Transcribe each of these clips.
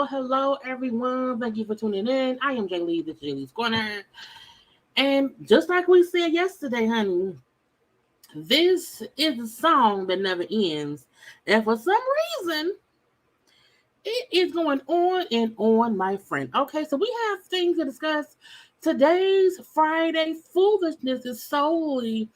Hello, everyone. Thank you for tuning in. I am Jaylee, this is JayLeesCorner. And just like we said yesterday, honey, this is a song that never ends. And for some reason, it is going on and on, my friend. Okay, so we have things to discuss. Today's Friday Foolishness is solely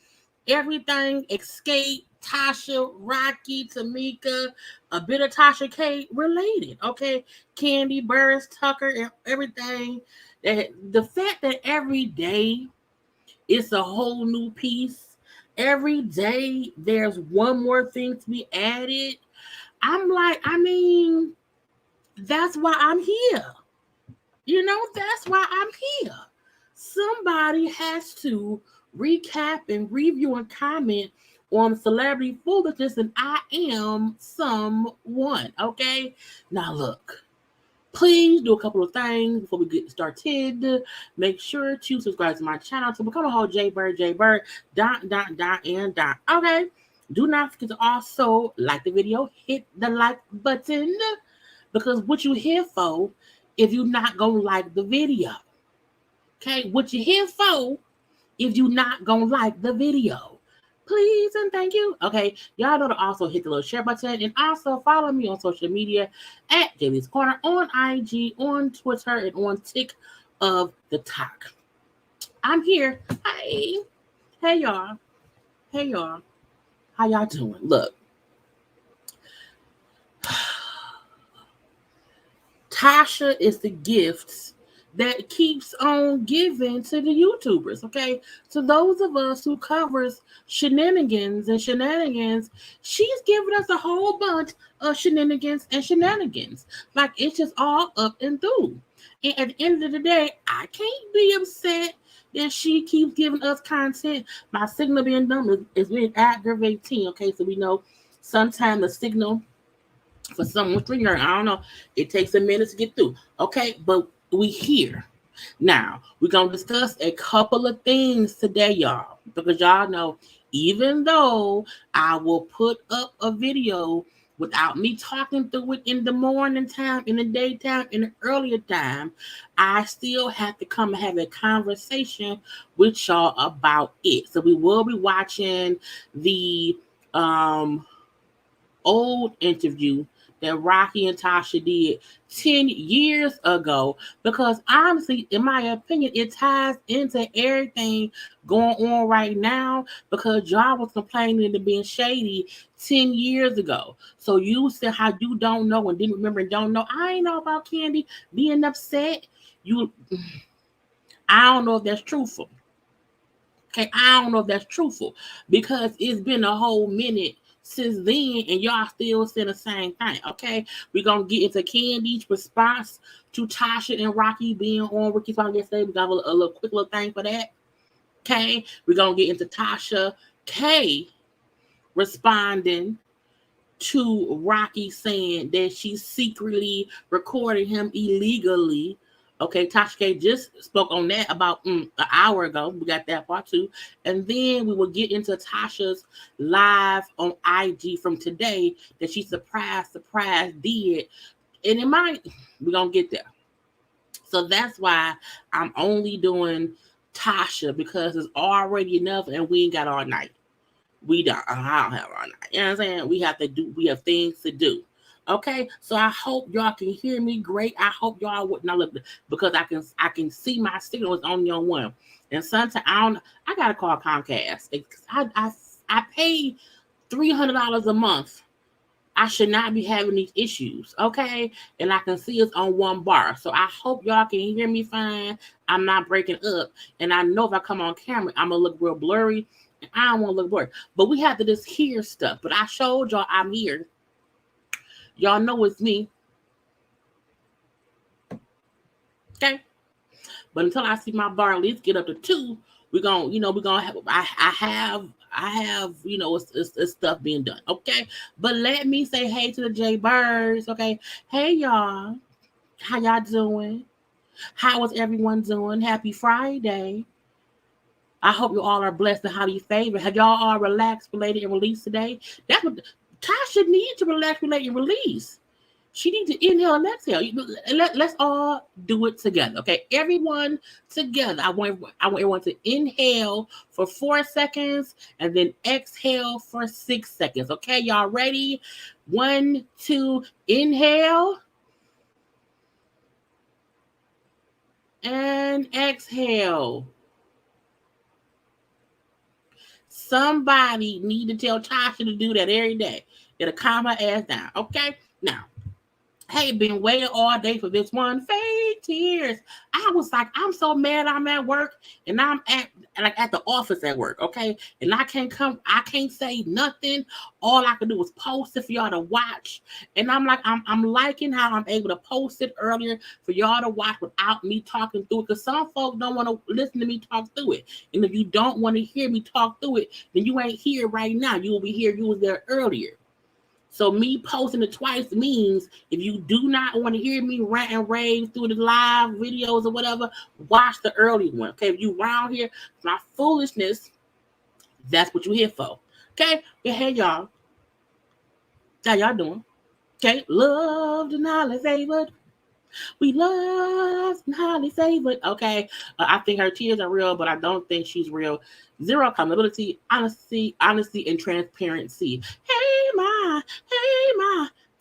everything Escape, Tasha, Rocky, Tamika, a bit of Tasha K related. Okay, Candy, Birds, Tucker, and everything. That the fact that every day it's a whole new piece. Every day there's one more thing to be added. That's why I'm here. That's why I'm here. Somebody has to recap and review and comment on Celebrity Foolishness, and I am someone. Okay, now look, please do a couple of things before we get started. Make sure to subscribe to my channel to become a whole JayBird, .. Okay, do not forget to also like the video, hit the like button, because what you here for if you not gonna like the video? Okay, what you here for if you not gonna like the video? Please and thank you. Okay, y'all know to also hit the little share button and also follow me on social media at JayLeesCorner on IG, on Twitter, and on Tick of the Talk. I'm here. Hi. Hey y'all. How y'all doing? Look. Tasha is the gift that keeps on giving to the YouTubers, okay? So those of us who covers shenanigans, she's giving us a whole bunch of shenanigans. Like, it's just all up and through. And at the end of the day, I can't be upset that she keeps giving us content. My signal being dumb is being aggravating, okay? So we know sometimes the signal for someone string her, I don't know, it takes a minute to get through. Okay, but we here. Now, we're going to discuss a couple of things today, y'all, because y'all know, even though I will put up a video without me talking through it in the morning time, in the daytime, in the earlier time, I still have to come and have a conversation with y'all about it. So we will be watching the old interview that Rocky and Tasha did 10 years ago, because honestly, in my opinion, it ties into everything going on right now, because y'all was complaining to being shady 10 years ago. So you said how you don't know and didn't remember and don't know. I ain't know about Candy being upset. I don't know if that's truthful. Okay, I don't know if that's truthful, because it's been a whole minute since then and y'all still saying the same thing. Okay, we're gonna get into Candy's response to Tasha and Rocky being on Ricky's Song yesterday. We got a little quick little thing for that. Okay, we're gonna get into Tasha K responding to Rocky saying that she's secretly recording him illegally. Okay, Tasha K just spoke on that about an hour ago. We got that part too. And then we will get into Tasha's live on IG from today that she surprise did. And it might, we're going to get there. So that's why I'm only doing Tasha, because it's already enough and we ain't got all night. I don't have all night. You know what I'm saying? We have things to do. Okay, so I hope y'all can hear me great. I hope y'all would not look, because I can see my signal is only on one. And sometimes I gotta call Comcast. I pay $300 a month. I should not be having these issues, okay? And I can see it's on one bar. So I hope y'all can hear me fine. I'm not breaking up. And I know if I come on camera, I'm gonna look real blurry. And I don't want to look blurry. But we have to just hear stuff. But I showed y'all I'm here. Y'all know it's me. Okay? But until I see my bar at least get up to 2, we're gonna have I have it's stuff being done. Okay. But let me say hey to the JayBirds. Okay. Hey y'all. How y'all doing? How is everyone doing? Happy Friday. I hope you all are blessed and highly favored. Have y'all all relaxed, related, and released today? That's what Tasha needs to relax, relate, and release. She needs to inhale and exhale. Let's all do it together, okay? Everyone together. I want everyone to inhale for 4 seconds and then exhale for 6 seconds, okay? Y'all ready? 1, 2, inhale. And exhale. Somebody need to tell Tasha to do that every day. It'll calm her ass down, okay? Now, hey, been waiting all day for this one. Fake tears. I was like, I'm so mad I'm at work and I'm at the office at work, okay? And I can't say nothing. All I can do is post it for y'all to watch. And I'm like, I'm liking how I'm able to post it earlier for y'all to watch without me talking through it. Because some folks don't want to listen to me talk through it. And if you don't want to hear me talk through it, then you ain't here right now. You will be here. You was there earlier. So me posting it twice means if you do not want to hear me rant and rave through the live videos or whatever, watch the early one. Okay, if you around here, my foolishness, that's what you here for. Okay, yeah, hey y'all, how y'all doing? Okay, loved and highly favored. We love and highly favored. Okay, I think her tears are real, but I don't think she's real. Zero accountability, honesty, and transparency. Hey ma,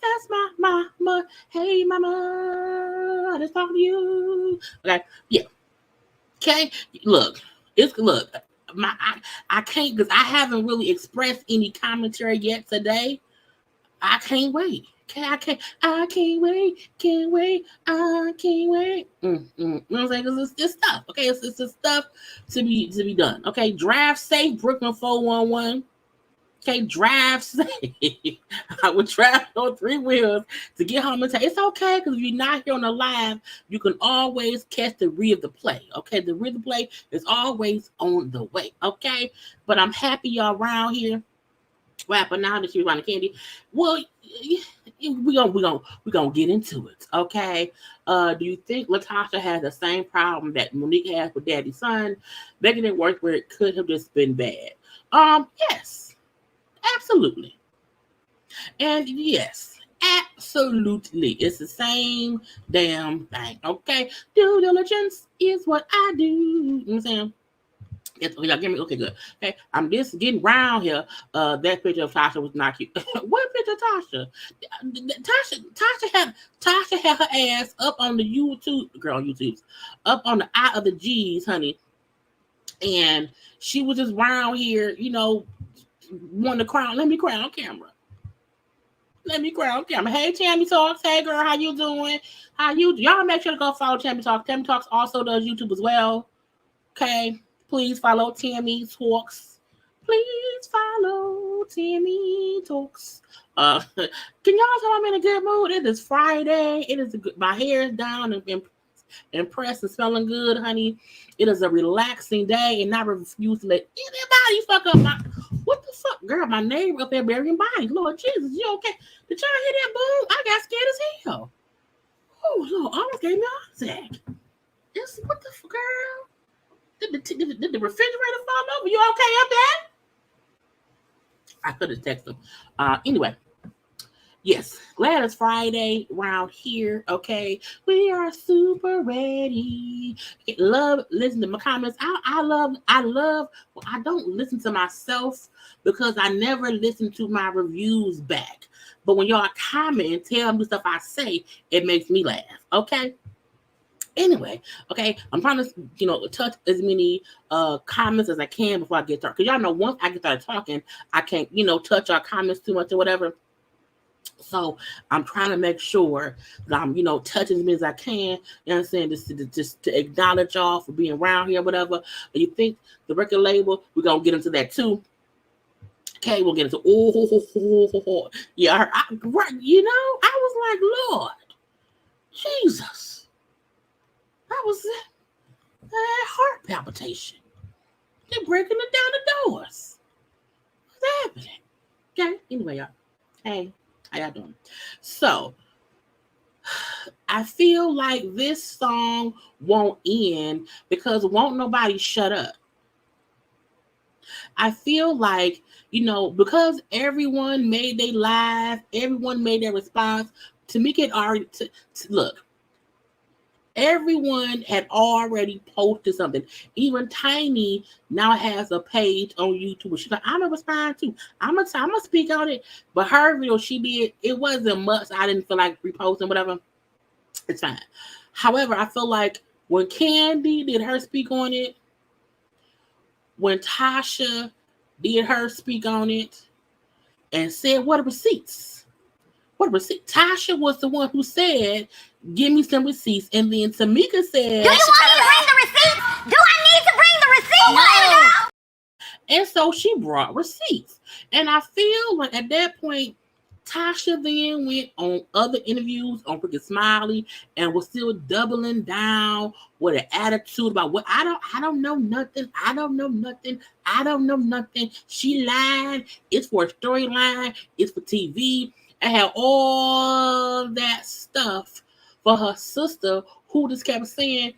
that's my mama. Hey mama, let's talk to you. Okay, yeah. Okay, look, I can't, because I haven't really expressed any commentary yet today. I can't wait. I can't wait. I can't wait. You know what I'm saying? Because it's stuff. Okay, it's just stuff to be done. Okay, draft safe, Brooklyn 411. Okay, draft safe. I would draft on 3 wheels to get home and it's okay, because if you're not here on the live, you can always catch the read of the play. Okay, the read of the play is always on the way. Okay, but I'm happy y'all around here. What happened now that you're around the Candy? Well, we gonna get into it, okay? Do you think LaTocha has the same problem that Monique has with Daddy's son, making it worse where it could have just been bad? Yes, absolutely, and yes, absolutely, it's the same damn thing, okay? Due diligence is what I do. You know what I'm saying? Y'all give me okay, good. Okay, I'm just getting round here. That picture of Tasha was not cute. What picture of Tasha? Tasha had her ass up on the YouTube, girl on YouTube's, up on the eye of the G's, honey, and she was just round here, wanting to crown. Let me crown on camera. Let me crown on camera. Hey, Tammy Talks. Hey, girl, how you doing? Y'all make sure to go follow Tammy Talks. Tammy Talks also does YouTube as well. Okay. Please follow Tammy Talks. Please follow Tammy Talks. Can y'all tell I'm in a good mood? It is Friday. It is my hair is down and pressed and smelling good, honey. It is a relaxing day, and I refuse to let anybody fuck up my. What the fuck, girl? My neighbor up there burying bodies. Lord Jesus, you okay? Did y'all hear that boom? I got scared as hell. Oh Lord, almost gave me a heart attack. What the fuck, girl? Did the refrigerator fall over? You okay up there? I could have texted him. Anyway, yes, glad it's Friday around here. Okay, we are super ready. Listen to my comments. I love. Well, I don't listen to myself because I never listen to my reviews back. But when y'all comment and tell me stuff I say, it makes me laugh. Okay. Anyway, okay, I'm trying to, touch as many comments as I can before I get started. Because y'all know once I get started talking, I can't, touch our comments too much or whatever. So I'm trying to make sure that I'm, touching as many as I can. You know what I'm saying? Just to acknowledge y'all for being around here or whatever. But you think the record label, we're going to get into that too. Okay, we'll get into, yeah, I was like, Lord, Jesus. That was that heart palpitation. They're breaking it down the doors. What's happening? Okay. Anyway, y'all. Hey, how y'all doing? So, I feel like this song won't end because won't nobody shut up. I feel like, because everyone made their live, everyone made their response. Tamika had already, look. Everyone had already posted something. Even Tiny now has a page on YouTube. She's like, I'm gonna respond too. I'm gonna speak on it. But her video she did, it wasn't much. I didn't feel like reposting, whatever. It's fine. However, I feel like when Candy did her speak on it, when Tasha did her speak on it, and said, what are receipts? What receipt? Tasha was the one who said, give me some receipts. And then Tamika said, do you want me to bring the receipts? Do I need to bring the receipts? No. And so she brought receipts. And I feel like at that point, Tasha then went on other interviews on freaking Smiley and was still doubling down with an attitude about what I don't know nothing. I don't know nothing. I don't know nothing. She lied. It's for a storyline. It's for TV. And had all that stuff for her sister, who just kept saying,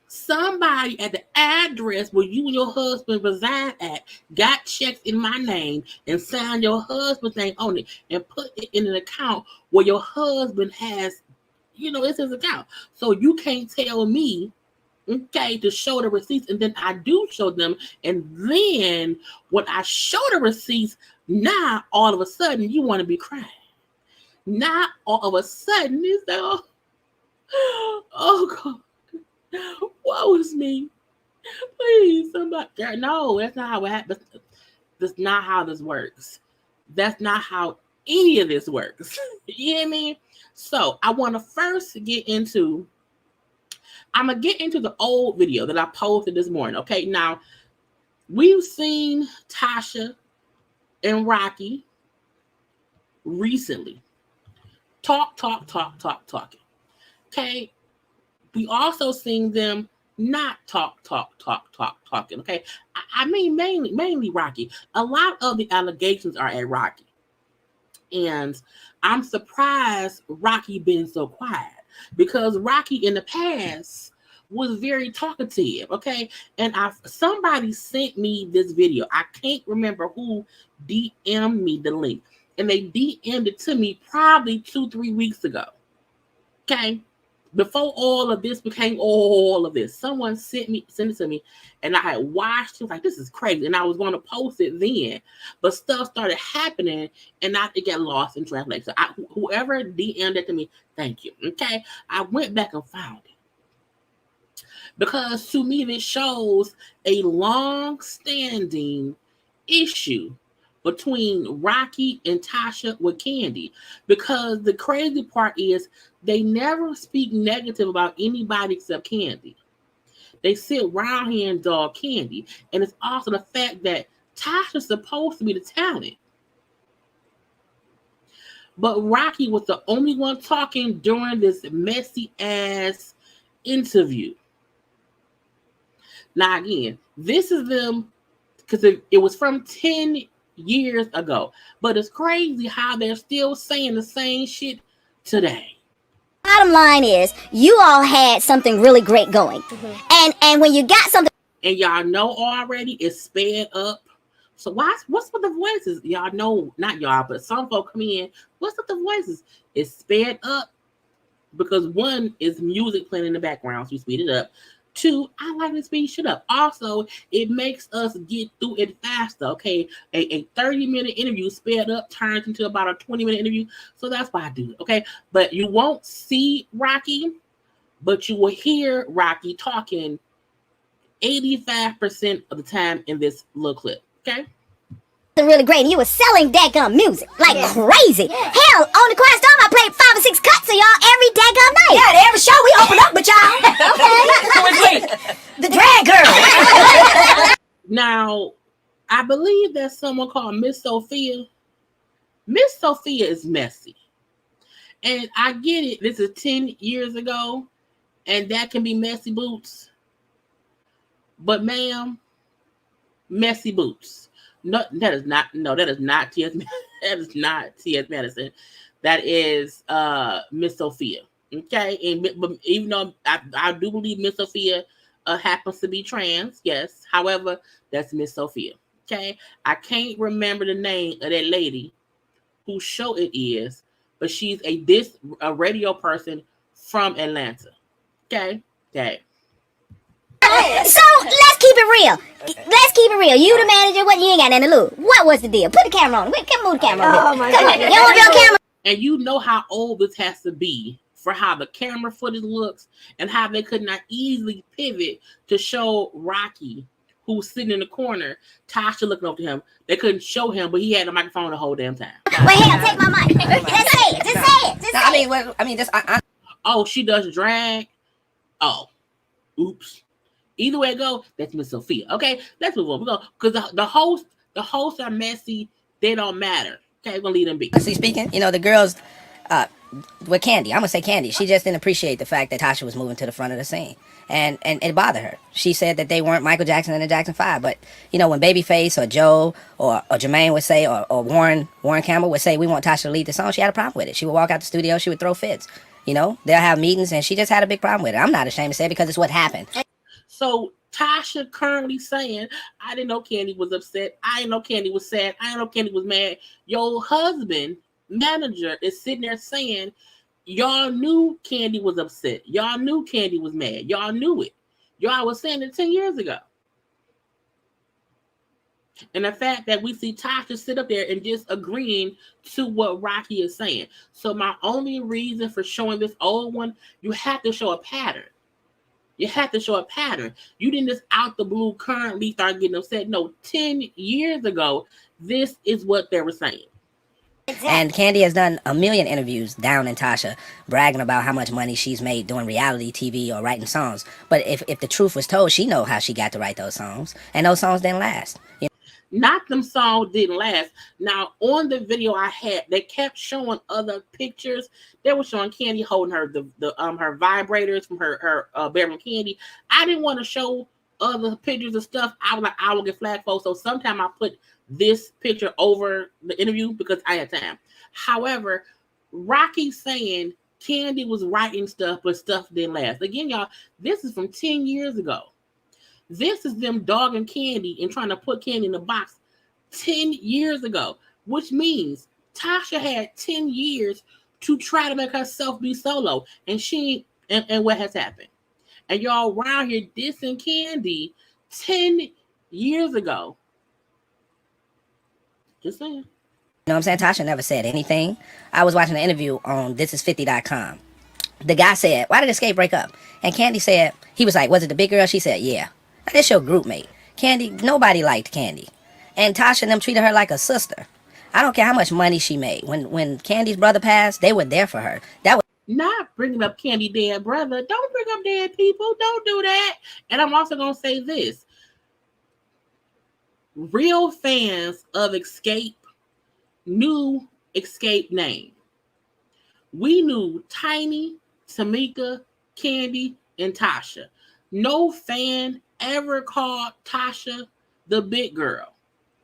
somebody at the address where you and your husband reside at got checks in my name and signed your husband's name on it and put it in an account where your husband has, it's his account. So you can't tell me, okay, to show the receipts, and then I do show them, and then when I show the receipts, now all of a sudden you want to be crying. Now all of a sudden it's like, oh God, woe is me. Please, somebody. No, that's not how it happens. That's not how this works. That's not how any of this works. You hear me? So I want to first get into. I'm going to get into the old video that I posted this morning. Okay, now we've seen Tasha and Rocky recently talking. Okay, we also seen them not talking. Okay, I mean mainly Rocky. A lot of the allegations are at Rocky, and I'm surprised Rocky been so quiet. Because Rocky in the past was very talkative, okay? And somebody sent me this video. I can't remember who DM'd me the link. And they DM'd it to me probably 2-3 weeks ago. Okay? before all of this became all of this, someone sent it to me, and I had watched it. Like, this is crazy, and I was going to post it then, but stuff started happening, and it got lost in translation. So whoever DM'd it to me, thank you. Okay, I went back and found it because to me this shows a long-standing issue between Rocky and Tasha with Candy, because the crazy part is they never speak negative about anybody except Candy. They sit around here and dog Candy, and it's also the fact that Tasha's supposed to be the talent, but Rocky was the only one talking during this messy ass interview. Now again, this is them, because it was from 10 years ago, but it's crazy how they're still saying the same shit today. Bottom line is, you all had something really great going, and when you got something, and y'all know already, it's sped up. So what's with the voices? Y'all know, not y'all, but some folk come in. What's with the voices? It's sped up because one is music playing in the background, so you speed it up. Two, I like to speed shit up. Also, it makes us get through it faster. Okay, a 30-minute interview sped up turns into about a 20-minute interview. So that's why I do it. Okay, but you won't see Rocky, but you will hear Rocky talking 85% of the time in this little clip. Okay. really great, and you were selling daggum music like crazy. Hell, on the Quiet Storm, I played 5 or 6 cuts of y'all every daggum night. Yeah, every show we open up with y'all. Okay. The drag girl. Now, I believe there's someone called Miss Sophia. Miss Sophia is messy. And I get it. This is 10 years ago, and that can be messy boots. But ma'am, messy boots. No, that is not T.S. That is not T.S. Madison. That is Miss Sophia. Okay, but even though I do believe Miss Sophia happens to be trans, yes. However, that's Miss Sophia. Okay, I can't remember the name of that lady whose show it is, but she's a radio person from Atlanta. Okay. So let's keep it real. You the manager, what? You ain't got nothing to lose. What was the deal? Put the camera on. Come move the camera on. Oh my God. You want your camera? And you know how old this has to be for how the camera footage looks and how they could not easily pivot to show Rocky, who's sitting in the corner, Tasha looking over to him. They couldn't show him, but he had the microphone the whole damn time. Wait, hell, take my mic. Just say it. Oh, she does drag. Oh, oops. Either way it go, that's Miss Sophia. Okay, let's move on. We go because the hosts are messy. They don't matter. Okay, we're gonna leave them be. Honestly speaking, the girls with Candy, I'm gonna say Candy, she just didn't appreciate the fact that Tasha was moving to the front of the scene, and it bothered her. She said that they weren't Michael Jackson and the Jackson 5, but when Babyface or Joe or Jermaine would say, or Warren Campbell would say, we want Tasha to lead the song, she had a problem with it. She would walk out the studio, she would throw fits. They'll have meetings, and she just had a big problem with it. I'm not ashamed to say it because it's what happened. So Tasha currently saying, I didn't know Candy was upset. I didn't know Candy was sad. I didn't know Candy was mad. Your husband, manager, is sitting there saying, y'all knew Candy was upset. Y'all knew Candy was mad. Y'all knew it. Y'all was saying it 10 years ago. And the fact that we see Tasha sit up there and just agreeing to what Rocky is saying. So my only reason for showing this old one, you have to show a pattern. You have to show a pattern. You didn't just out the blue currently start getting upset. No, 10 years ago, this is what they were saying. And Candy has done a million interviews down in Tasha, bragging about how much money she's made doing reality TV or writing songs. But if the truth was told, she know how she got to write those songs. And those songs didn't last. Not them songs didn't last. Now, on the video I had, they kept showing other pictures. They were showing Candy holding her her vibrators from her bedroom Candy. I didn't want to show other pictures of stuff. I was like, I will get flagged for. So sometimes I put this picture over the interview because I had time. However, Rocky saying Candy was writing stuff, but stuff didn't last. Again, y'all, this is from 10 years ago. This is them dogging Candy and trying to put Candy in the box 10 years ago, which means Tasha had 10 years to try to make herself be solo, and she and what has happened. And y'all around here dissing Candy 10 years ago. Just saying. You know what I'm saying? Tasha never said anything. I was watching an interview on thisis50.com. The guy said, why did Escape break up? And Candy said, he was like, was it the big girl? She said, yeah. Now, this your group mate. Candy, nobody liked Candy. And Tasha and them treated her like a sister. I don't care how much money she made. When Candy's brother passed, they were there for her. That was not bringing up Candy dead brother. Don't bring up dead people. Don't do that. And I'm also going to say this. Real fans of Escape knew Escape name. We knew Tiny, Tamika, Candy, and Tasha. No fan ever called Tasha the big girl.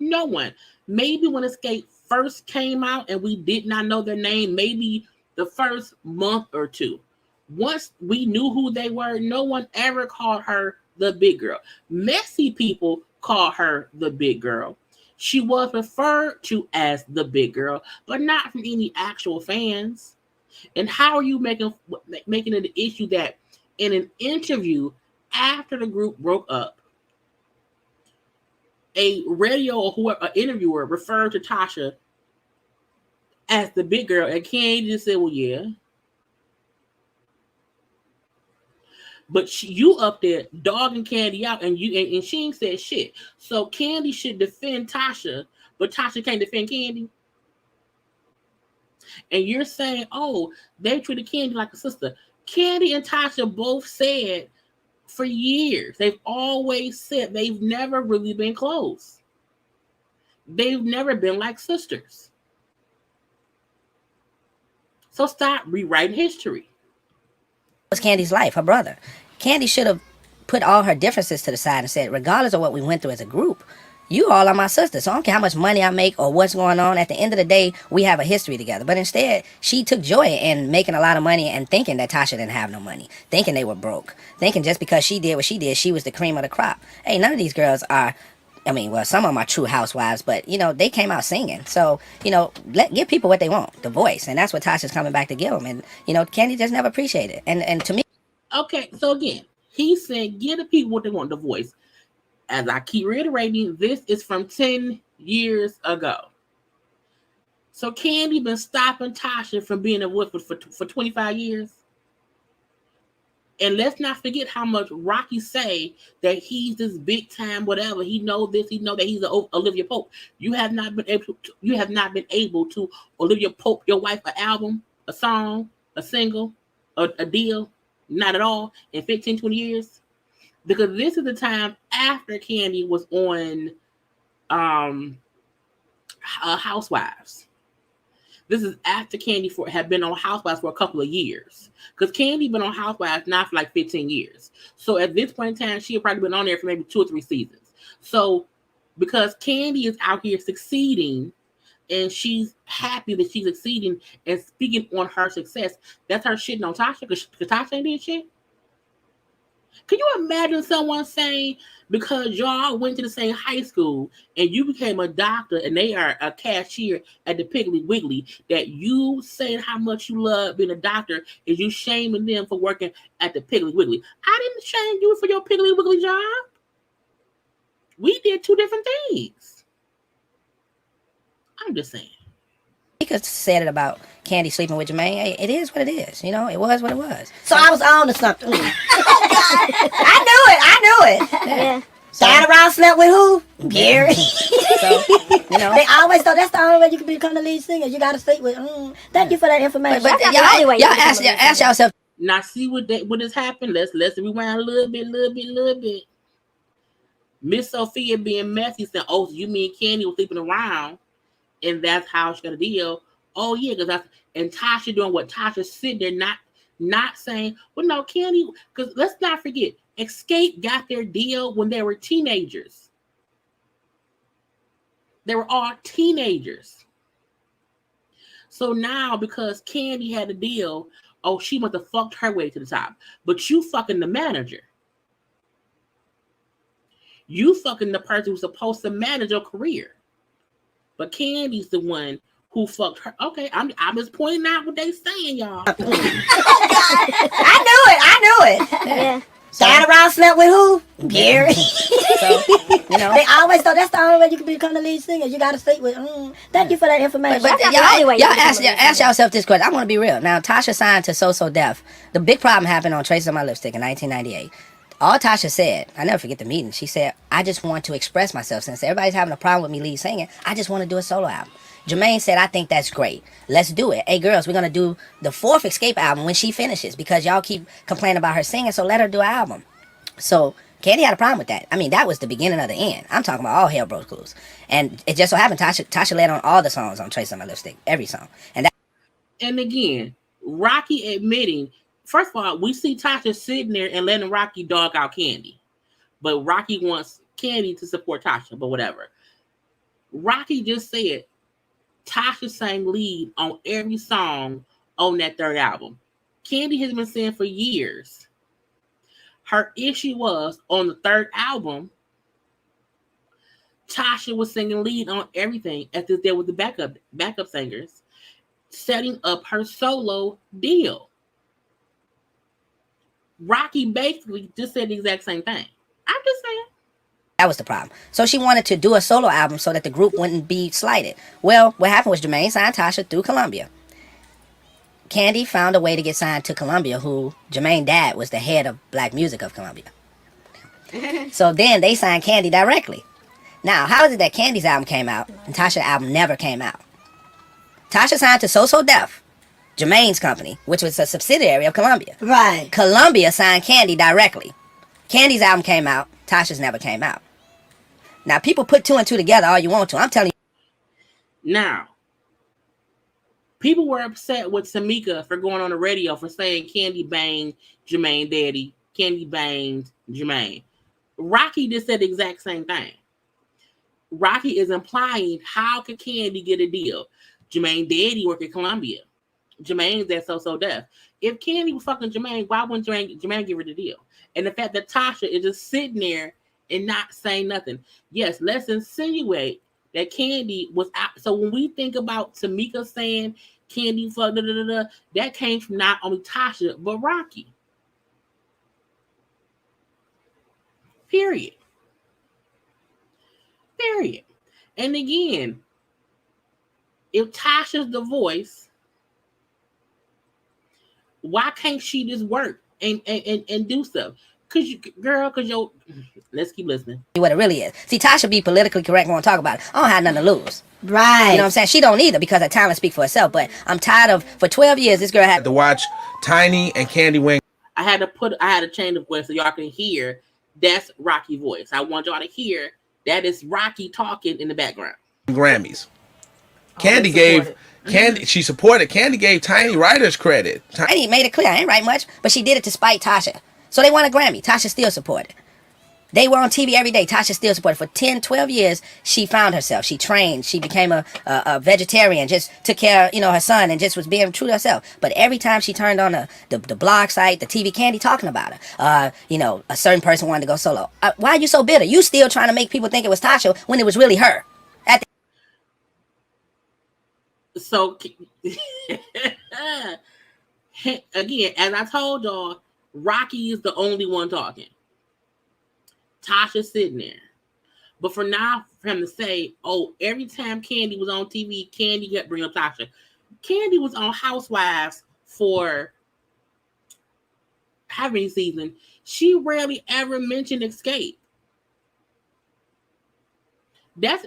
No one. Maybe when Escape first came out and we did not know their name, maybe the first month or two. Once we knew who they were, no one ever called her the big girl. Messy people call her the big girl. She was referred to as the big girl, but not from any actual fans. And how are you making it an issue that in an interview after the group broke up, a radio or whoever, an interviewer referred to Tasha as the big girl, and Candy just said, well, yeah. But you up there dogging Candy out, and and she ain't said shit. So Candy should defend Tasha, but Tasha can't defend Candy. And you're saying, oh, they treated Candy like a sister. Candy and Tasha both said for years, they've always said they've never really been close. They've never been like sisters. So stop rewriting history. was Candy's life, her brother. Candy should have put all her differences to the side and said, regardless of what we went through as a group, you all are my sisters. So I don't care how much money I make or what's going on. At the end of the day, we have a history together. But instead, she took joy in making a lot of money and thinking that Tasha didn't have no money. Thinking they were broke. Thinking just because she did what she did, she was the cream of the crop. Hey, none of these girls are, I mean, well, some of them are true housewives, but, you know, they came out singing. So, you know, give people what they want, the voice. And that's what Tasha's coming back to give them. And, you know, Candy just never appreciated it. And to me. Okay, so again, he's saying give the people what they want, the voice. As I keep reiterating, this is from 10 years ago. So Candy been stopping Tasha from being a voice for 25 years. And let's not forget how much Rocky say that he's this big time whatever. He know this. He know that he's an Olivia Pope. You have not been able to Olivia Pope your wife an album, a song, a single, a deal. Not at all in 15, 20 years. Because this is the time after Candy was on Housewives. This is after Candy had been on Housewives for a couple of years. Because Candy been on Housewives now for like 15 years. So at this point in time, she had probably been on there for maybe 2 or 3 seasons. So because Candy is out here succeeding and she's happy that she's succeeding and speaking on her success, that's her shitting on Tasha because Tasha ain't did shit. Can you imagine someone saying, because y'all went to the same high school and you became a doctor and they are a cashier at the Piggly Wiggly, that you saying how much you love being a doctor is you shaming them for working at the Piggly Wiggly? I didn't shame you for your Piggly Wiggly job. We did 2 different things. I'm just saying. He could have said it about Candy sleeping with Jermaine. Hey, it is what it is. You know, it was what it was. So I was on to something. Oh, God. I knew it. Yeah. Died around, slept with who? Gary. So, you know. They always thought that's the only way you can become the lead singer. You got to sleep with. Thank you for that information. But y'all ask yourself. Now see what has happened. Let's rewind a little bit. Miss Sophia being messy said, "Oh, so you mean Candy was sleeping around, and that's how she got a deal?" Oh yeah, because that's and Tasha doing what Tasha sitting there not saying. Well, no, Candy, because let's not forget, Escape got their deal when they were teenagers. They were all teenagers. So now, because Candy had a deal, oh, she must have fucked her way to the top. But you fucking the manager. You fucking the person who's supposed to manage your career. But Candy's the one who fucked her. Okay, I'm just pointing out what they saying, y'all. I knew it. Yeah. Died around, slept with who? Gary. So, you know. They always thought that's the only way you can become the lead singer. You got to sleep with. Thank you for that information. But y'all ask yourself this question. I want to be real. Now, Tasha signed to So Def. The big problem happened on Traces on My Lipstick in 1998. All Tasha said, I never forget the meeting, she said, I just want to express myself. Since everybody's having a problem with me lead singing, I just want to do a solo album. Jermaine said, I think that's great. Let's do it. Hey, girls, we're going to do the 4th Escape album when she finishes because y'all keep complaining about her singing, so let her do an album. So Candy had a problem with that. I mean, that was the beginning of the end. I'm talking about all hell broke loose. And it just so happened Tasha led on all the songs on Traces on My Lipstick, every song. And again, Rocky admitting, first of all, we see Tasha sitting there and letting Rocky dog out Candy. But Rocky wants Candy to support Tasha, but whatever. Rocky just said, Tasha sang lead on every song on that 3rd album. Candy has been saying for years. Her issue was on the 3rd album, Tasha was singing lead on everything as if there was the backup singers, setting up her solo deal. Rocky basically just said the exact same thing. I'm just saying. That was the problem. So she wanted to do a solo album so that the group wouldn't be slighted. Well, what happened was Jermaine signed Tasha through Columbia. Candy found a way to get signed to Columbia, who Jermaine's dad was the head of black music of Columbia. So then they signed Candy directly. Now, how is it that Candy's album came out and Tasha's album never came out? Tasha signed to So Def, Jermaine's company, which was a subsidiary of Columbia. Right. Columbia signed Candy directly. Candy's album came out. Tasha's never came out. Now, people put 2 and 2 together all you want to. I'm telling you. Now, people were upset with Samika for going on the radio for saying Candy banged Jermaine daddy. Candy banged Jermaine. Rocky just said the exact same thing. Rocky is implying, how could Candy get a deal? Jermaine daddy work at Columbia. Jermaine's at So Def. If Candy was fucking Jermaine, why wouldn't Jermaine give her the deal? And the fact that Tasha is just sitting there and not saying nothing. Yes, let's insinuate that Candy was out. So when we think about Tamika saying Candy fuck, that came from not only Tasha, but Rocky. Period. And again, if Tasha's the voice, why can't she just work and do stuff? Cause let's keep listening. What it really is. See, Tasha be politically correct when I talk about it. I don't have nothing to lose. Right. You know what I'm saying? She don't either because her talent speak for herself. But I'm tired of, for 12 years, this girl had to watch Tiny and Candy Wing. I had to change the voice so y'all can hear that's Rocky voice. I want y'all to hear that is Rocky talking in the background. Grammys. Candy gave Candy. She supported. Candy gave Tiny writers credit. Tiny made it clear I ain't write much, but she did it to spite Tasha. So they won a Grammy. Tasha still supported. They were on TV every day. Tasha still supported. For 10, 12 years, she found herself. She trained. She became a vegetarian. Just took care of, her son and just was being true to herself. But every time she turned on the blog site, the TV, Candy talking about her. A certain person wanted to go solo. Why are you so bitter? You still trying to make people think it was Tasha when it was really her. So, again, as I told y'all, Rocky is the only one talking. Tasha's sitting there. But for him to say, every time Candy was on TV, Candy kept bringing up Tasha. Candy was on Housewives for how many seasons? She rarely ever mentioned Escape. That's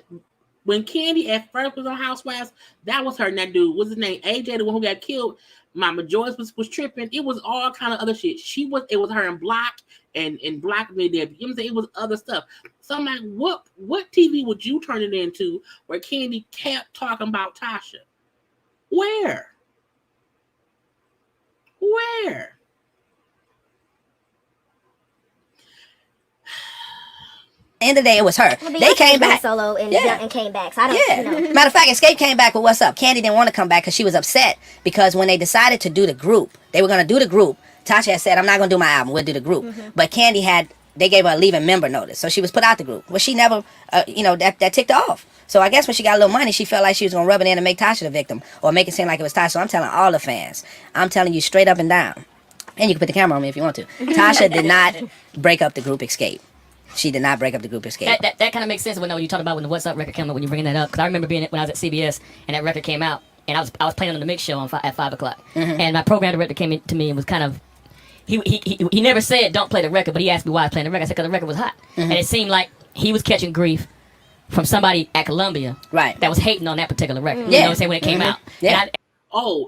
when Candy at first was on Housewives, that was her and that dude. What's his name? AJ, the one who got killed. Mama Joyce was tripping. It was all kind of other shit. It was her in Block and Black Mid. You know what I'm saying? It was other stuff. So I'm like, what TV would you turn it into where Candy kept talking about Tasha? Where? End of the day, it was her. Well, they came back solo and came back. So I don't. Matter of fact, Escape came back with What's Up. Candy didn't want to come back because she was upset because when they decided to do the group, they were going to do the group. Tasha had said, "I'm not going to do my album. We'll do the group." Mm-hmm. But Candy had they gave her a leaving member notice. So she was put out the group. Well, she never, that ticked her off. So I guess when she got a little money, she felt like she was going to rub it in and make Tasha the victim or make it seem like it was Tasha. So I'm telling all the fans, I'm telling you straight up and down. And you can put the camera on me if you want to. Tasha did not break up the group Escape. She did not break up the group Escape. That kind of makes sense when you talk about when the What's Up record came out, when you bringing that up. Because I remember being when I was at CBS and that record came out, and I was playing on the mix show at 5 o'clock. And my program director came in to me and was kind of, he never said don't play the record, but he asked me why I was playing the record. I said because the record was hot. And it seemed like he was catching grief from somebody at Columbia that was hating on that particular record. You know what I'm saying, when it came out. Yeah.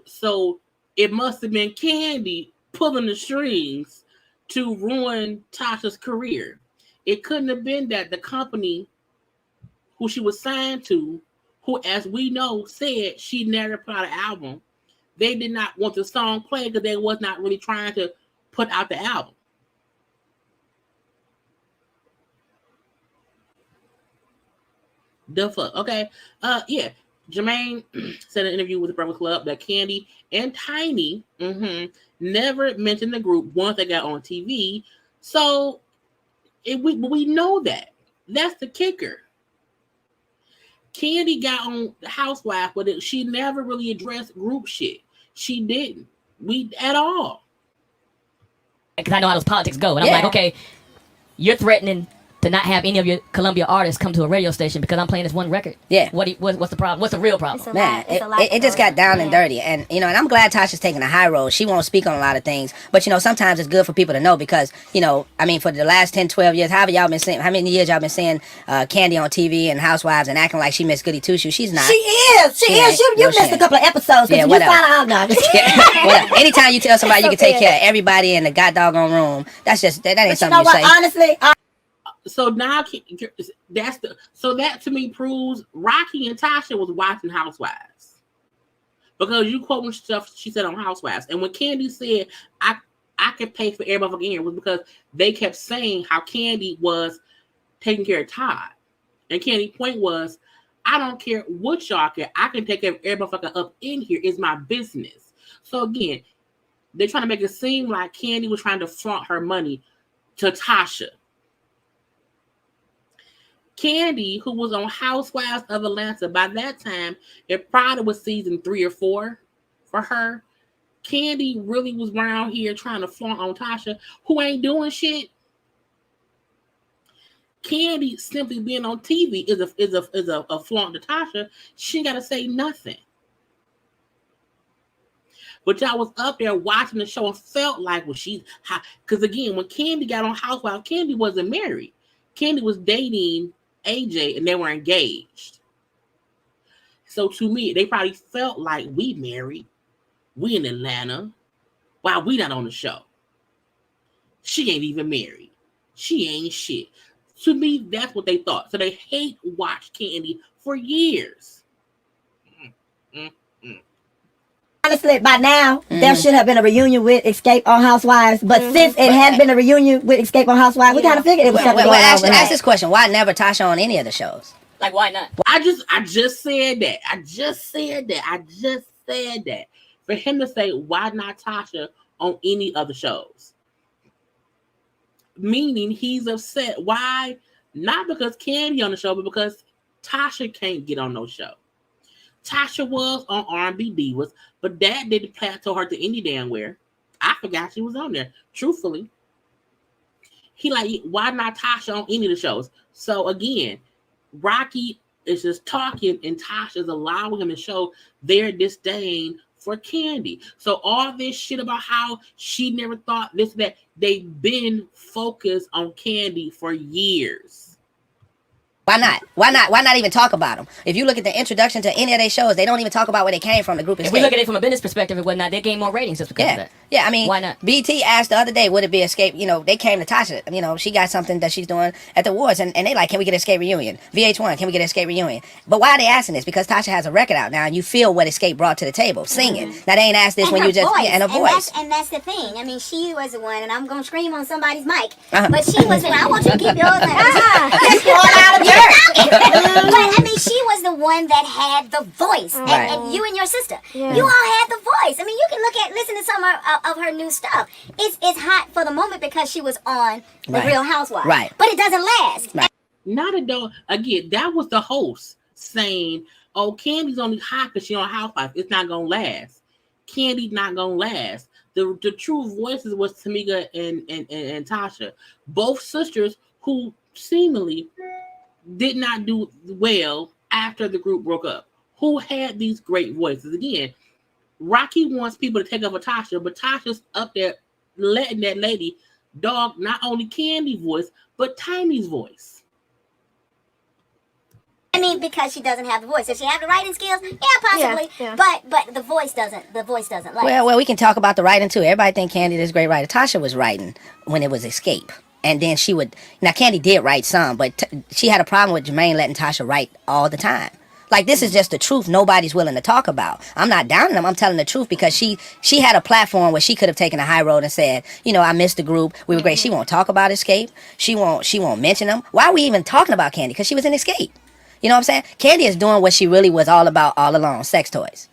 So it must have been Candy pulling the strings to ruin Tasha's career. It couldn't have been that the company who she was signed to, who, as we know, said she never put out an album, they did not want the song played because they was not really trying to put out the album. The fuck, okay? Yeah. Jermaine said in an interview with the Breakfast Club that Candy and Tiny never mentioned the group once they got on TV. So we know that. That's the kicker. Candy got on the Housewife, but she never really addressed group shit. She didn't. At all. Because I know how those politics go. And I'm like, okay, you're threatening to not have any of your Columbia artists come to a radio station because I'm playing this one record. Yeah. What's the problem? What's the real problem? Man, it just got down and dirty. And, and I'm glad Tasha's taking a high road. She won't speak on a lot of things. But, sometimes it's good for people to know because, for the last 10, 12 years, how many years y'all been seeing Candy on TV and Housewives and acting like she Miss Goody Two-Shoes? She's not. She is. You missed a couple of episodes. Yeah, you found out now. Anytime you tell somebody you can take care of everybody in the god doggone room, that ain't something you say. Honestly, so now that to me proves Rocky and Tasha was watching Housewives, because you quoting stuff she said on Housewives, and when Candy said I could pay for every motherfucking ear was because they kept saying how Candy was taking care of Todd, and Candy's point was I don't care what y'all care, I can take care of every motherfucker up in here. It's my business. So again, they're trying to make it seem like Candy was trying to front her money to Tasha. Candy, who was on Housewives of Atlanta, by that time, it probably was season 3 or 4 for her. Candy really was around here trying to flaunt on Tasha, who ain't doing shit. Candy simply being on TV is a flaunt to Tasha. She ain't got to say nothing. But y'all was up there watching the show and felt like, because again, when Candy got on Housewives, Candy wasn't married. Candy was dating AJ and they were engaged. So to me, they probably felt like we married. We in Atlanta. Why we not on the show? She ain't even married. She ain't shit. To me, that's what they thought. So they hate watch Candy for years. Honestly, by now, there should have been a reunion with Escape on Housewives. But since it hadn't been a reunion with Escape on Housewives, we kind of figured it was something going on. Ask this question. Why never Tasha on any of the shows? Like, why not? I just said that. For him to say, why not Tasha on any other shows? Meaning he's upset. Why? Not because Candy on the show, but because Tasha can't get on no show. Tasha was on R&B Divas, but that didn't plateau her to any damn where. I forgot she was on there. Truthfully. He like, why not Tasha on any of the shows? So again, Rocky is just talking and Tasha's allowing him to show their disdain for Candy. So all this shit about how she never thought this, that, they've been focused on Candy for years. Why not? Why not even talk about them? If you look at the introduction to any of their shows, they don't even talk about where they came from, the group Escape. If we look at it from a business perspective and whatnot, they gain more ratings just because of that. Yeah, I mean, why not? BT asked the other day, would it be Escape? They came to Tasha. She got something that she's doing at the awards, and they like, can we get an Escape reunion? VH1, can we get an Escape reunion? But why are they asking this? Because Tasha has a record out now, and you feel what Escape brought to the table, singing. Now, they ain't asked this and when you just... voice. And a voice. And that's the thing. I mean, she was the one, and I'm going to scream on somebody's mic, but she was the one. I want you to keep yours out of yours. But I mean, she was the one that had the voice, and you and your sister, you all had the voice. I mean, you can listen to some of her new stuff. It's hot for the moment because she was on The Real Housewives. Right. But it doesn't last. Right. Not a dog. Again, that was the host saying, "Oh, Candy's only hot because she's on Housewives. It's not gonna last. Candy's not gonna last." The true voices was Tamika and Tasha, both sisters who seemingly did not do well after the group broke up. Who had these great voices? Again, Rocky wants people to take over Tasha, but Tasha's up there letting that lady dog not only Candy's voice but Tiny's voice. I mean, because she doesn't have the voice. Does she have the writing skills? Yeah, possibly. Yeah. But the voice doesn't. The voice doesn't. Last. Well, we can talk about the writing too. Everybody think Candy is a great writer. Tasha was writing when it was Escape, and then she would. Now Candy did write some, but she had a problem with Jermaine letting Tasha write all the time. Like, this is just the truth. Nobody's willing to talk about. I'm not downing them. I'm telling the truth because she had a platform where she could have taken a high road and said, you know, I missed the group. We were great. She won't talk about Escape. She won't mention them. Why are we even talking about Candy? Because she was in Escape. You know what I'm saying? Candy is doing what she really was all about all along, sex toys.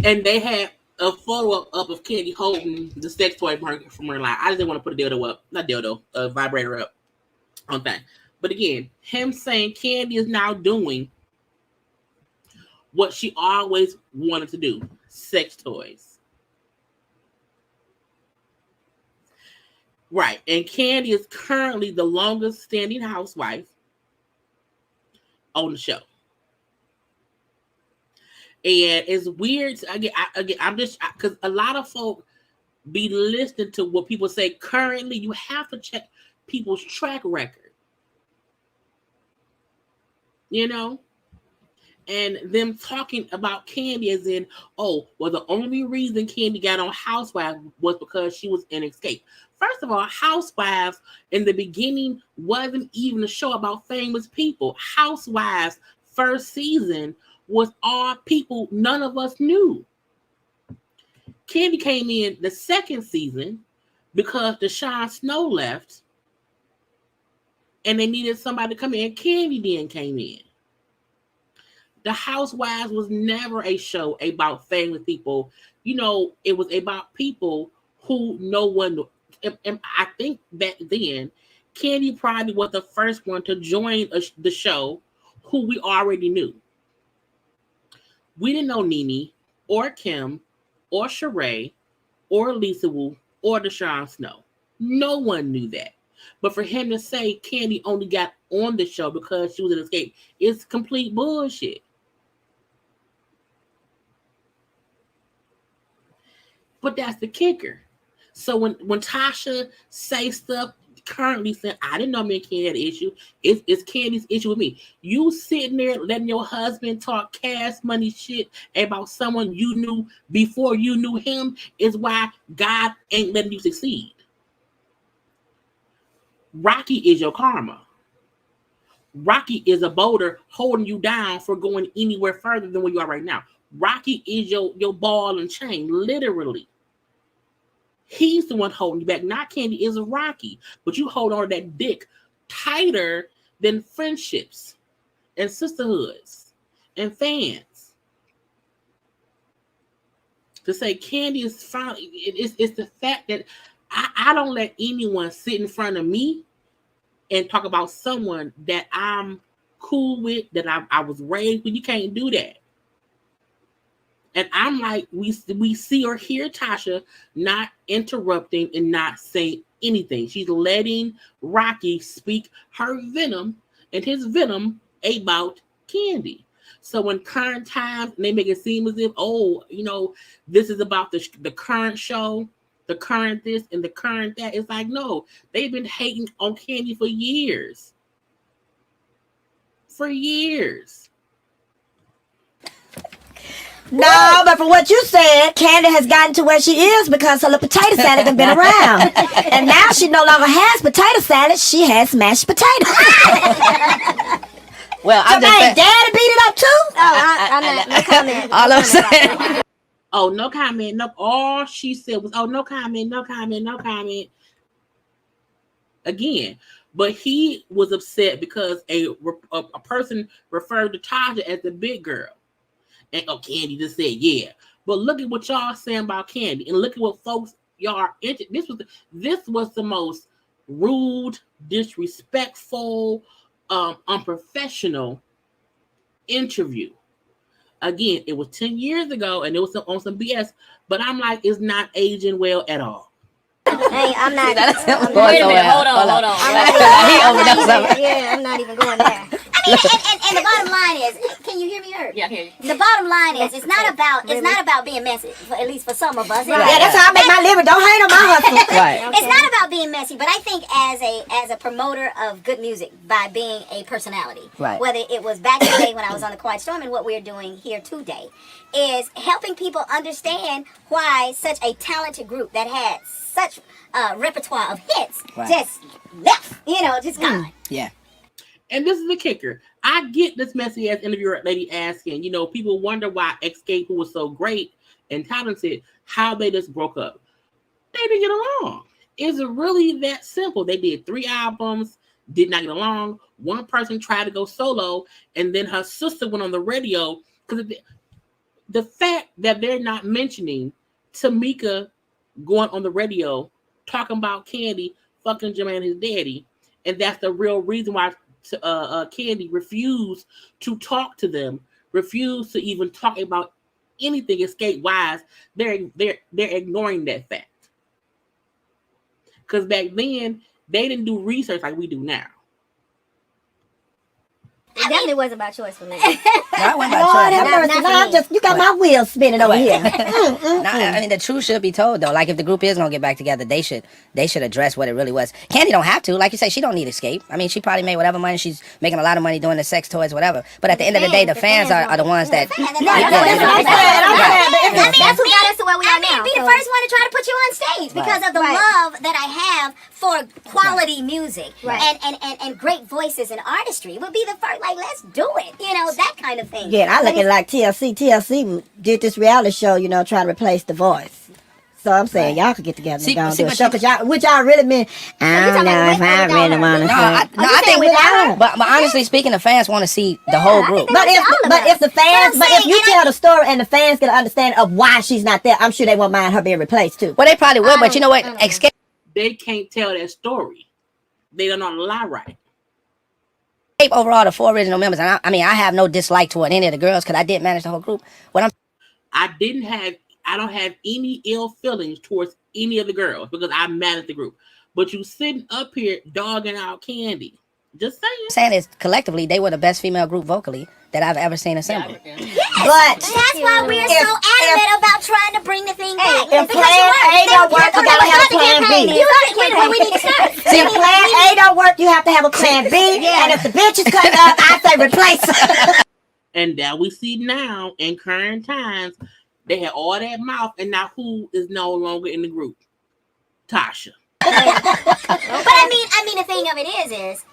And they had a photo up of Candy holding the sex toy from her line. I just didn't want to put a dildo up. Not dildo, a vibrator up on thing. But again, him saying Candy is now doing what she always wanted to do. Sex toys. Right. And Candy is currently the longest standing housewife on the show. And it's weird. I'm just because a lot of folk be listening to what people say currently. You have to check people's track record, you know, and them talking about Candy as in, oh, well, the only reason Candy got on Housewives was because she was in Escape. First of all, Housewives in the beginning wasn't even a show about famous people. Housewives first season was all people none of us knew. Candy came in the second season because Deshaun Snow left and they needed somebody to come in. Candy then came in. The Housewives was never a show about famous people. You know, it was about people who no one knew. And I think back then, Candy probably was the first one to join the show who we already knew. We didn't know Nene or Kim or Sheree or Lisa Wu or Deshaun Snow. No one knew that. But for him to say Candy only got on the show because she was in Escape, it's complete bullshit. But that's the kicker. So when Tasha say stuff currently saying, I didn't know me and Candy had an issue. It's Candy's issue with me. You sitting there letting your husband talk cash money shit about someone you knew before you knew him is why God ain't letting you succeed. Rocky is your karma. Rocky is a boulder holding you down for going anywhere further than where you are right now. Rocky is your ball and chain, literally. He's the one holding you back. Not Candy, is Rocky. But you hold on to that dick tighter than friendships and sisterhoods and fans. To say Candy is fine, it's the fact that I don't let anyone sit in front of me and talk about someone that I'm cool with, that I was raised with. You can't do that. And I'm like, we see or hear Tasha not interrupting and not saying anything. She's letting Rocky speak her venom and his venom about Candy. So in current times, they make it seem as if, oh, you know, this is about the current show, the current this and the current that. It's like, no, they've been hating on Candy for years. For years. No, but for what you said, Candy has gotten to where she is because her little potato salad has been around. And now she no longer has potato salad, she has mashed potatoes. Well, I'm just saying, Daddy beat it up too? Oh, no comment. All I'm saying. Oh, no comment. No, all she said was, oh, no comment, no comment, no comment. Again, but he was upset because a person referred to Tasha as the big girl. And Candy just said, yeah. But look at what y'all saying about Candy, and look at what folks y'all are into. This was the most rude, disrespectful, unprofessional interview. Again, it was 10 years ago, and it was on some BS. But I'm like, it's not aging well at all. Hey, I'm not. Wait a minute. Hold on. I'm not even going there. I mean, and the bottom line is, can you hear me? Yeah, I hear you. The bottom line is, it's not about being messy. At least for some of us. Yeah, that's how I make my living. Don't hate on my hustle. Right. It's not about being messy, but I think as a promoter of good music, by being a personality, Right. whether it was back in the day when I was on the Quiet Storm and what we're doing here today, is helping people understand why such a talented group that had such repertoire of hits just left, just gone. Yeah. And this is the kicker. I get this messy ass interviewer lady asking, people wonder why Escape, who was so great and talented, how they just broke up. They didn't get along. Is it really that simple? They did 3 albums, did not get along. One person tried to go solo, and then her sister went on the radio. Because the fact that they're not mentioning Tamika going on the radio talking about Candy fucking Jermaine his daddy, and that's the real reason why Candy refused to talk to them, refused to even talk about anything Escape wise. They're ignoring that fact, because back then they didn't do research like we do now. It definitely wasn't by choice for me. I went by Lord have choice. mercy. No, you got my wheels spinning over here. I mean, the truth should be told though. Like, if the group is gonna get back together, they should address what it really was. Candy don't have to. Like you say, she don't need Escape. I mean, she probably made whatever money. She's making a lot of money doing the sex toys, whatever. But at the end of the day, the fans are the ones that. That's what got us to where we are now. Be the first one to try to put you on stage because of the love that I have for quality music and great voices and artistry. Would be the first, like, let's do it. That kind of thing. Yeah, I look at like TLC. TLC did this reality show, trying to replace The Voice. So I'm saying y'all could get together and go and do a show, which y'all really mean. I don't know if I really want to. I think without. But honestly speaking, the fans want to see the whole group. But if you tell the story and the fans get an understanding of why she's not there, I'm sure they won't mind her being replaced too. Well, they probably would, but you know what? Escape. They can't tell that story. They don't know how to lie right. Overall, the 4 original members, and I mean, I have no dislike toward any of the girls because I did manage the whole group. I don't have any ill feelings towards any of the girls because I'm mad at the group. But you sitting up here dogging out Candy. Just saying is collectively they were the best female group vocally that I've ever seen assembled. But that's why we're so adamant about trying to bring the thing back. If plan A don't work, you gotta have a plan B. We need to start. See, if plan A don't work, you have to have a plan B. And if the bitch is cut up, I say replace her. And that we see now in current times, they had all that mouth, and now who is no longer in the group? Tasha. But I mean, the thing of it is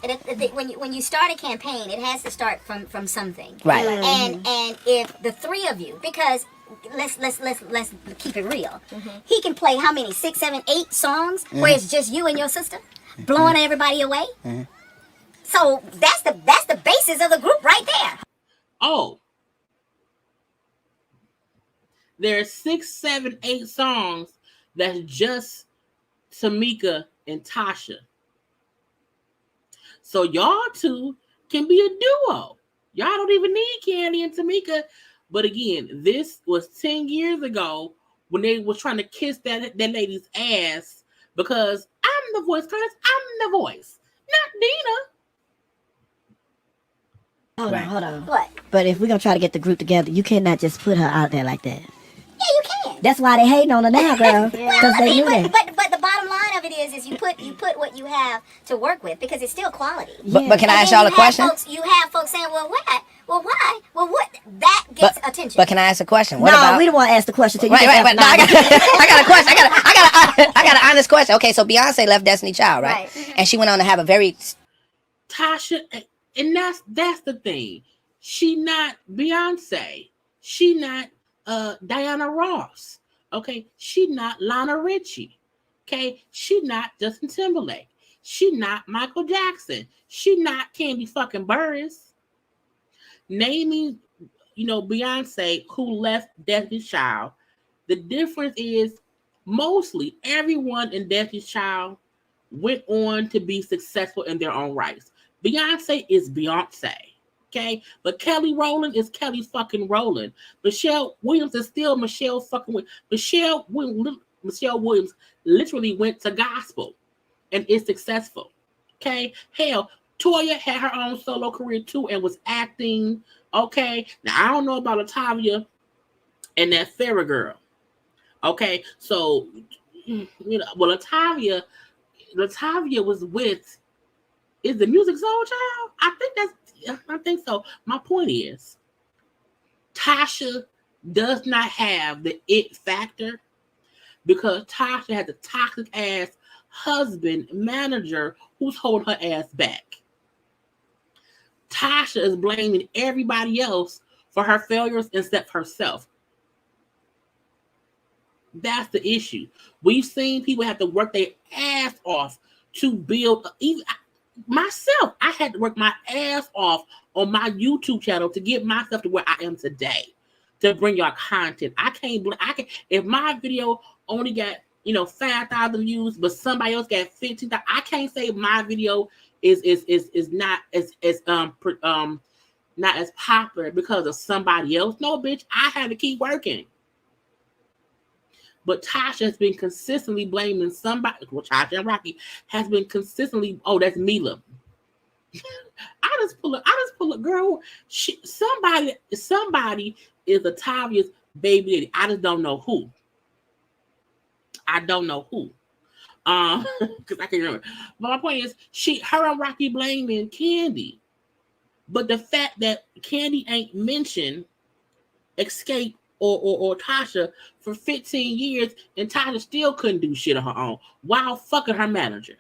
when you start a campaign, it has to start from something, right? And if the 3 of you, because let's keep it real, he can play how many 6, 7, 8 songs where it's just you and your sister blowing everybody away. So that's the basis of the group right there. Oh, there are 6, 7, 8 songs that's just Tamika and Tasha. So y'all 2 can be a duo. Y'all don't even need Candy and Tamika. But again, this was 10 years ago when they was trying to kiss that lady's ass because I'm the voice, Curtis. I'm the voice, not Dina. Hold on. What? But if we're gonna try to get the group together, you cannot just put her out there like that. Yeah, you can. That's why they hating on her now, girl. Because they knew that. But the bottom line of it is you put what you have to work with because it's still quality. But can I ask y'all a question? You have folks saying, well, what? Well, why? Well, what? That gets attention. But can I ask a question? We don't want to ask the question. Till you right. No, I got a question. I got an honest question. Okay, so Beyonce left Destiny Child, right? And she went on to have a very Tasha, and that's the thing. She not Beyonce. She not Diana Ross. Okay, she not Lana Richie. Okay, she not Justin Timberlake. She not Michael Jackson. She not Candy fucking Burris. Naming Beyonce, who left Destiny's Child. The difference is mostly everyone in Destiny's Child went on to be successful in their own rights. Beyonce is Beyonce. Okay, but Kelly Rowland is Kelly fucking Rowland. Michelle Williams is still Michelle fucking Williams. Michelle Williams literally went to gospel and is successful. Okay, hell, Toya had her own solo career too and was acting. Okay, now I don't know about Latavia and that Farrah girl. Okay, so well, Latavia was with. Is the Music Soul Child? I think so. My point is, Tasha does not have the it factor because Tasha has a toxic ass husband manager who's holding her ass back. Tasha is blaming everybody else for her failures except herself. That's the issue. We've seen people have to work their ass off to build. Even myself, I had to work my ass off on my YouTube channel to get myself to where I am today, to bring y'all content. I can if my video only got 5,000 views, but somebody else got 15,000. I can't say my video is not not as popular because of somebody else. No, bitch, I had to keep working. But Tasha has been consistently blaming somebody. Well, Tasha and Rocky has been consistently. Oh, that's Mila. I just pull a girl. Somebody is Latavia's baby daddy. I just don't know who. Because I can't remember. But my point is, her and Rocky blaming Candy, but the fact that Candy ain't mentioned Escape or Tasha for 15 years, and Tasha still couldn't do shit on her own while fucking her manager.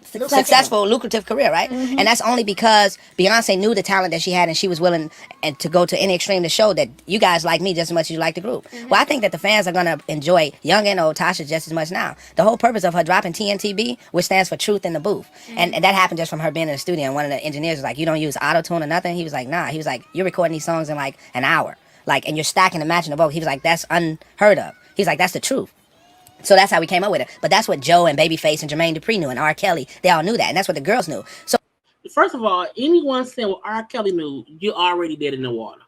Successful, lucrative career, right? Mm-hmm. And that's only because Beyonce knew the talent that she had, and she was willing to go to any extreme to show that you guys like me just as much as you like the group. Mm-hmm. Well, I think that the fans are gonna enjoy young and old Tasha just as much now. The whole purpose of her dropping TNTB, which stands for Truth in the Booth, and that happened just from her being in the studio. And one of the engineers was like, "You don't use auto-tune or nothing?" He was like, "Nah." He was like, "You're recording these songs in like an hour, and you're stacking and matching the vocal." He was like, "That's unheard of." He's like, "That's the truth." So that's how we came up with it. But that's what Joe and Babyface and Jermaine Dupri knew, and R. Kelly, they all knew that, and that's what the girls knew. So first of all, anyone saying what R. Kelly knew, you're already dead in the water.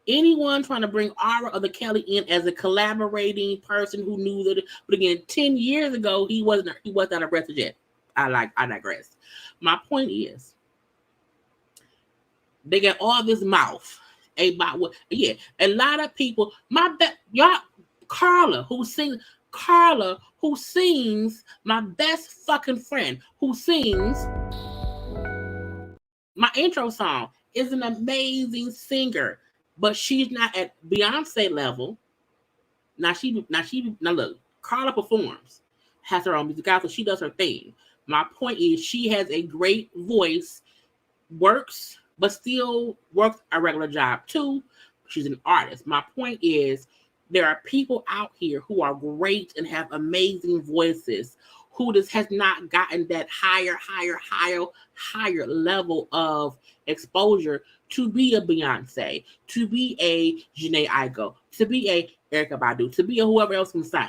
Anyone trying to bring R. or the Kelly in as a collaborating person who knew that, but again, 10 years ago, he wasn't arrested yet. I digress. My point is, they got all this mouth about what, a lot of people, Karla, who sings, my best fucking friend, who sings my intro song, is an amazing singer, but she's not at Beyonce level. Now look, Karla performs, has her own music out, so she does her thing. My point is, she has a great voice, works, but still works a regular job too. She's an artist. My point is, there are people out here who are great and have amazing voices who just has not gotten that higher level of exposure to be a Beyonce, to be a Jhené Aiko, to be a Erykah Badu, to be a whoever else can sing.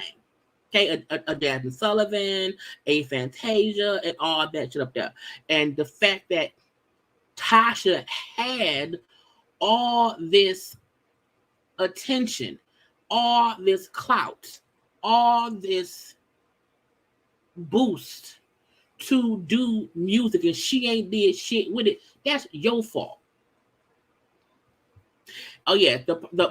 Okay, a Jasmine Sullivan, a Fantasia, and all that shit up there. And the fact that Tasha had all this attention, all this clout, all this boost to do music, and she ain't did shit with it, that's your fault. Oh yeah,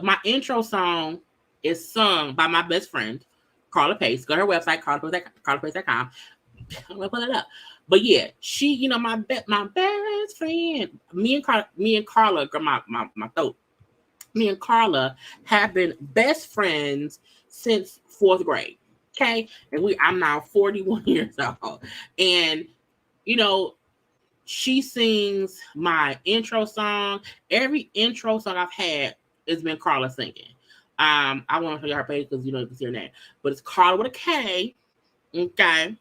my intro song is sung by my best friend, Karla Pace. Go to her website, karlapace.com. I'm gonna put it up. But yeah, she, my best friend, me and Karla, my throat. Me and Karla have been best friends since 4th grade. Okay. And I'm now 41 years old. And, she sings my intro song. Every intro song I've had has been Karla singing. I want to show you her page because you can see her name. But it's Karla with a K. Okay.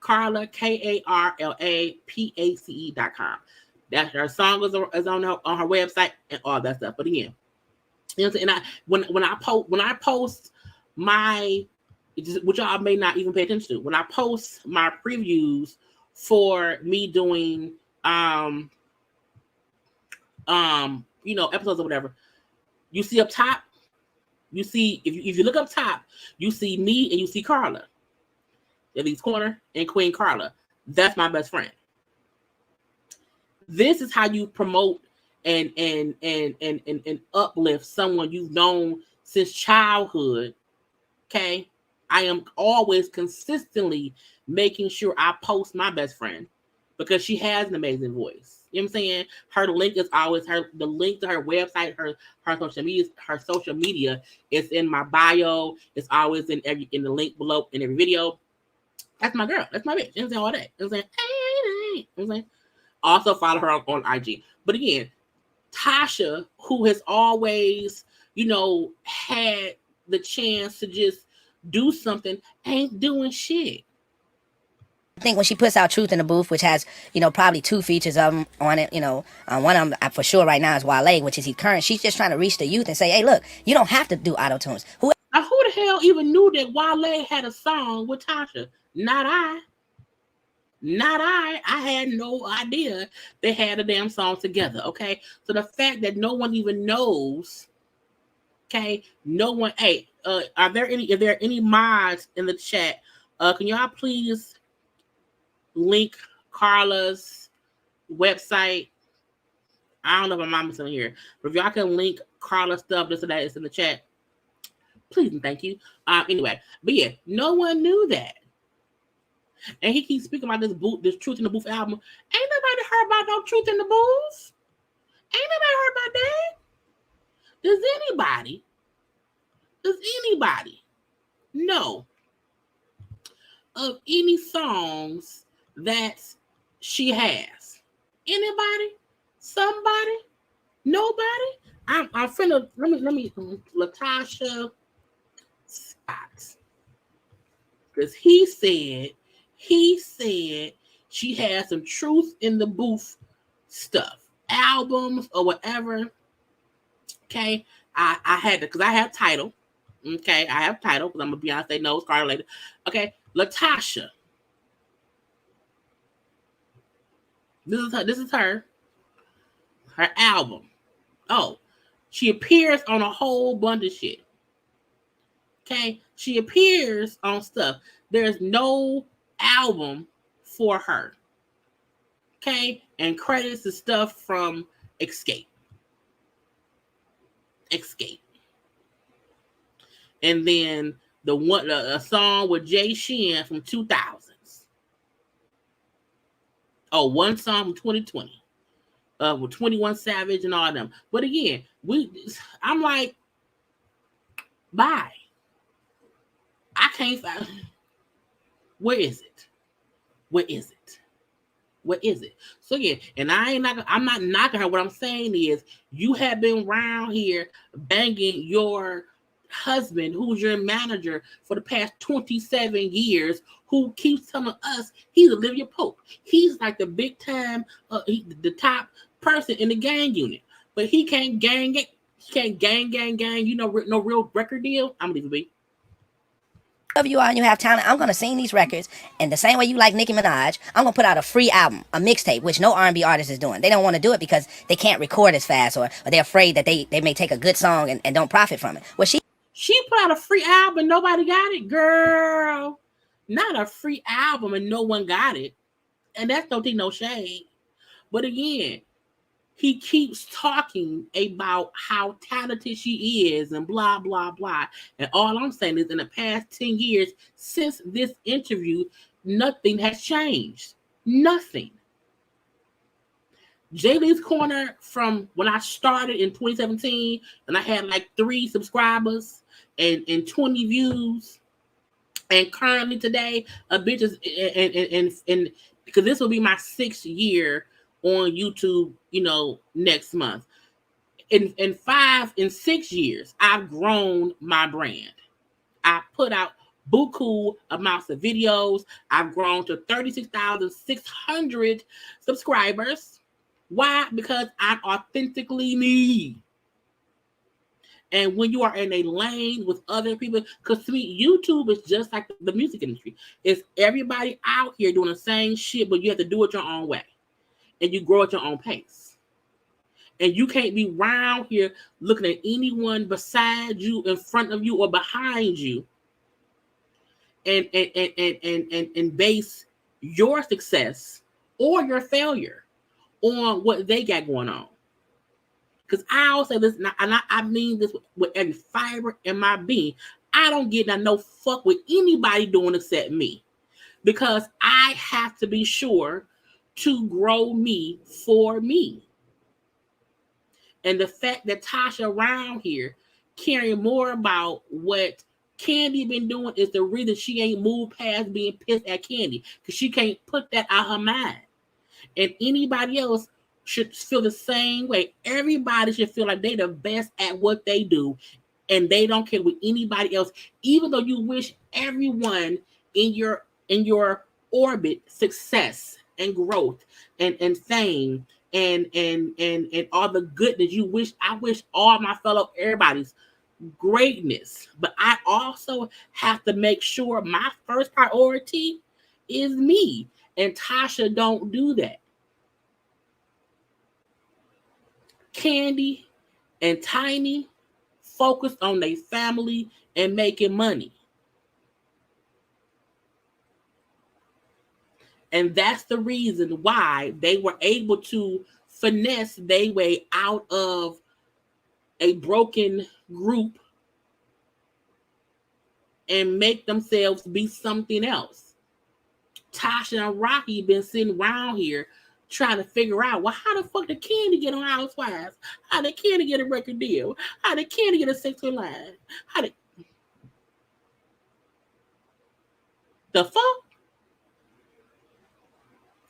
Karla, KarlaPace.com. That her song is on her website and all that stuff. But again, you know what I'm saying? And when I post my, which y'all may not even pay attention to, when I post my previews for me doing episodes or whatever, you see up top, you see if you look up top, you see me and you see Karla, JayLeesCorner and Queen Karla. That's my best friend. This is how you promote and uplift someone you've known since childhood. Okay, I am always consistently making sure I post my best friend because she has an amazing voice. You know what I'm saying? Her link is always the link to her website, her social media is in my bio. It's always in the link below in every video. That's my girl. That's my bitch. You know what I'm saying? All that. You know what I'm saying? You know what I'm saying? Also follow her on IG. But again, Tasha, who has always, had the chance to just do something, ain't doing shit. I think when she puts out Truth in the Booth, which has, probably 2 features of them on it, one of them for sure right now is Wale, which is his current. She's just trying to reach the youth and say, hey, look, you don't have to do auto-tunes. Who the hell even knew that Wale had a song with Tasha? Not I. I had no idea they had a damn song together. Okay, so the fact that no one even knows, okay, no one. Hey, are there any mods in the chat? Can y'all please link Karla's website? I don't know if my mama's in here, but if y'all can link Karla's stuff, this or that, it's in the chat. Please and thank you. Anyway, but yeah, no one knew that. And he keeps speaking about this Truth in the Booth album. Ain't nobody heard about no Truth in the Booth. Ain't nobody heard about that. Does anybody know of any songs that she has? Anybody? Somebody? Nobody? I'm finna let me LaTocha Scott. Because he said she has some Truth in the Booth stuff, albums or whatever. Okay, I had to, because I have title. Okay, I have title because I'm a Beyonce knows Karla later. Okay, LaTocha. This is her album. Oh, she appears on a whole bunch of shit. Okay, she appears on stuff. There's no album for her. Okay, and credits the stuff from Escape. And then a song with Jay Shin from 2000s. Oh, one song from 2020. With 21 Savage and all them. But again, I'm like, bye. I can't find. Where is it? So again, and I'm not knocking her. What I'm saying is, you have been around here banging your husband, who's your manager for the past 27 years, who keeps telling us he's Olivia Pope. He's like the big time, the top person in the gang unit, but he can't gang. No real record deal. I'm gonna leave it be. Whoever you are and you have talent, I'm gonna sing these records, and the same way you like Nicki Minaj, I'm gonna put out a free album, a mixtape, which no R&B artist is doing. They don't want to do it because they can't record as fast, or they're afraid that they may take a good song and don't profit from it. Well, she put out a free album and nobody got it, girl. Not a free album and no one got it, and that's don't take no shade. But again, he keeps talking about how talented she is and blah, blah, blah. And all I'm saying is, in the past 10 years since this interview, nothing has changed. Nothing. JayLeesCorner, from when I started in 2017, and I had like 3 subscribers and 20 views. And currently today, a bitch is, and because this will be my 6th year on YouTube, next month. In 6 years, I've grown my brand. I put out buku amounts of videos. I've grown to 36,600 subscribers. Why? Because I'm authentically me. And when you are in a lane with other people, because to me, YouTube is just like the music industry. It's everybody out here doing the same shit, but you have to do it your own way. And you grow at your own pace. And you can't be around here looking at anyone beside you, in front of you, or behind you and base your success or your failure on what they got going on. Because I always say this, and I mean this with every fiber in my being. I don't get no fuck with anybody doing except me. Because I have to be sure to grow me for me. And the fact that Tasha around here caring more about what Candy been doing is the reason she ain't moved past being pissed at Candy. Because she can't put that out her mind. And anybody else should feel the same way. Everybody should feel like they the best at what they do, and they don't care with anybody else. Even though you wish everyone in your orbit success and growth and fame and all the goodness you wish. I wish all my fellow everybody's greatness, but I also have to make sure my first priority is me. And Tasha don't do that. Candy and Tiny focused on their family and making money. And that's the reason why they were able to finesse their way out of a broken group and make themselves be something else. Tasha and Rocky been sitting around here trying to figure out, well, how the fuck did Candy get on Housewives? How did Candy get a record deal? How did Candy get a sexual line? How did the fuck?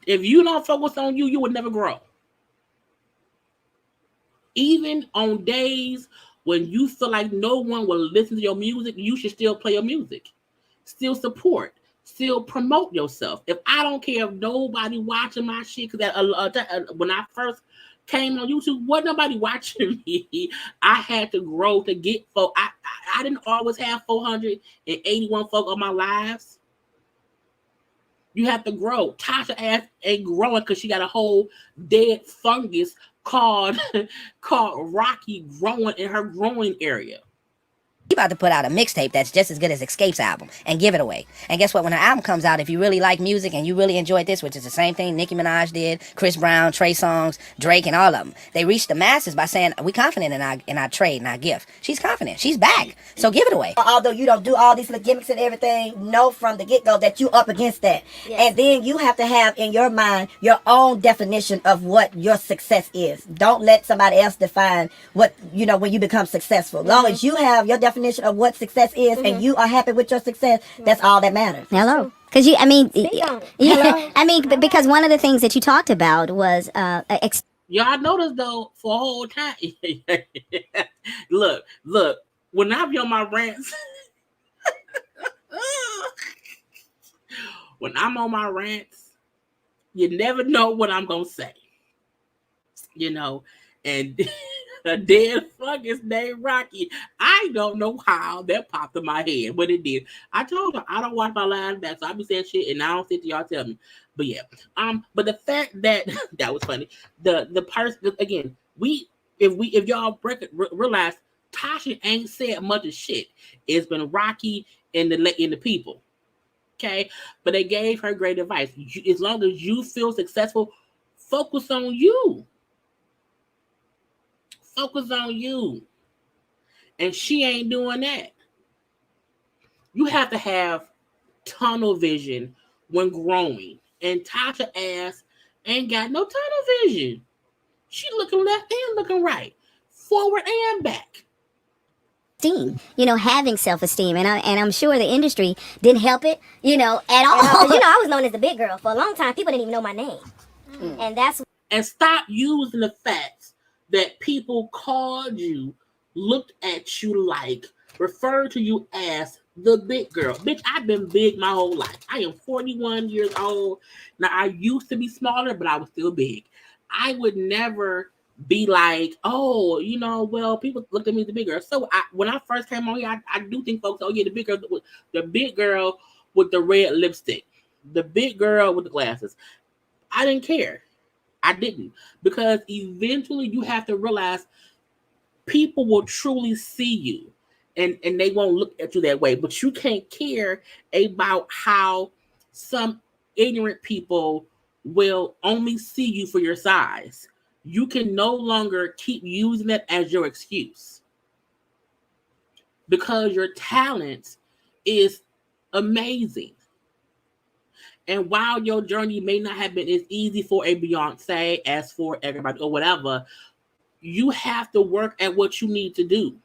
If you don't focus on you, you would never grow. Even on days when you feel like no one will listen to your music, you should still play your music. Still support. Still promote yourself. If I don't care if nobody watching my shit, because when I first came on YouTube, wasn't nobody watching me. I had to grow to get folk. I didn't always have 481 folk on my lives. You have to grow. Tasha ass ain't growing because she got a whole dead fungus called Rocky growing in her growing area. She about to put out a mixtape that's just as good as Escape's album and give it away. And guess what? When her album comes out, if you really like music and you really enjoyed this, which is the same thing Nicki Minaj did, Chris Brown, Trey Songz, Drake, and all of them, they reached the masses by saying, we confident in our trade and our gift. She's confident. She's back. So give it away. Although you don't do all these little gimmicks and everything, know from the get-go that you up against that. Yes. And then you have to have in your mind your own definition of what your success is. Don't let somebody else define what, when you become successful. As long as you have your definition of what success is and you are happy with your success, that's all that matters. Hello. Because because one of the things that you talked about was y'all notice though, for a whole time. look, when I be on my rants, when I'm on my rants, you never know what I'm gonna say. And a dead fungus named Rocky. I don't know how that popped in my head, but it did. I told her I don't watch my lives back, so I be saying shit and I don't sit to y'all tell me. But yeah, but the fact that that was funny. The person again, if y'all realize Tasha ain't said much of shit. It's been Rocky and the people. Okay, but they gave her great advice. As long as you feel successful, focus on you. Focus on you. And she ain't doing that. You have to have tunnel vision when growing. And Tasha ass ain't got no tunnel vision. She looking left and looking right. Forward and back. Having self-esteem. And I'm sure the industry didn't help it, at all. I was known as the big girl. For a long time, people didn't even know my name. And stop using the facts that people called you, looked at you like, referred to you as the big girl. Bitch, I've been big my whole life. I am 41 years old. Now, I used to be smaller, but I was still big. I would never be like, oh, well, people look at me as the big girl. So when I first came on here, I do think folks, oh yeah, the big girl with the red lipstick, the big girl with the glasses. I didn't care. I didn't, because eventually you have to realize people will truly see you, and they won't look at you that way. But you can't care about how some ignorant people will only see you for your size. You can no longer keep using it as your excuse, because your talent is amazing. And while your journey may not have been as easy for a Beyonce as for everybody or whatever, you have to work at what you need to do.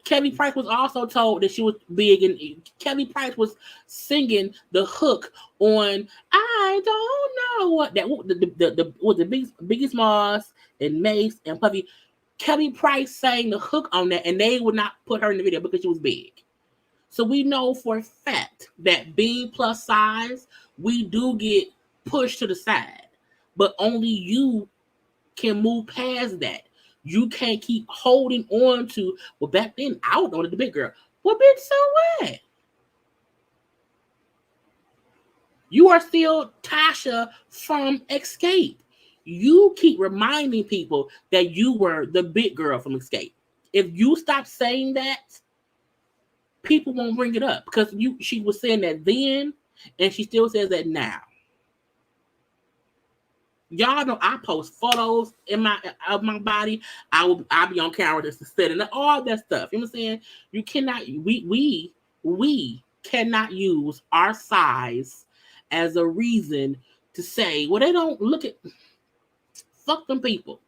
Kelly Price was also told that she was big, and Kelly Price was singing the hook on "I Don't Know What," that the Biggie Smalls and Mace and Puffy. Kelly Price sang the hook on that, and they would not put her in the video because she was big. So we know for a fact that being plus size, we do get pushed to the side, but only you can move past that. You can't keep holding on to, well, back then I was on the big girl. Well, bitch, so what? You are still Tasha from Escape. You keep reminding people that you were the big girl from Escape. If you stop saying that, people won't bring it up, because she was saying that then, and she still says that now. Y'all know I post photos of my body. I'll be on camera just to sit and all that stuff. You know what I'm saying? You cannot. We cannot use our size as a reason to say, well, they don't look at. Fuck them people.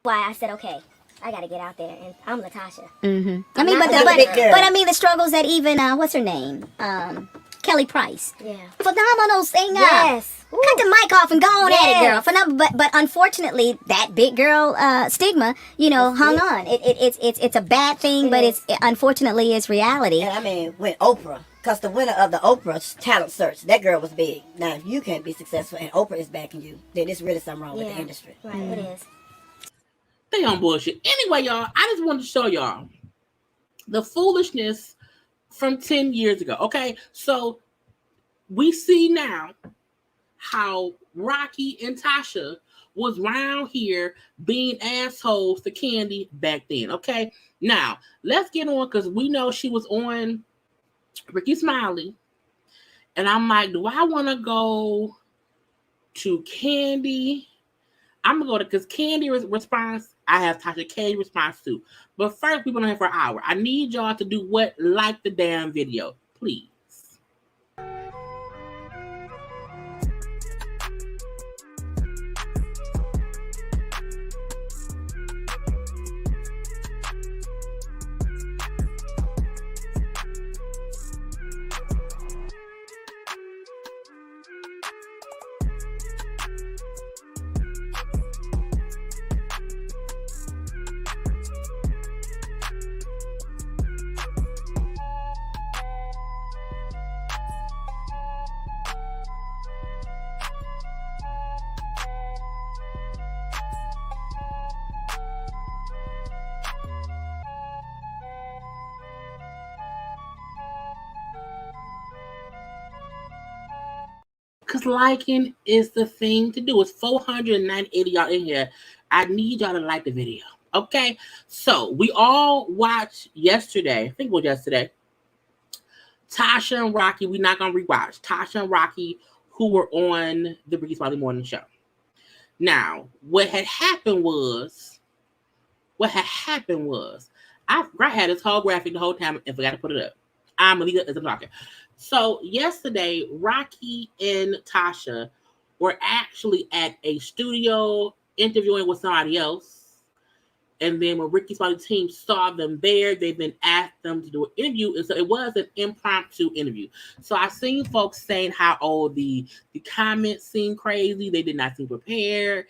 Why I said, okay, I gotta get out there, and I'm LaTocha. Mm-hmm. I mean, but I mean the struggles that even what's her name, Kelly Price. Yeah. Phenomenal singer. Yes. Cut the mic off and go on at it, girl. But unfortunately, that big girl stigma, hung on. It's a bad thing, but it's unfortunately it's reality. And I mean, with Oprah, because the winner of the Oprah talent search, that girl was big. Now, if you can't be successful and Oprah is backing you, then it's really something wrong with the industry. Right, it is. They on bullshit. Anyway, y'all, I just wanted to show y'all the foolishness from 10 years ago. Okay, so we see now how Rocky and Tasha was around here being assholes to Candy back then. Okay, now let's get on, because we know she was on Ricky Smiley, and I'm like, do I want to go to Candy? I'm gonna go to, because Candy response, I have Tasha K response too. But first, we've been on here for an hour. I need y'all to do what? Like the damn video, please. Because liking is the thing to do. It's 498 y'all in here. I need y'all to like the video. Okay? So, we all watched yesterday. I think it was yesterday. Tasha and Rocky. We're not going to rewatch. Tasha and Rocky, who were on the Ricky Smiley Morning Show. Now, what had happened was, I had this whole graphic the whole time and forgot to put it up. I'm going to leave it as I'm talking. So yesterday, Rocky and Tasha were actually at a studio interviewing with somebody else. And then when Ricky Smiley's team saw them there, they then asked them to do an interview. And so it was an impromptu interview. So I've seen folks saying how the comments seem crazy. They did not seem prepared.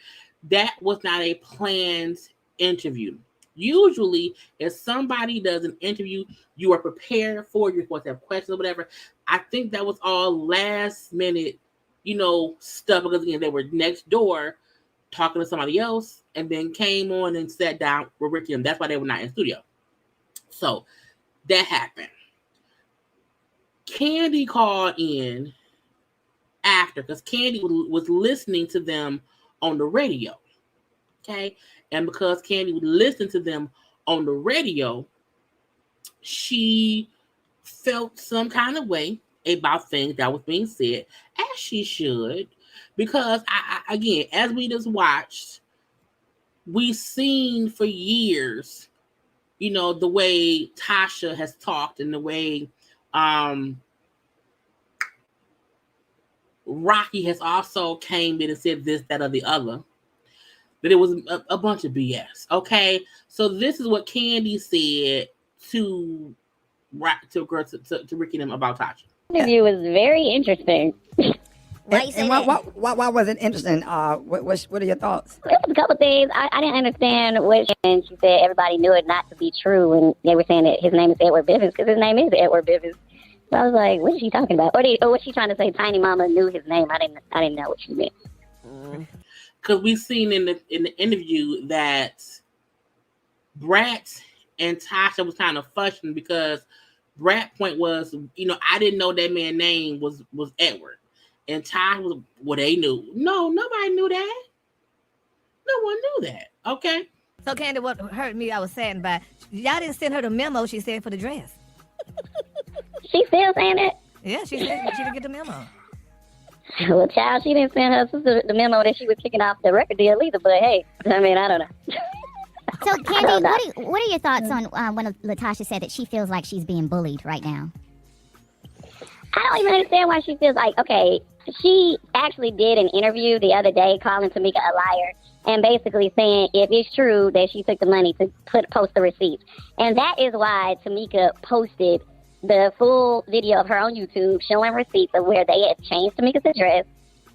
That was not a planned interview. Usually, if somebody does an interview, you are prepared for, you're supposed to have questions or whatever. I think that was all last minute stuff, because again, they were next door talking to somebody else, and then came on and sat down with Ricky, and that's why they were not in studio. So that happened. Candy called in after, because Candy was listening to them on the radio. Okay. And because Candy would listen to them on the radio, she felt some kind of way about things that was being said, as she should, because again, as we just watched, we've seen for years, the way Tasha has talked and the way Rocky has also came in and said this, that, or the other, that it was a bunch of BS. Okay, so this is what Candy said to Ricky and them about Tasha. The interview was very interesting. Why you say that? Why was it interesting? What are your thoughts? There was a couple things I didn't understand. And she said everybody knew it not to be true, and they were saying that his name is Edward Bivens because his name is Edward Bivens. So I was like, what is she talking about? Or was she trying to say Tiny Mama knew his name? I didn't know what she meant. Because we've seen in the interview that Brat and Tasha was kind of fussing because Brat's point was, I didn't know that man's name was Edward. And Tasha was, well, they knew. No, nobody knew that. No one knew that. Okay. So, Candy, what hurt me, I was saying, but y'all didn't send her the memo she said for the dress. She still saying it? Yeah, she said she didn't get the memo. Well, child, she didn't send her sister the memo that she was kicking off the record deal either, but hey, I don't know. So, Candy, what are your thoughts on when LaTocha said that she feels like she's being bullied right now? I don't even understand why she feels like, okay, she actually did an interview the other day calling Tamika a liar and basically saying if it's true that she took the money to post the receipts. And that is why Tamika posted the full video of her on YouTube showing receipts of where they had changed Tamika's address,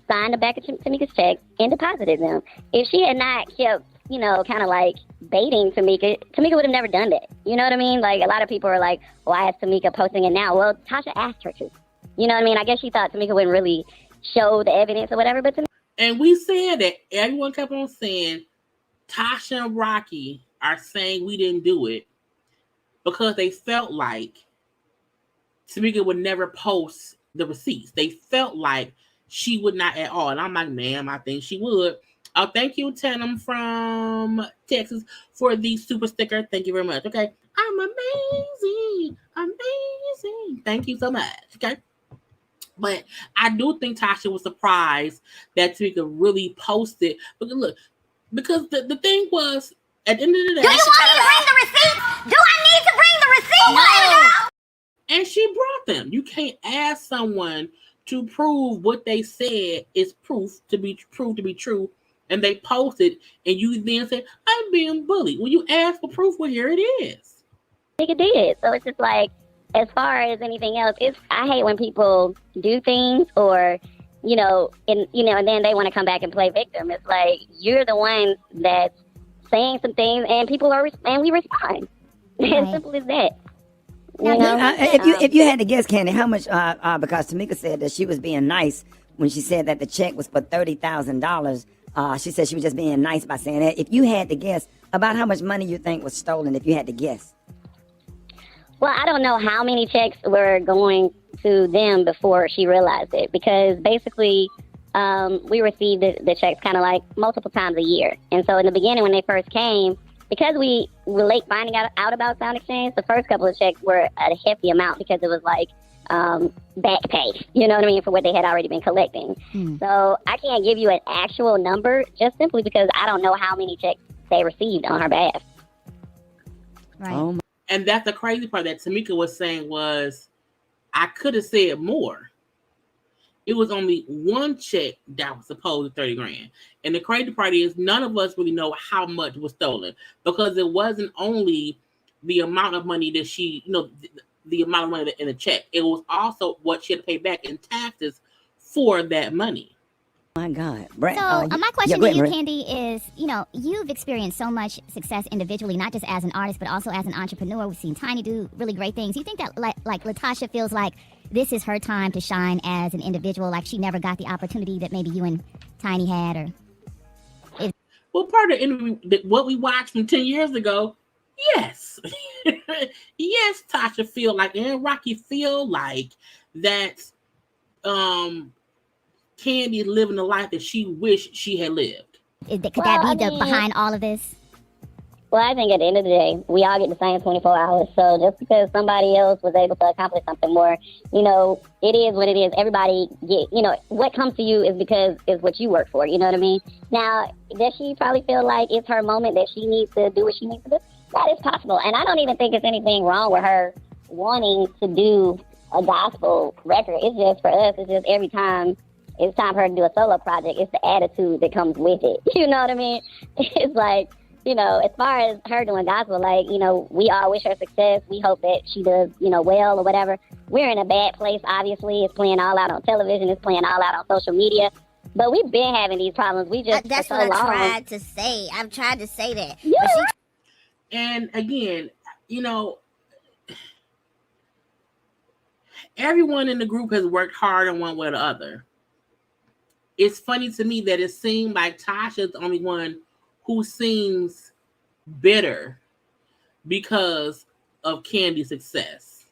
signed the back of Tamika's checks, and deposited them. If she had not kept, kind of like baiting Tamika would have never done that. You know what I mean? Like, a lot of people are like, why is Tamika posting it now? Well, Tasha asked her to. You know what I mean? I guess she thought Tamika wouldn't really show the evidence or whatever, but and we said that everyone kept on saying Tasha and Rocky are saying we didn't do it because they felt like Tamika would never post the receipts. They felt like she would not at all. And I'm like, ma'am, I think she would. Oh, thank you, Tatum from Texas, for the super sticker. Thank you very much. Okay. I'm amazing. Thank you so much. Okay. But I do think Tasha was surprised that Tamika really posted. But look, because the thing was, at the end of the day, Do you want me to bring the receipts? Do I need to bring the receipts? No. And she brought them. You can't ask someone to prove what they said is proved to be true, and they posted, and you then say, I'm being bullied. When you ask for proof, well, here it is. Tamika did. So it's just like, as far as anything else, I hate when people do things or, and then they want to come back and play victim. It's like, you're the one that's saying some things and and we respond. Right. As simple as that. If you had to guess, Candy, how much? Because Tamika said that she was being nice when she said that the check was for $30,000. She said she was just being nice by saying that. If you had to guess about how much money you think was stolen, if you had to guess. Well, I don't know how many checks were going to them before she realized it, because basically we received the checks kind of like multiple times a year. And so in the beginning when they first came, because we were late finding out about Sound Exchange, the first couple of checks were at a hefty amount because it was like back pay, you know what I mean, for what they had already been collecting. So I can't give you an actual number just simply because I don't know how many checks they received on her behalf. Right. And that's the crazy part that Tamika was saying was, I could have said more. It was only one check that was supposed to $30,000. And the crazy part is none of us really know how much was stolen, because it wasn't only the amount of money that she, the amount of money in the check. It was also what she had to pay back in taxes for that money. My God. So my question go to ahead, you, Marie. Candy, is, you've experienced so much success individually, not just as an artist, but also as an entrepreneur. We've seen Tiny do really great things. You think that like LaTocha feels like this is her time to shine as an individual, like she never got the opportunity that maybe you and Tiny had? Or well, part of the interview, what we watched from 10 years ago, yes. Yes, Tasha feel like, and Rocky feel like that Candy is living the life that she wished she had lived. Could that be behind all of this? Well, I think at the end of the day, we all get the same 24 hours. So just because somebody else was able to accomplish something more, you know, it is what it is. Everybody what comes to you is because it's what you work for. You know what I mean? Now, does she probably feel like it's her moment that she needs to do what she needs to do? That is possible. And I don't even think there's anything wrong with her wanting to do a gospel record. It's just for us, it's just every time it's time for her to do a solo project, it's the attitude that comes with it. You know what I mean? It's like, you know, as far as her doing gospel, like, you know, we all wish her success. We hope that she does, you know, well or whatever. We're in a bad place, obviously. It's playing all out on television. It's playing all out on social media. But we've been having these problems. We just, That's for what so I long. tried to say. I've tried to say that. Yeah. And again, you know, everyone in the group has worked hard in one way or the other. It's funny to me that it seemed like Tasha's the only one who seems bitter because of Candy's success.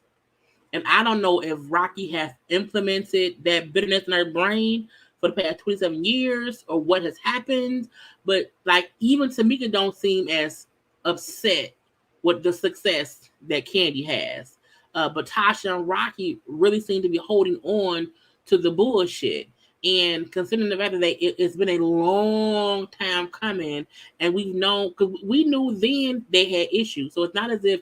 And I don't know if Rocky has implemented that bitterness in her brain for the past 27 years or what has happened. But like even Tamika don't seem as upset with the success that Candy has. But Tasha and Rocky really seem to be holding on to the bullshit. And considering the fact that it's been a long time coming, and we've known, because we knew then they had issues. So it's not as if,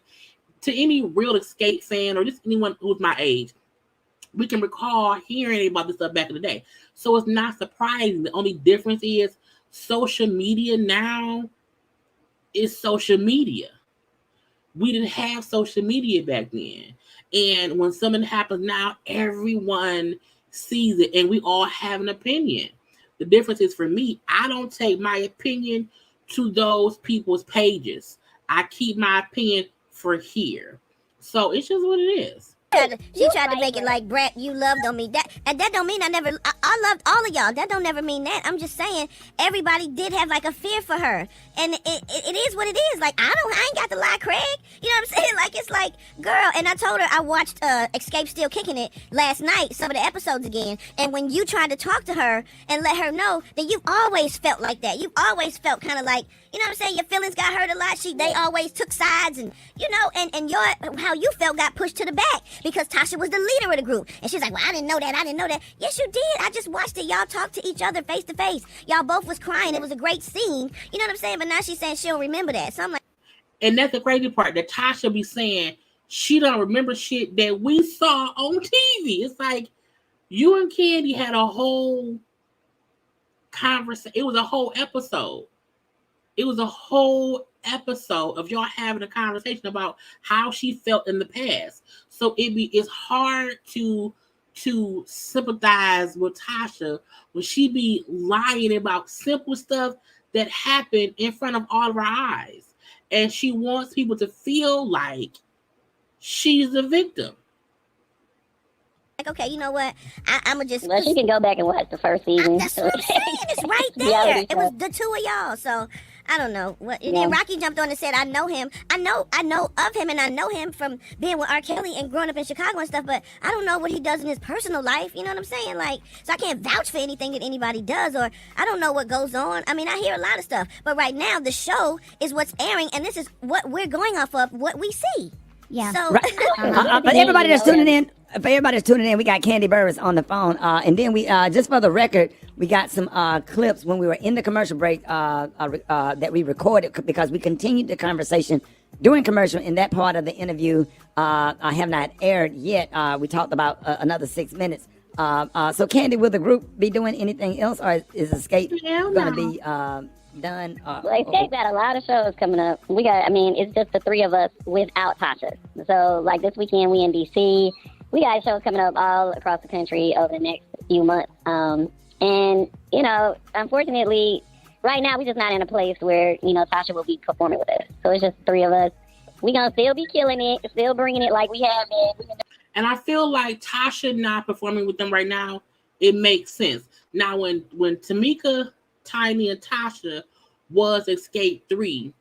to any real Escape fan or just anyone who's my age, we can recall hearing about this stuff back in the day. So it's not surprising. The only difference is social media now is social media. We didn't have social media back then. And when something happens now, everyone sees it and we all have an opinion. The difference is, for me, I don't take my opinion to those people's pages. I keep my opinion for here. So it's just what it is. She tried to make it like, Brett, you loved on me. That don't mean I loved all of y'all. That don't never mean that. I'm just saying everybody did have like a fear for her. And it is what it is. Like, I ain't got to lie, Craig. You know what I'm saying? Like, it's like, girl, and I told her I watched Escape Still Kicking It last night, some of the episodes again. And when you tried to talk to her and let her know that you've always felt like that. You've always felt kind of like, you know what I'm saying? Your feelings got hurt a lot. They always took sides, and you know, and your how you felt got pushed to the back because Tasha was the leader of the group. And she's like, well, I didn't know that. Yes, you did. I just watched it. Y'all talked to each other face to face. Y'all both was crying. It was a great scene. You know what I'm saying? But now she's saying she don't remember that. So I'm like, and that's the crazy part, that Tasha be saying she don't remember shit that we saw on TV. It's like you and Candy had a whole conversation. It was a whole episode. It was a whole episode of y'all having a conversation about how she felt in the past. So it's hard to sympathize with Tasha when she be lying about simple stuff that happened in front of all of our eyes. And she wants people to feel like she's the victim. okay, you know what? I'ma just. Well, she can go back and watch the first season. That's what I'm saying. It's right there. It was the two of y'all. So I don't know. And then Rocky jumped on and said, I know him. I know of him, and I know him from being with R. Kelly and growing up in Chicago and stuff, but I don't know what he does in his personal life. You know what I'm saying? Like, so I can't vouch for anything that anybody does, or I don't know what goes on. I mean, I hear a lot of stuff, but right now the show is what's airing, and this is what we're going off of, what we see. Yeah. So, but everybody that's tuning in, for everybody that's tuning in, we got Candy Birds on the phone, and then we just for the record, we got some clips when we were in the commercial break that we recorded because we continued the conversation during commercial. In that part of the interview, I have not aired yet. We talked about another 6 minutes. So, Candy, will the group be doing anything else, or is Escape going to be done? Well, Escape got a lot of shows coming up. It's just the three of us without Tasha. So, like this weekend, we in D.C. We got shows coming up all across the country over the next few months. And, unfortunately, right now we're just not in a place where, Tasha will be performing with us. So it's just three of us. We're going to still be killing it, still bringing it like we have been. And I feel like Tasha not performing with them right now, it makes sense. Now, when Tamika, Tiny, and Tasha was Escape 3,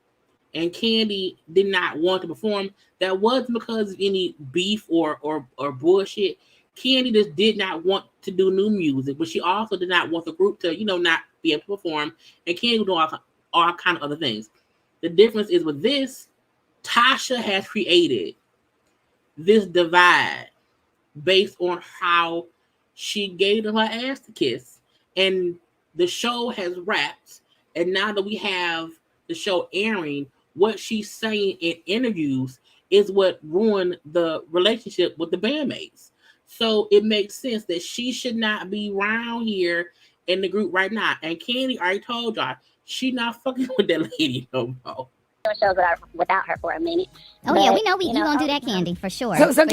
and Candy did not want to perform, that wasn't because of any beef or bullshit. Candy just did not want to do new music, but she also did not want the group to, not be able to perform. And Candy would do all kind of other things. The difference is with this, Tasha has created this divide based on how she gave them her ass to kiss. And the show has wrapped. And now that we have the show airing, what she's saying in interviews is what ruined the relationship with the bandmates. So it makes sense that she should not be around here in the group right now. And Candy already told y'all, she not fucking with that lady no more. Shows without her for a minute. Oh yeah, we know you gonna do that, Candy, for sure. So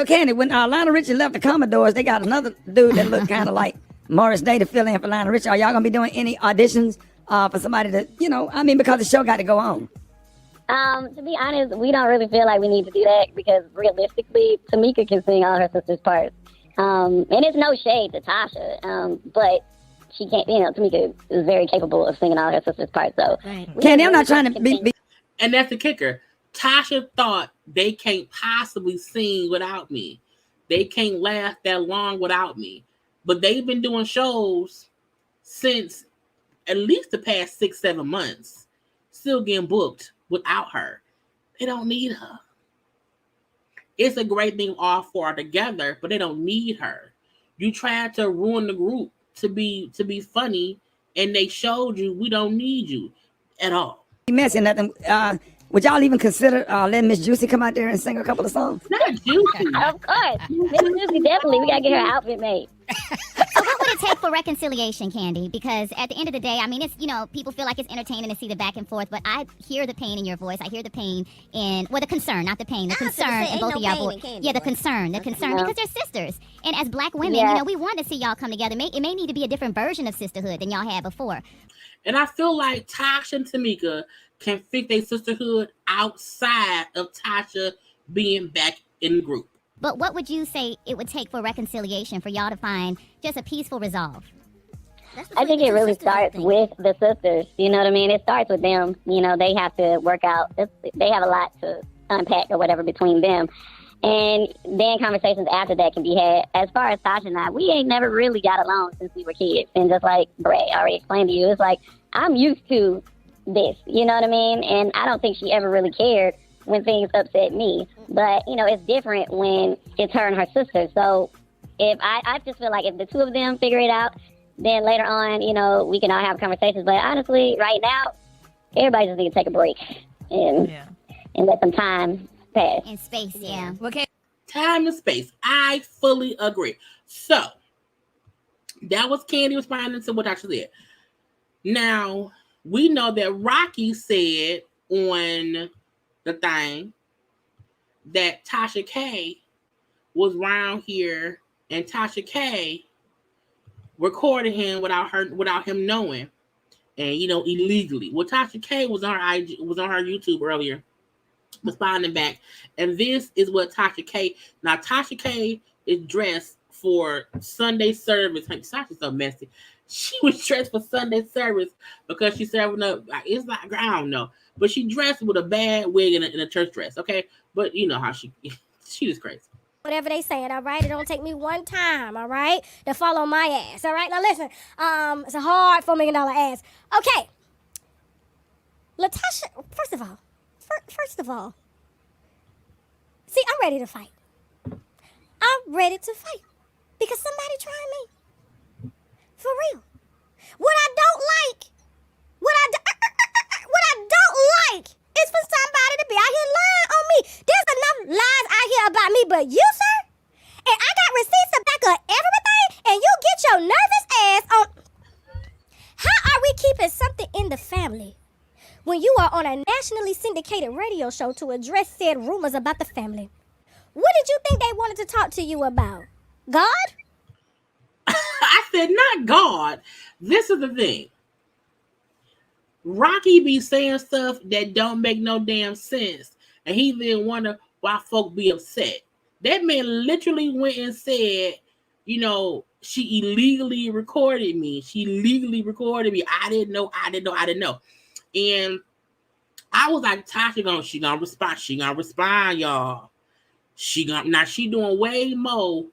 Candy, when Lionel Richie left the Commodores, they got another dude that looked kind of like Morris Day to fill in for Lionel Richie. Are y'all gonna be doing any auditions for somebody to, because the show got to go on? To be honest, we don't really feel like we need to do that because realistically, Tamika can sing all her sister's parts. And it's no shade to Tasha, but she can't, Tamika is very capable of singing all her sister's parts. So, right. Candy, I'm not trying to be. And that's the kicker. Tasha thought they can't possibly sing without me. They can't last that long without me. But they've been doing shows since at least the past 6-7 months, still getting booked without her. They don't need her. It's a great thing all four together, but they don't need her. You tried to ruin the group to be funny, and they showed you we don't need you at all. You mentioned nothing. Would y'all even consider letting Miss Juicy come out there and sing a couple of songs? Not Juicy. Of course. Miss Juicy, definitely. We got to get her outfit made. So what would it take for reconciliation, Candy? Because at the end of the day, I mean, it's, people feel like it's entertaining to see the back and forth, but I hear the pain in your voice. I hear the pain in, the concern, not the pain, the concern in both of y'all voice. Yeah, the concern, because they're sisters. And as black women, we want to see y'all come together. It may need to be a different version of sisterhood than y'all had before. And I feel like Tasha and Tamika can fix their sisterhood outside of Tasha being back in the group. But what would you say it would take for reconciliation for y'all to find just a peaceful resolve? I think it really starts with the sisters. You know what I mean? It starts with them. They have to work out. They have a lot to unpack or whatever between them. And then conversations after that can be had. As far as Tasha and I, we ain't never really got along since we were kids. And just like Bray already explained to you, it's like I'm used to this. You know what I mean? And I don't think she ever really cared when things upset me. But, it's different when it's her and her sister. So if I just feel like if the two of them figure it out, then later on, we can all have conversations. But honestly, right now, everybody just needs to take a break and let some time pass. And space, yeah. Okay. Time and space. I fully agree. So that was Candy responding to what Tasha said. Now, we know that Rocky said on the thing that Tasha K was around here and Tasha K recorded him without him knowing, and illegally. Well, Tasha K was on her YouTube earlier responding back, and this is what Tasha K. Now Tasha K is dressed for Sunday service. Tasha's so messy. She was dressed for Sunday service because she's serving up. It's like, I don't know, but she dressed with a bad wig and a church dress. Okay, but you know how she is crazy. Whatever they saying, all right? It don't take me one time, all right, to follow my ass, all right? Now listen, it's a hard $4 million ass. Okay, LaTocha. First of all, see, I'm ready to fight. I'm ready to fight because somebody tried me. For real. What I don't like is for somebody to be out here lying on me. There's enough lies out here about me, but you, sir, and I got receipts to back up everything, and you get your nervous ass on. How are we keeping something in the family when you are on a nationally syndicated radio show to address said rumors about the family? What did you think they wanted to talk to you about? God? I said, not God. This is the thing. Rocky be saying stuff that don't make no damn sense. And he then wonder why folk be upset. That man literally went and said, you know, she illegally recorded me. She legally recorded me. I didn't know. And I was like, Tasha she gonna respond. She gonna respond, y'all. She doing way more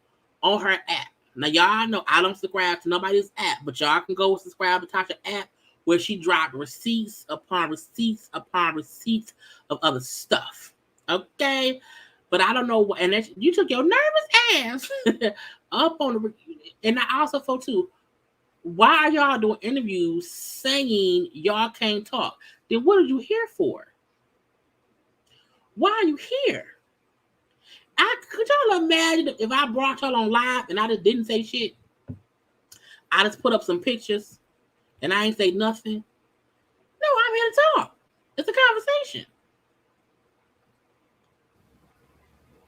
on her app. Now y'all know I don't subscribe to nobody's app, but y'all can go subscribe to Tasha app where she dropped receipts upon receipts upon receipts of other stuff. Okay, but I don't know what. And you took your nervous ass up on the. And I also felt too. Why are y'all doing interviews saying y'all can't talk? Then what are you here for? Why are you here? Could y'all imagine if I brought y'all on live and I just didn't say shit? I just put up some pictures and I ain't say nothing. No, I'm here to talk. It's a conversation.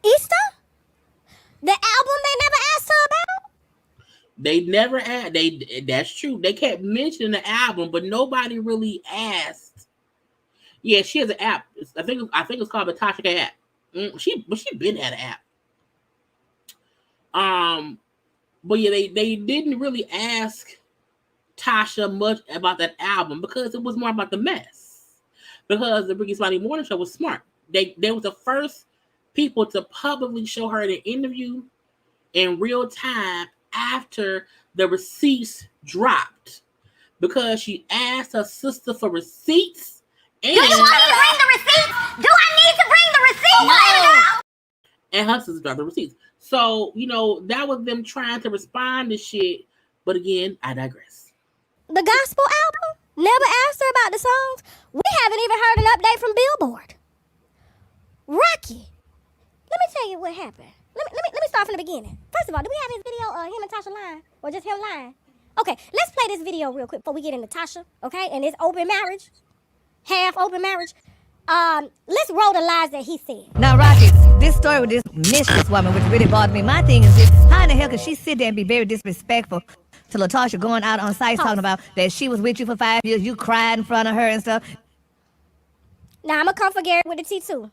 Easter? The album they never asked her about? They never asked. That's true. They kept mentioning the album, but nobody really asked. Yeah, she has an app. I think it's called the Tasha K app. She been had an app. But yeah, they didn't really ask Tasha much about that album because it was more about the mess. Because the Ricky Smiley Morning Show was smart. They was the first people to publicly show her the interview in real time after the receipts dropped. Because she asked her sister for receipts. And Do you want me to bring the receipts? Do I need to bring the receipts? No. And her sister got the receipts. So, you know, that was them trying to respond to shit. But again, I digress. The gospel album? Never asked her about the songs? We haven't even heard an update from Billboard. Rocky, let me tell you what happened. Let me start from the beginning. First of all, do we have his video of him and Tasha lying? Or just him lying? Okay, let's play this video real quick before we get into Tasha, okay? And this open marriage. Half open marriage. Let's roll the lies that he said. Now, Rocky, this story with this mistress woman, which really bothered me. My thing is this: how in the hell could she sit there and be very disrespectful to LaTocha, going out on sites talking about that she was with you for 5 years, you cried in front of her and stuff? Now I'm gonna come for Gary with the T2.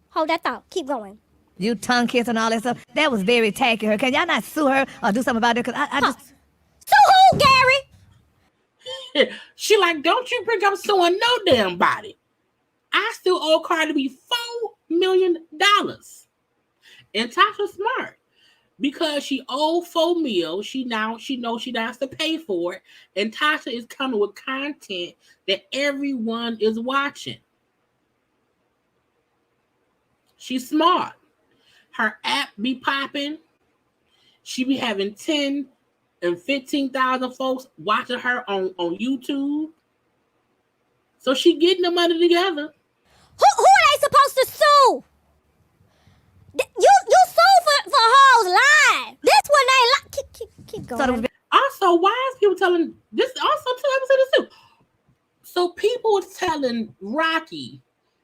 Hold that thought. Keep going. You tongue kiss and all that stuff. That was very tacky. Her. Can y'all not sue her or do something about it? Because I just. Sue who, Gary? She like, don't you bring up suing no damn body. I still owe Karla B $4 million. And Tasha smart. Because she owed $4 million, she knows she has to pay for it. And Tasha is coming with content that everyone is watching. She's smart. Her app be popping. She be having 10 and 15,000 folks watching her on YouTube. So she getting the money together. Who are they supposed to sue? You sue for hoes lying. This one they keep going. Also, why is people telling this? Also, too, I'm saying this too. So people are telling Rocky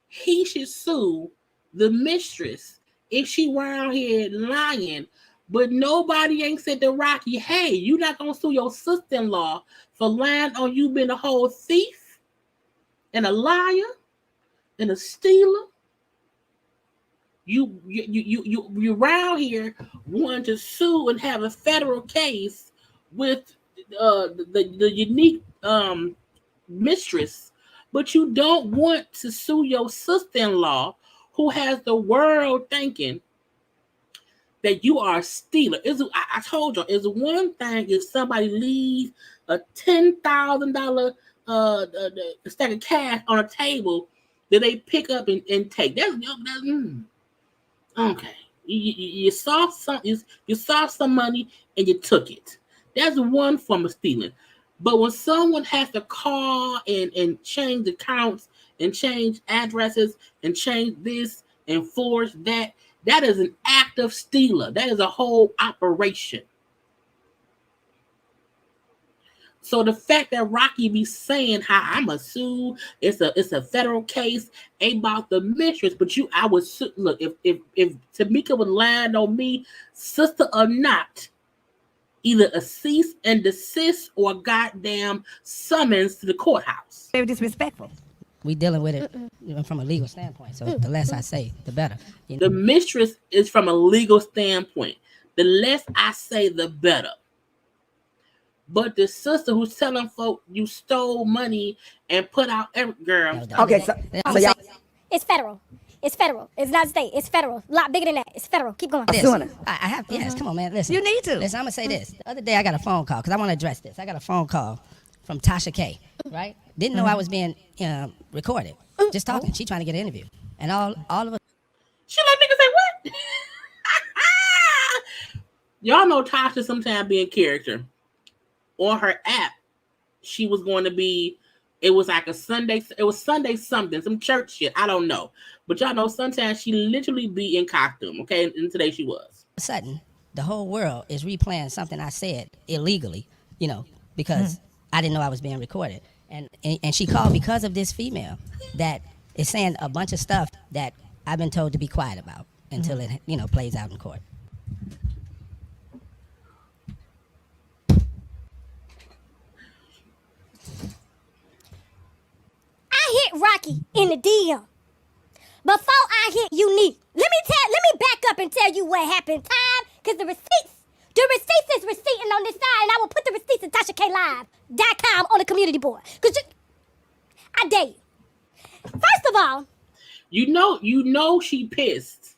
he should sue the mistress if she around here lying. But nobody ain't said to Rocky, hey, you not gonna sue your sister-in-law for lying on you being a whole thief and a liar and a stealer. You around here wanting to sue and have a federal case with the unique mistress, but you don't want to sue your sister-in-law who has the world thinking that you are a stealer. I told you, it's one thing if somebody leaves a $10,000 stack of cash on a table that they pick up and take. That's okay. You saw some money and you took it. That's one form of stealing. But when someone has to call and change accounts and change addresses and change this and forge that, that is an act of stealer. That is a whole operation. So the fact that Rocky be saying how I'm a sue, it's a federal case, ain't about the mistress, but I would sue. Look, if Tamika would land on me, sister or not, either a cease and desist or a goddamn summons to the courthouse. Very disrespectful. we dealing with it from a legal standpoint. So the less I say, the better. You know? The mistress is from a legal standpoint. The less I say, the better. But the sister who's telling folk you stole money and put out every girl. Okay, so y'all. It's federal. It's federal. It's not state. It's federal. A lot bigger than that. It's federal. Keep going. I have, yes, come on, man. Listen. You need to. Listen, I'm going to say this. The other day I got a phone call because I want to address this. I got a phone call from Tasha K, right? Didn't know I was being recorded. Just talking. She trying to get an interview. And all of us. She let niggas say what? Y'all know Tasha sometimes be in character. On her app, she was going to be, it was like a Sunday, it was Sunday something, some church shit. I don't know. But y'all know sometimes she literally be in costume, okay? And today she was. All of a sudden, the whole world is replaying something I said illegally, you know, because I didn't know I was being recorded. And she called because of this female that is saying a bunch of stuff that I've been told to be quiet about until it, you know, plays out in court. I hit Rocky in the DM before I hit Unique. Let me back up and tell you what happened, time, because the receipts is receipting on this side, and I will put the receipts at TashaKLive.com on the community board. Cause I dare you. First of all, you know she pissed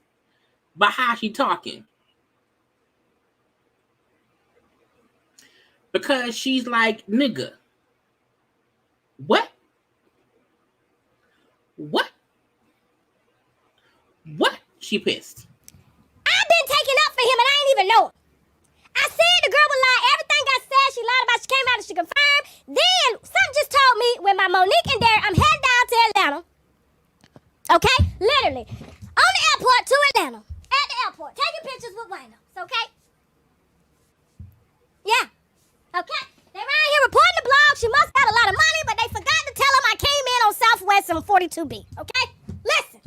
by how she talking. Because she's like, nigga. What? She pissed. I've been taken up for him and I ain't even know it. I said the girl would lie. Everything I said, she lied about. She came out and she confirmed. Then something just told me when my Monique and Derek, I'm heading down to Atlanta. Okay? Literally. On the airport to Atlanta. At the airport. Taking pictures with Waynos. Okay? Yeah. Okay? They around here reporting the blog. She must got a lot of money, but they forgot to tell them I came in on Southwest on 42B. Okay? Listen.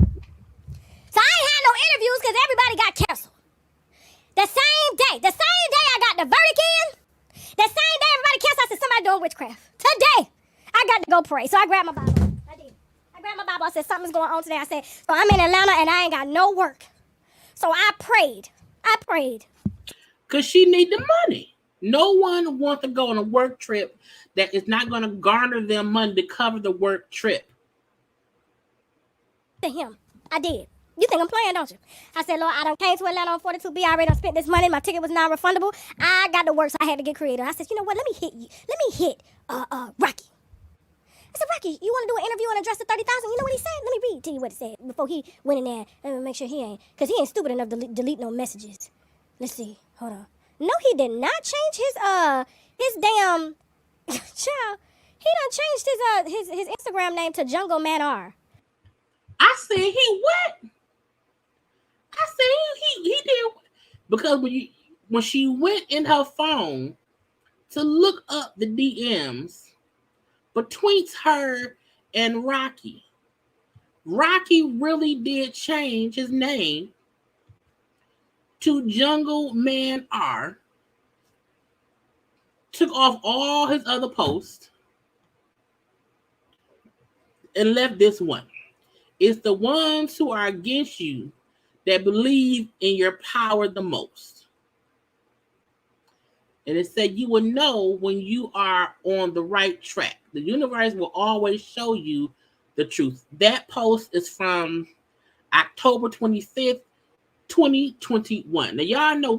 So I ain't had no interviews because everybody got canceled. The same day I got the verdict in, the same day everybody canceled, I said somebody doing witchcraft. Today, I got to go pray. So I grabbed my Bible. I did. I grabbed my Bible. I said something's going on today. I said, so I'm in Atlanta and I ain't got no work. So I prayed. Because she need the money. No one wants to go on a work trip that is not going to garner them money to cover the work trip. To him. I did. You think I'm playing, don't you? I said, Lord, I done came to Atlanta on 42B. I already done spent this money. My ticket was non-refundable. I got to work, so I had to get creative. I said, you know what? Let me hit Rocky. I said, Rocky, you want to do an interview and address the 30,000? You know what he said? Let me read to you what it said before he went in there and make sure he ain't. Because he ain't stupid enough to delete no messages. Let's see. Hold on. No, he did not change his damn child. He done changed his Instagram name to Jungle Man R. I said he what? I said he did, because when she went in her phone to look up the DMs between her and Rocky really did change his name to Jungle Man R, took off all his other posts, and left this one. It's the ones who are against you that believe in your power the most. And it said you will know when you are on the right track. The universe will always show you the truth. That post is from October 25th, 2021. Now y'all know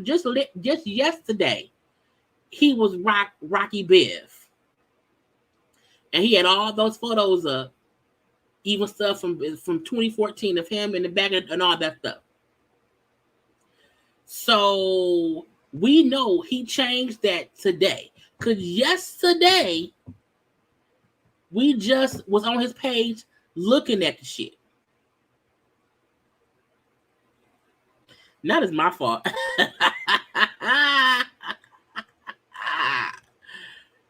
just yesterday he was Rocky Bev. And he had all those photos up. Even stuff from 2014 of him in the back and all that stuff. So we know he changed that today. Because yesterday, we just was on his page looking at the shit. That is my fault.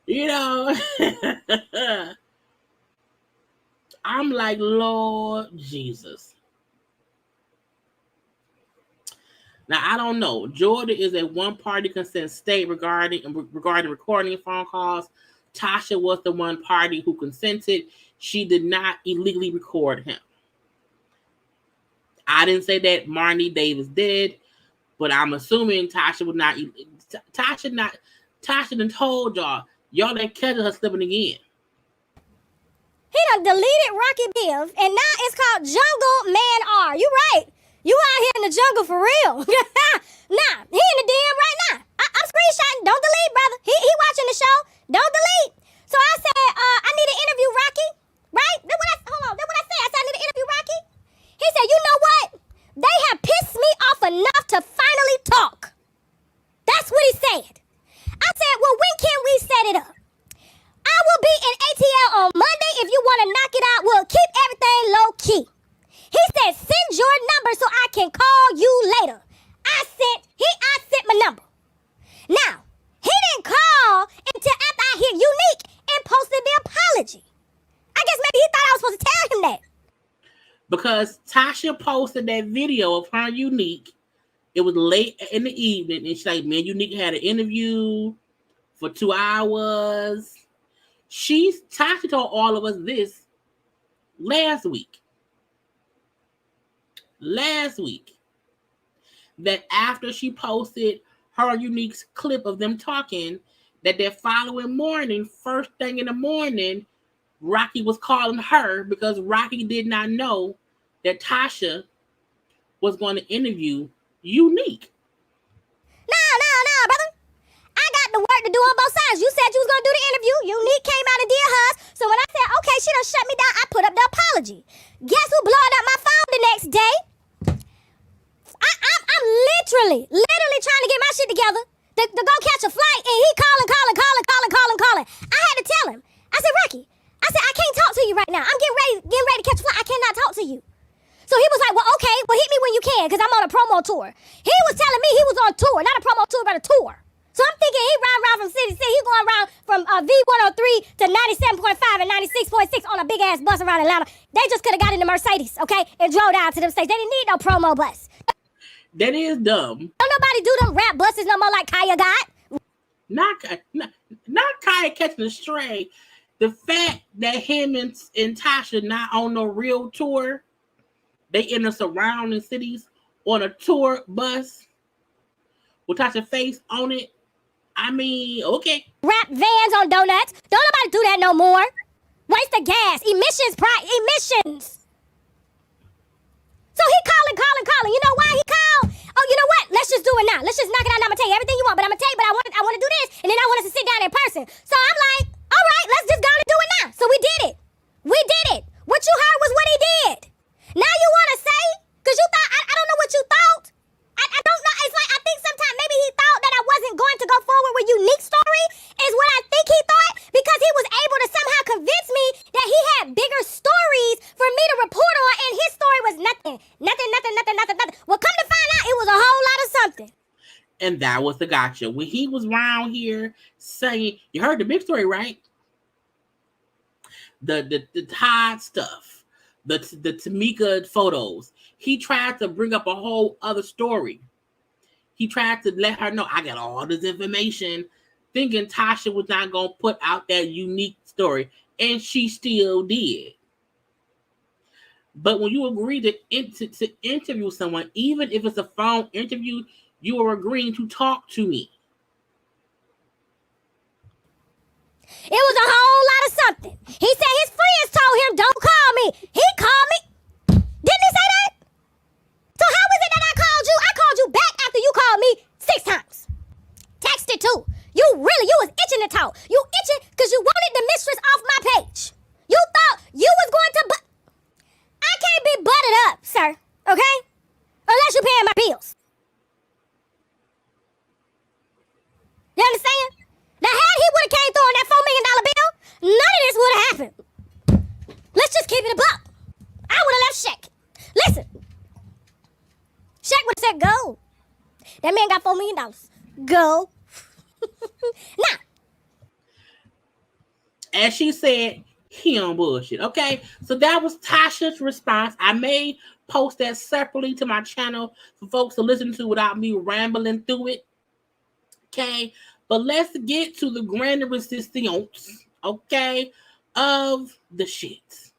You know. I'm like, Lord Jesus. Now, I don't know. Georgia is a one-party consent state regarding recording phone calls. Tasha was the one party who consented. she did not illegally record him. I didn't say that Marnie Davis did, but I'm assuming Tasha would not. Tasha done told y'all done catch her slipping again. He done deleted Rocky Biv, and now it's called Jungle Man R. You right. You out here in the jungle for real. Nah, he in the DM right now. I'm screenshotting. Don't delete, brother. He watching the show. Don't delete. So I said, I need to interview Rocky. Right? That's what I said. I said, I need to interview Rocky. He said, you know what? They have pissed me off enough to finally talk. That's what he said. I said, well, when can we set it up? I will be in ATL on Monday. If you want to knock it out, we'll keep everything low key. He said, send your number so I can call you later. I sent my number. Now, he didn't call until after I hit Unique and posted the apology. I guess maybe he thought I was supposed to tell him that. Because Tasha posted that video of her Unique. It was late in the evening, and she's like, man, Unique had an interview for 2 hours. Tasha told all of us this last week. That after she posted her Unique's clip of them talking, that following morning, first thing in the morning, Rocky was calling her because Rocky did not know that Tasha was going to interview Unique. No, brother. I got the work to do on both sides. You said you was going to do the interview. Unique came out and did hers. So when I said, okay, she done shut me down, I put up the apology. Guess who blowing up my phone the next day? I'm literally trying to get my shit together to go catch a flight, and he calling. I had to tell him. I said, Rocky, I can't talk to you right now. I'm getting ready to catch a flight. I cannot talk to you. So he was like, well, okay, well, hit me when you can, because I'm on a promo tour. He was telling me he was on tour, not a promo tour, but a tour. So I'm thinking he riding around from city to city. He going around from V103 to 97.5 and 96.6 on a big-ass bus around Atlanta. They just could have got in the Mercedes, okay, and drove down to them states. They didn't need no promo bus. That is dumb. Don't nobody do them rap buses no more like Kaya got. Not Kaya catching a stray. The fact that him and Tasha not on no real tour, they in the surrounding cities on a tour bus with Tasha's face on it. I mean, okay. Rap vans on donuts. Don't nobody do that no more. Waste the gas. Emissions. So he calling. You know why he called? Oh, you know what? Let's just do it now. Let's just knock it out. I'm gonna tell you everything you want, but I'm gonna tell you, but I want to do this, and then I want us to sit down in person. So I'm like, all right, let's just go and do it now. So we did it. What you heard was what he did. Now you want to say? Because you thought, I don't know what you thought. I don't know. It's like, I think sometimes maybe he thought that I wasn't going to go forward with Unique story is what I think he thought, because he was able to somehow convince me that he had bigger stories for me to report on, and his story was nothing. Well, come to find out, it was a whole lot of something. And that was the gotcha. When he was around here saying, you heard the big story, right? The Todd stuff, the Tamika photos. He tried to bring up a whole other story. He tried to let her know, I got all this information, thinking Tasha was not going to put out that Unique story. And she still did. But when you agree to interview someone, even if it's a phone interview, you are agreeing to talk to me. It was a whole lot of something. He said his friends told him, don't call me. He called me. Didn't he say that? So how is it that I called you? I called you back after you called me 6 times. Texted too. You was itching to talk. You itching because you wanted the mistress off my page. You thought you was going to I can't be butted up, sir. Okay? Unless you're paying my bills. You understand? Now, had he would have came through on that $4 million bill, none of this would have happened. Let's just keep it a buck. I would have left Shaq. Listen. Shaq would have said, go. That man got $4 million. Go. Now. As she said, he on bullshit. Okay? So that was Tasha's response. I may post that separately to my channel for folks to listen to without me rambling through it. Okay? But let's get to the grand resistance. Okay? of the shit.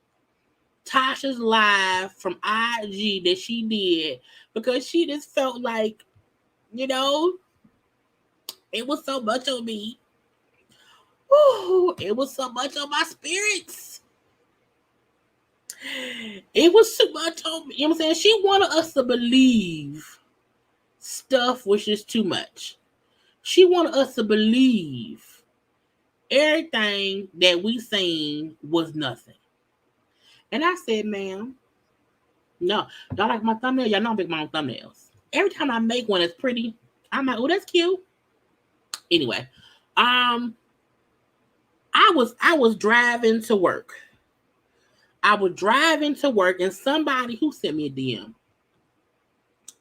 Tasha's live from IG that she did because she just felt like, you know, it was so much on me. Ooh, it was so much on my spirits. It was too much on me. You know what I'm saying? She wanted us to believe stuff was just too much. She wanted us to believe everything that we seen was nothing. And I said, ma'am, no. Y'all like my thumbnail? Y'all know I make my own thumbnails. Every time I make one that's pretty, I'm like, oh, that's cute. Anyway, I was driving to work. I was driving to work, and somebody who sent me a DM.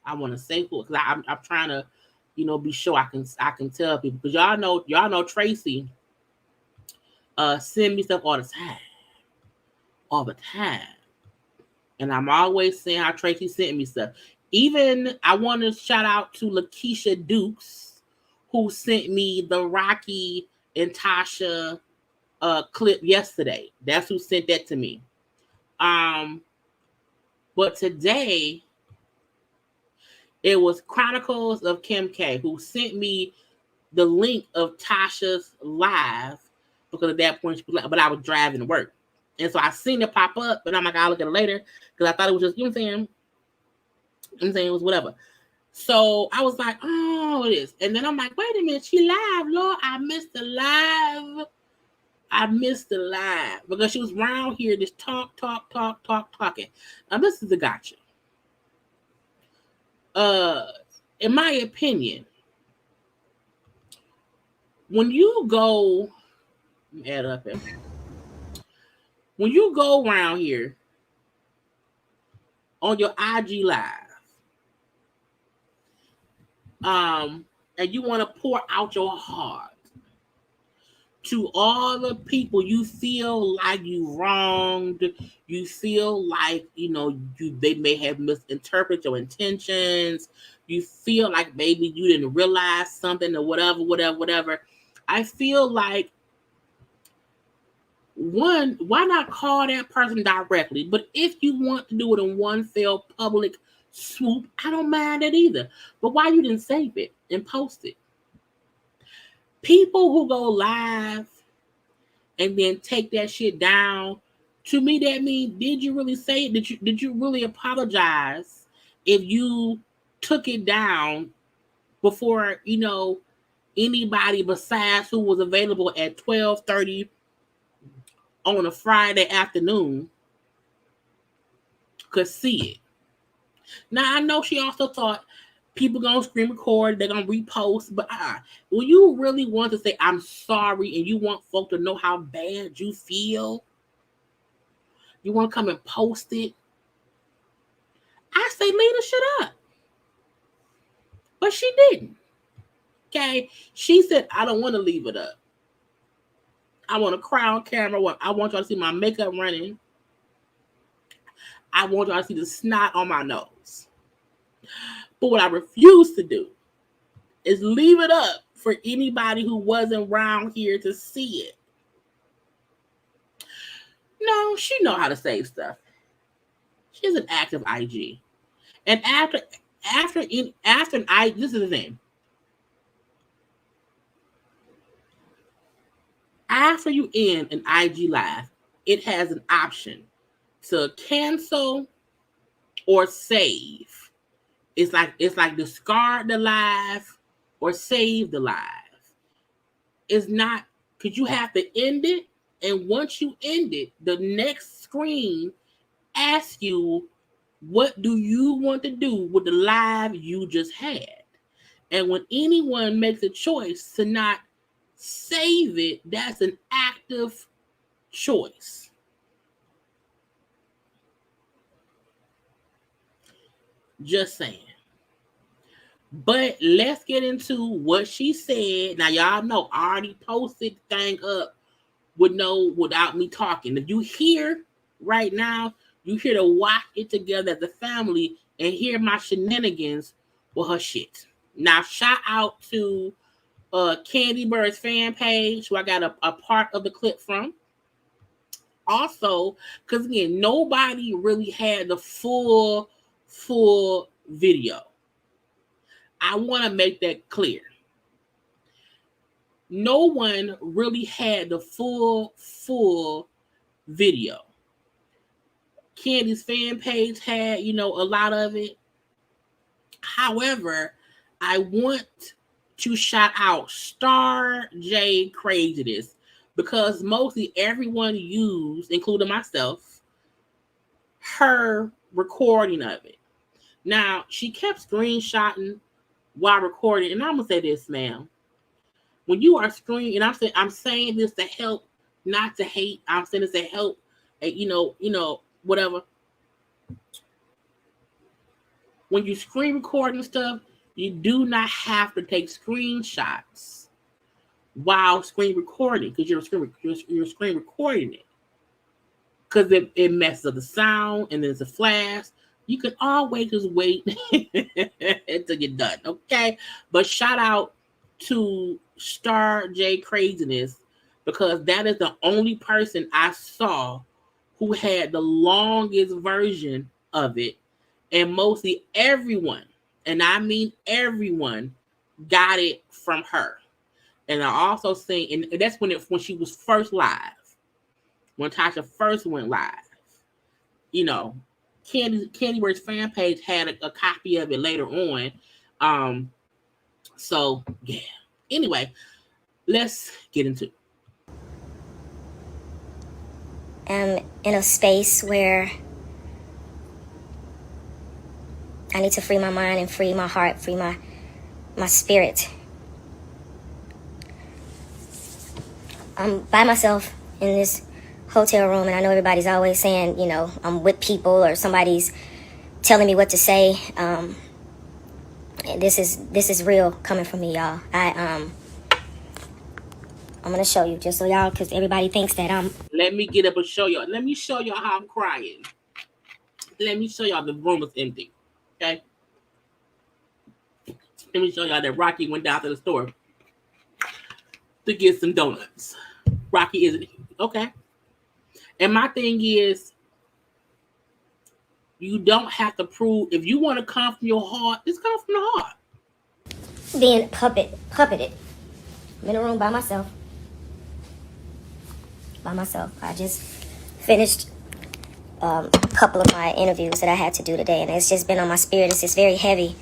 I want to say who, because I'm trying to, you know, be sure I can tell people, because y'all know Tracy send me stuff all the time, and I'm always saying how Tracy sent me stuff. Even I want to shout out to Lakeisha Dukes, who sent me the Rocky and Tasha clip yesterday. That's who sent that to me. But today it was Chronicles of Kim K who sent me the link of Tasha's live, because at that point, but I was driving to work. And so I seen it pop up, but I'm like, I'll look at it later, because I thought it was just, you know what I'm saying? I'm saying it was whatever. So I was like, oh, it is. And then I'm like, wait a minute, she live, Lord, I missed the live. Because she was around here just talking. Now this is the gotcha. In my opinion, when you go, add up here. When you go around here on your IG live, and you want to pour out your heart to all the people you feel like you wronged, you feel like, you know, they may have misinterpreted your intentions, you feel like maybe you didn't realize something or whatever. I feel like, one, why not call that person directly? But if you want to do it in one fell public swoop, I don't mind it either. But why you didn't save it and post it? People who go live and then take that shit down, to me that means, did you really say it? Did you really apologize if you took it down before, you know, anybody besides who was available at 12:30 on a Friday afternoon could see it? Now I know she also thought people gonna screen record, they're gonna repost, but when you really want to say I'm sorry and you want folk to know how bad you feel, you want to come and post it, I say leave the shit up. But she didn't. Okay, she said I don't want to leave it up. I want to cry on camera. I want y'all to see my makeup running. I want y'all to see the snot on my nose. But what I refuse to do is leave it up for anybody who wasn't around here to see it. No, she know how to save stuff. She's an active IG. And after an IG, this is the thing. After you end an IG live, it has an option to cancel or save. It's like discard the live or save the live. It's not, because you have to end it, and once you end it, the next screen asks you, what do you want to do with the live you just had? And when anyone makes a choice to not save it, that's an active choice. Just saying. But let's get into what she said. Now, y'all know I already posted the thing up without me talking. If you hear right now, you hear to watch it together as a family and hear my shenanigans with her shit. Now, shout out to JayBirds fan page, who I got a part of the clip from. Also, because again, nobody really had the full video. I want to make that clear. No one really had the full video. Candy's fan page had, a lot of it. However, I want to shout out Star J Craziness because mostly everyone used, including myself, her recording of it. Now, she kept screenshotting while recording, and I'm gonna say this, ma'am. When you are screening, and I'm saying this to help, not to hate. I'm saying this to help, whatever. When you screen recording stuff, you do not have to take screenshots while screen recording because you're screen recording it. Because it messes up the sound and there's a flash. You can always just wait until you're done, okay? But shout out to Star J Craziness because that is the only person I saw who had the longest version of it. And mostly everyone, and I mean everyone, got it from her. And I also seen, and that's when she was first live, when Tasha first went live. Candy's fan page had a copy of it later on. So yeah. Anyway, let's get into it. I'm in a space where I need to free my mind and free my heart, free my spirit. I'm by myself in this hotel room, and I know everybody's always saying, I'm with people or somebody's telling me what to say. This is real coming from me, y'all. I'm gonna show you just so y'all, because everybody thinks that I'm. Let me get up and show y'all. Let me show y'all how I'm crying. Let me show y'all the room is empty. Okay. Let me show y'all that Rocky went down to the store to get some donuts. Rocky isn't okay. And my thing is, you don't have to prove. If you want to come from your heart, it's come from the heart. Being puppeted. I'm in a room by myself. I just finished a couple of my interviews that I had to do today, and it's just been on my spirit. It's just very heavy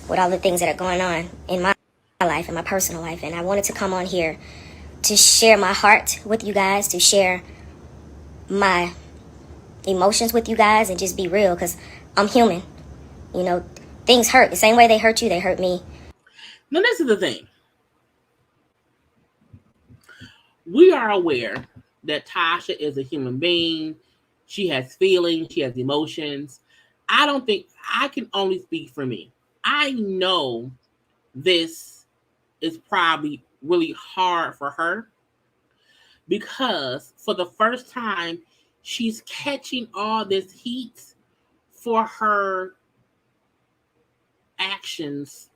with all the things that are going on in my life, in my personal life, and I wanted to come on here to share my heart with you guys, to share my emotions with you guys, and just be real, because I'm human. Things hurt. The same way they hurt you, they hurt me. Now, this is the thing. We are aware that Tasha is a human being. She has feelings. She has emotions. I don't think, I can only speak for me. I know this is probably really hard for her because for the first time, she's catching all this heat for her actions,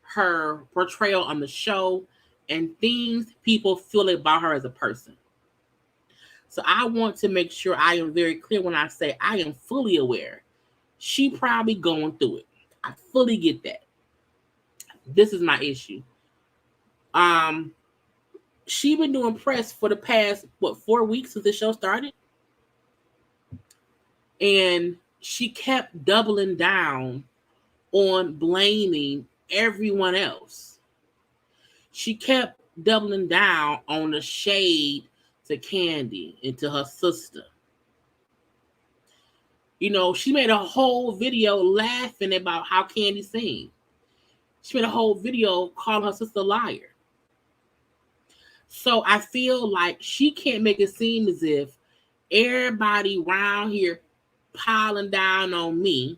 her portrayal on the show, and things people feel about her as a person. So I want to make sure I am very clear when I say I am fully aware. She probably going through it. I fully get that. This is my issue. She been doing press for the past 4 weeks since the show started, and she kept doubling down on blaming everyone else. She kept doubling down on the shade to Candy and to her sister. She made a whole video laughing about how Candy sings. She made a whole video calling her sister a liar. So I feel like she can't make it seem as if everybody around here piling down on me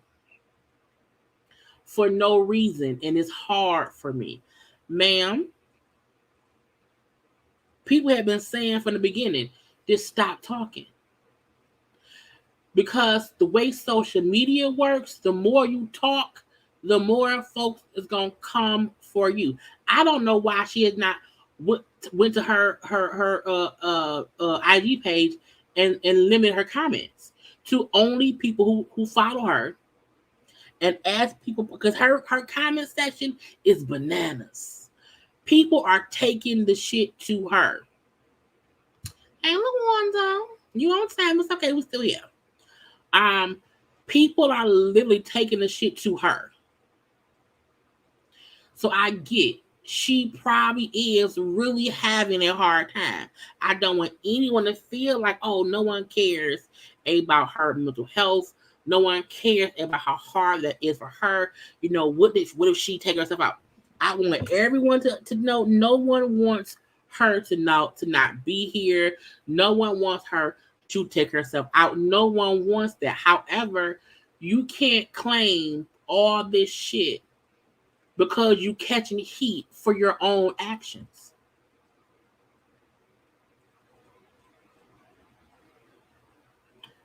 for no reason, and it's hard for me. Ma'am, people have been saying from the beginning, just stop talking. Because the way social media works, the more you talk, the more folks is going to come for you. I don't know why she has not went to her IG page and limit her comments to only people who follow her, and ask people, because her comment section is bananas. People are taking the shit to her. Hey, LaWanda, you on time? It's okay, we're still here. People are literally taking the shit to her. So I get she probably is really having a hard time. I don't want anyone to feel like, oh, no one cares about her mental health. No one cares about how hard that is for her. You know, what if she take herself out? I want everyone to know no one wants her to not be here. No one wants her to take herself out. No one wants that. However, you can't claim all this shit because you catching heat for your own actions.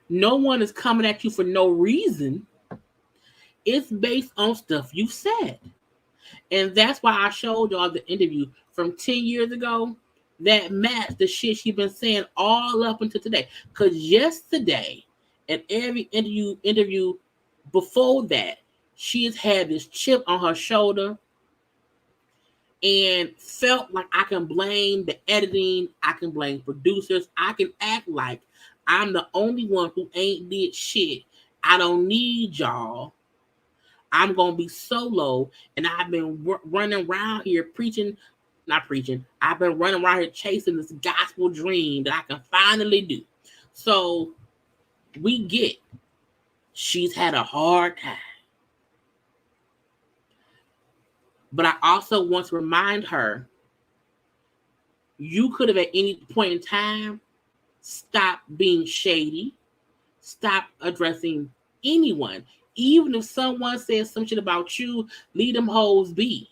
No one is coming at you for no reason. It's based on stuff you said. And that's why I showed y'all the interview from 10 years ago that matched the shit she's been saying all up until today. Because yesterday, and every interview before that, she has had this chip on her shoulder and felt like I can blame the editing, I can blame producers, I can act like I'm the only one who ain't did shit. I don't need y'all. I'm going to be solo, and I've been running around here I've been running around here chasing this gospel dream that I can finally do. So we get she's had a hard time. But I also want to remind her, you could have at any point in time stopped being shady, stop addressing anyone. Even if someone says some shit about you, leave them hoes be.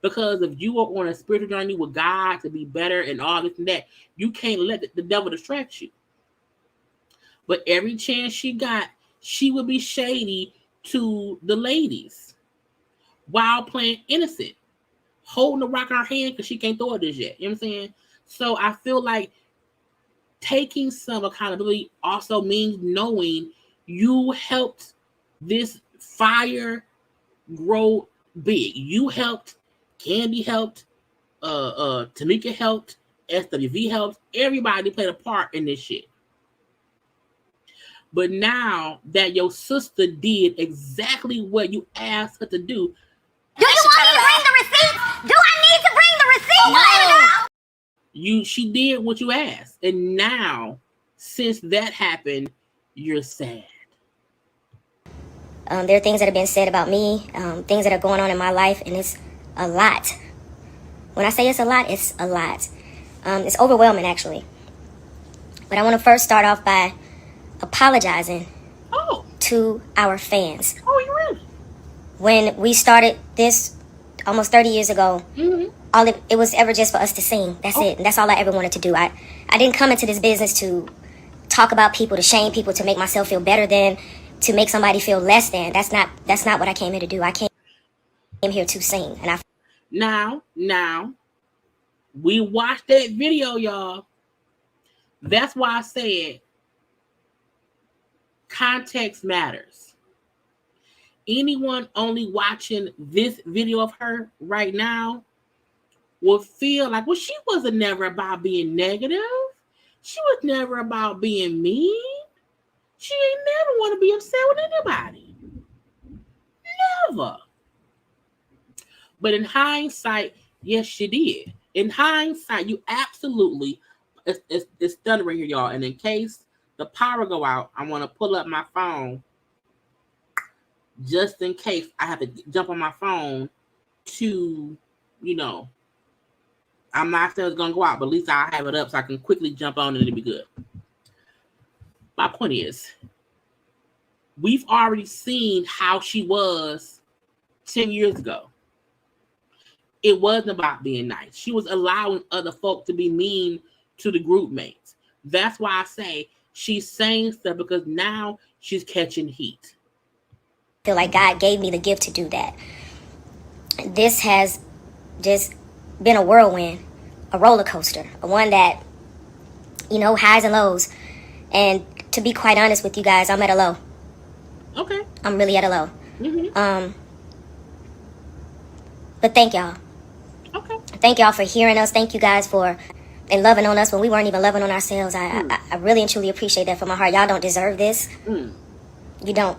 Because if you are on a spiritual journey with God to be better and all this and that, you can't let the devil distract you. But every chance she got, she would be shady to the ladies while playing innocent, holding the rock in her hand because she can't throw it just yet. You know what I'm saying? So I feel like taking some accountability also means knowing you helped this fire grow big. You helped, Candy helped, Tamika helped, SWV helped. Everybody played a part in this shit. But now that your sister did exactly what you asked her to do, do you want me to bring the receipts? Do I need to bring the receipts? She did what you asked. And now, since that happened, you're sad. There are things that have been said about me, things that are going on in my life, and it's a lot. When I say it's a lot, it's a lot. It's overwhelming, actually. But I want to first start off by apologizing to our fans. Oh, you really? When we started this almost 30 years ago, all it was ever just for us to sing. That's it. And that's all I ever wanted to do. I didn't come into this business to talk about people, to shame people, to make myself feel better than, to make somebody feel less than. That's not what I came here to do. I came here to sing. And Now, we watched that video, y'all. That's why I said context matters. Anyone only watching this video of her right now will feel like, well, she wasn't never about being negative. She was never about being mean. She ain't never want to be upset with anybody. Never. But in hindsight, yes, she did. In hindsight, you absolutely, it's thunder right here, y'all. And in case the power go out, I want to pull up my phone just in case I have to jump on my phone to, I'm not saying it's going to go out, but at least I'll have it up so I can quickly jump on and it'll be good. My point is, we've already seen how she was 10 years ago. It wasn't about being nice. She was allowing other folk to be mean to the group mates. That's why I say she's saying stuff because now she's catching heat. I feel like God gave me the gift to do that. This has just been a whirlwind, a roller coaster, one that, highs and lows. And to be quite honest with you guys, I'm at a low. Okay. I'm really at a low. Mm-hmm. But thank y'all. Okay. Thank y'all for hearing us. Thank you guys for and loving on us when we weren't even loving on ourselves. I really and truly appreciate that from my heart. Y'all don't deserve this. You don't.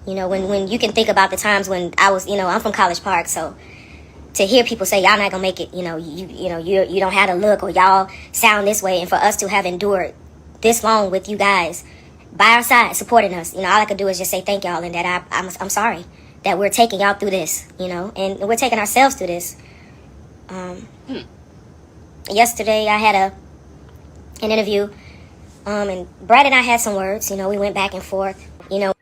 You know, when you can think about the times when I was, you know, I'm from College Park, so to hear people say y'all not gonna make it, you know, you don't have a look or y'all sound this way, and for us to have endured this long with you guys by our side supporting us, you know, all I could do is just say thank y'all, and that I'm sorry that we're taking y'all through this, you know, and we're taking ourselves through this. Yesterday I had an interview, and Brad and I had some words, you know, we went back and forth, you know.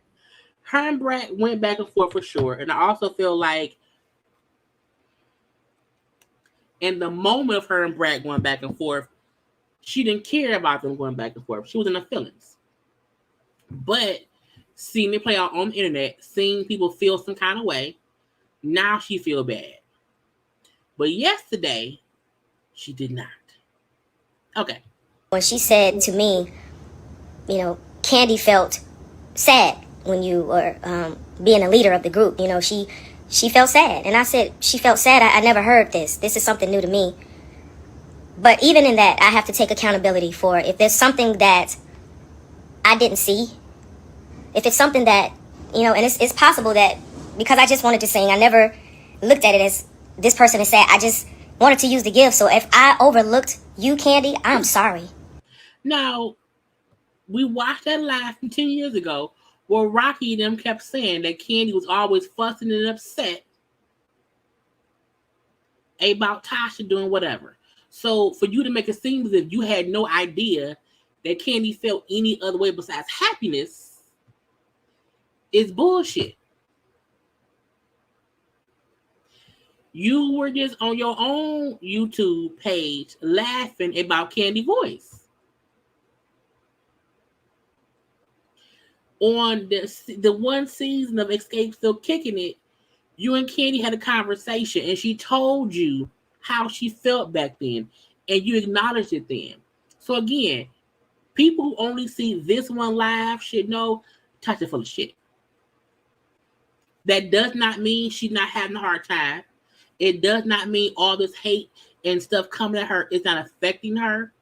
Her and Brad went back and forth for sure, and I also feel like in the moment of her and Brad going back and forth, she didn't care about them going back and forth. She was in her feelings. But seeing it play out on the internet, seeing people feel some kind of way, now she feel bad. But yesterday, she did not. Okay. When she said to me, you know, Candy felt sad when you were being a leader of the group. You know, she felt sad. And I said, she felt sad. I never heard this. This is something new to me. But even in that, I have to take accountability for if there's something that I didn't see. If it's something that, you know, and it's possible that because I just wanted to sing, I never looked at it as this person is sad. I just wanted to use the gift. So if I overlooked you, Candy, I'm sorry. Now, we watched that live from 10 years ago where Rocky and them kept saying that Candy was always fussing and upset about Tasha doing whatever. So for you to make it seem as if you had no idea that Candy felt any other way besides happiness is bullshit. You were just on your own YouTube page laughing about Candy's voice. On the one season of Escape Still Kicking It, you and Candy had a conversation and she told you how she felt back then and you acknowledged it then. So again, people who only see this one live should know Tasha full of shit. That does not mean she's not having a hard time. It does not mean all this hate and stuff coming at her is not affecting her.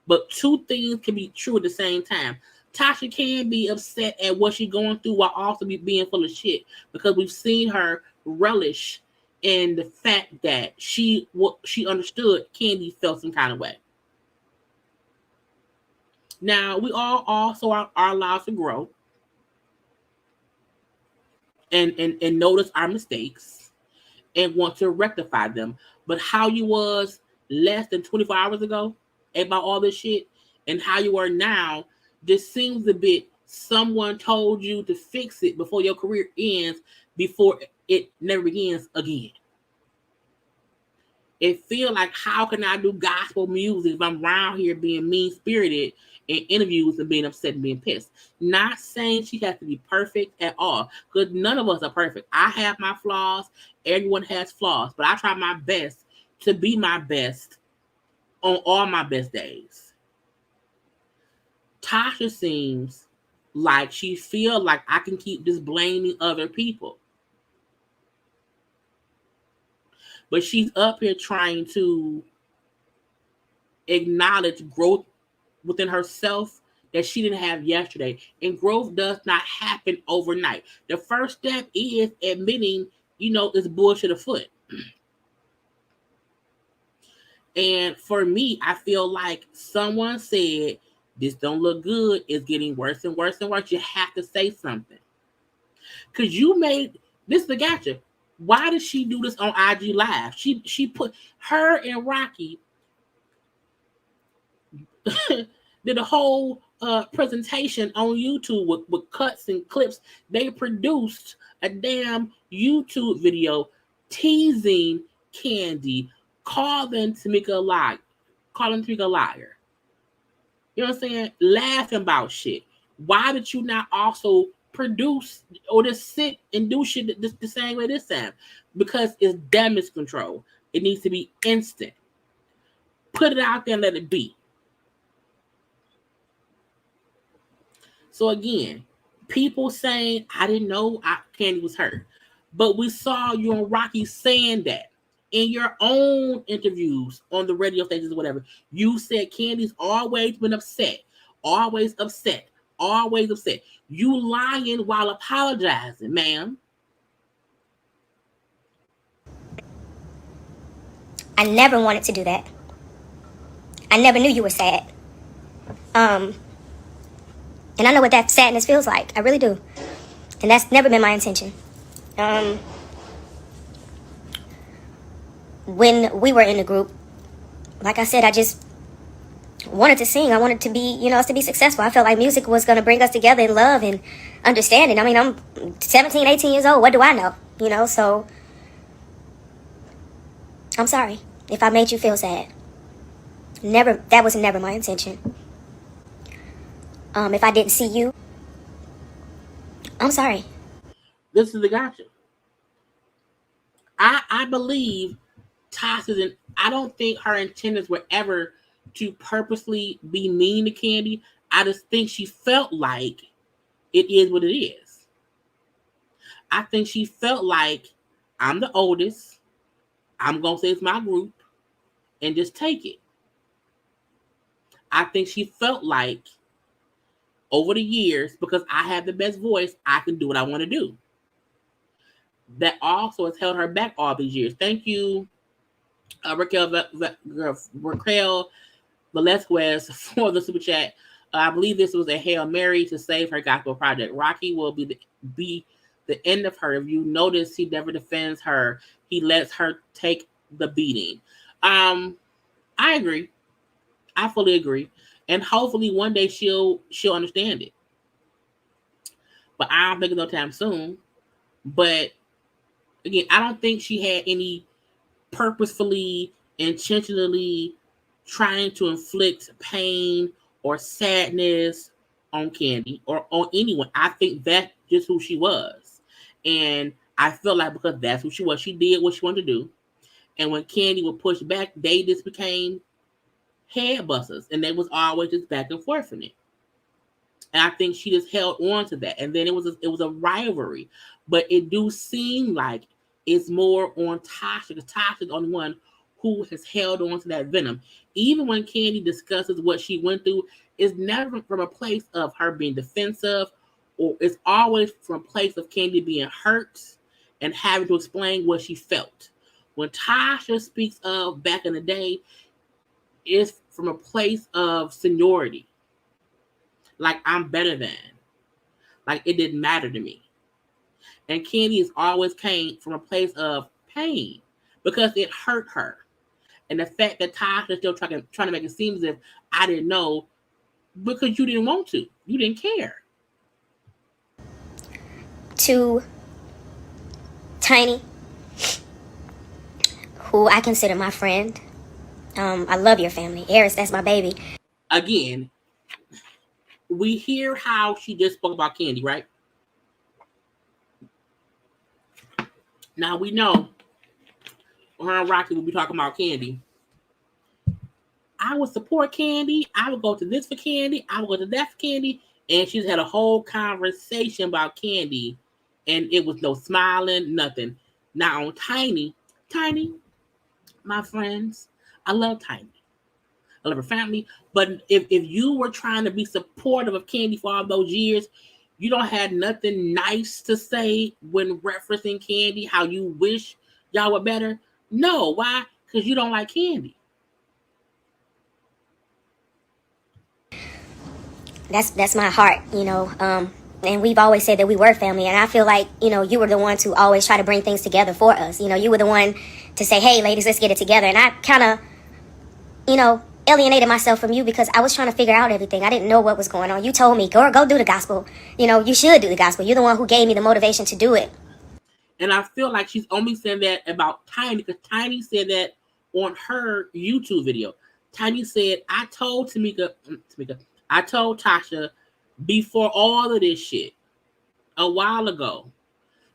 But two things can be true at the same time. Tasha can be upset at what she's going through while also being full of shit because we've seen her relish in the fact that she understood Candy felt some kind of way. Now, we all also are allowed to grow and notice our mistakes and want to rectify them. But how you was less than 24 hours ago about all this shit and how you are now just seems a bit someone told you to fix it before your career ends, before it never begins again. It feels like, how can I do gospel music if I'm around here being mean-spirited in interviews and being upset and being pissed? Not saying she has to be perfect at all, because none of us are perfect. I have my flaws. Everyone has flaws, but I try my best to be my best on all my best days. Tasha seems like she feels like I can keep just blaming other people. But she's up here trying to acknowledge growth within herself that she didn't have yesterday. And growth does not happen overnight. The first step is admitting, you know, it's bullshit afoot. And for me, I feel like someone said, this don't look good. It's getting worse and worse and worse. You have to say something. Because you made, this is the gotcha. Why did she do this on IG Live? She put her and Rocky did a whole presentation on YouTube with cuts and clips. They produced a damn YouTube video teasing Candy, calling Tamika a liar. You know what I'm saying? Laughing about shit. Why did you not also produce or just sit and do shit the same way this time? Because it's damage control. It needs to be instant. Put it out there and let it be. So again, people saying I didn't know Candy was hurt, but we saw you and Rocky saying that in your own interviews on the radio stations or whatever. You said Candy's always been upset, always upset, always upset. You lying while apologizing, ma'am. I never wanted to do that. I never knew you were sad. And I know what that sadness feels like. I really do. And that's never been my intention. When we were in the group, like I said, I just wanted to sing. I wanted to be, us to be successful. I felt like music was going to bring us together in love and understanding. I mean, I'm 17, 18 years old. What do I know? So I'm sorry if I made you feel sad. That was never my intention. If I didn't see you, I'm sorry. This is the gotcha. I believe Tasha's, and I don't think her intentions were ever to purposely be mean to Candy. I just think she felt like it is what it is. I think she felt like I'm the oldest. I'm going to say it's my group and just take it. I think she felt like over the years, because I have the best voice, I can do what I want to do. That also has held her back all these years. Thank you, Raquel Velasquez, for the super chat. I believe this was a Hail Mary to save her gospel project. Rocky will be the end of her. If you notice, he never defends her. He lets her take the beating. I agree. I fully agree. And hopefully one day she'll understand it. But I don't think it's no time soon. But again, I don't think she had any purposefully, intentionally trying to inflict pain or sadness on Candy or on anyone. I think that's just who she was. And I feel like because that's who she was, she did what she wanted to do. And when Candy would push back, they just became head busters. And they was always just back and forth from it. And I think she just held on to that. And then it was a rivalry. But it do seem like it's more on Tasha, because Tasha's the only one who has held on to that venom. Even when Candy discusses what she went through, it's never from a place of her being defensive, or it's always from a place of Candy being hurt and having to explain what she felt. When Tasha speaks of back in the day, it's from a place of seniority. Like, I'm better than. Like, it didn't matter to me. And Candy has always came from a place of pain because it hurt her. And the fact that Tasha is still trying to make it seem as if I didn't know, because you didn't want to. You didn't care. To Tiny, who I consider my friend. I love your family. Eris, that's my baby. Again, we hear how she just spoke about Candy, right? Now we know her and Rocky will be talking about Candy. I would support Candy. I would go to this for Candy. I would go to that for Candy. And she's had a whole conversation about Candy. And it was no smiling, nothing. Now on Tiny, my friends, I love Tiny. I love her family. But if you were trying to be supportive of Candy for all those years, you don't have nothing nice to say when referencing Candy, how you wish y'all were better. No, why? Because you don't like Candy. That's my heart, and we've always said that we were family, and I feel like, you were the one to always try to bring things together for us. You were the one to say, hey, ladies, let's get it together. And I kind of, alienated myself from you because I was trying to figure out everything. I didn't know what was going on. You told me, go do the gospel. You should do the gospel. You're the one who gave me the motivation to do it. And I feel like she's only saying that about Tiny because Tiny said that on her YouTube video. Tiny said, I told Tasha before all of this shit a while ago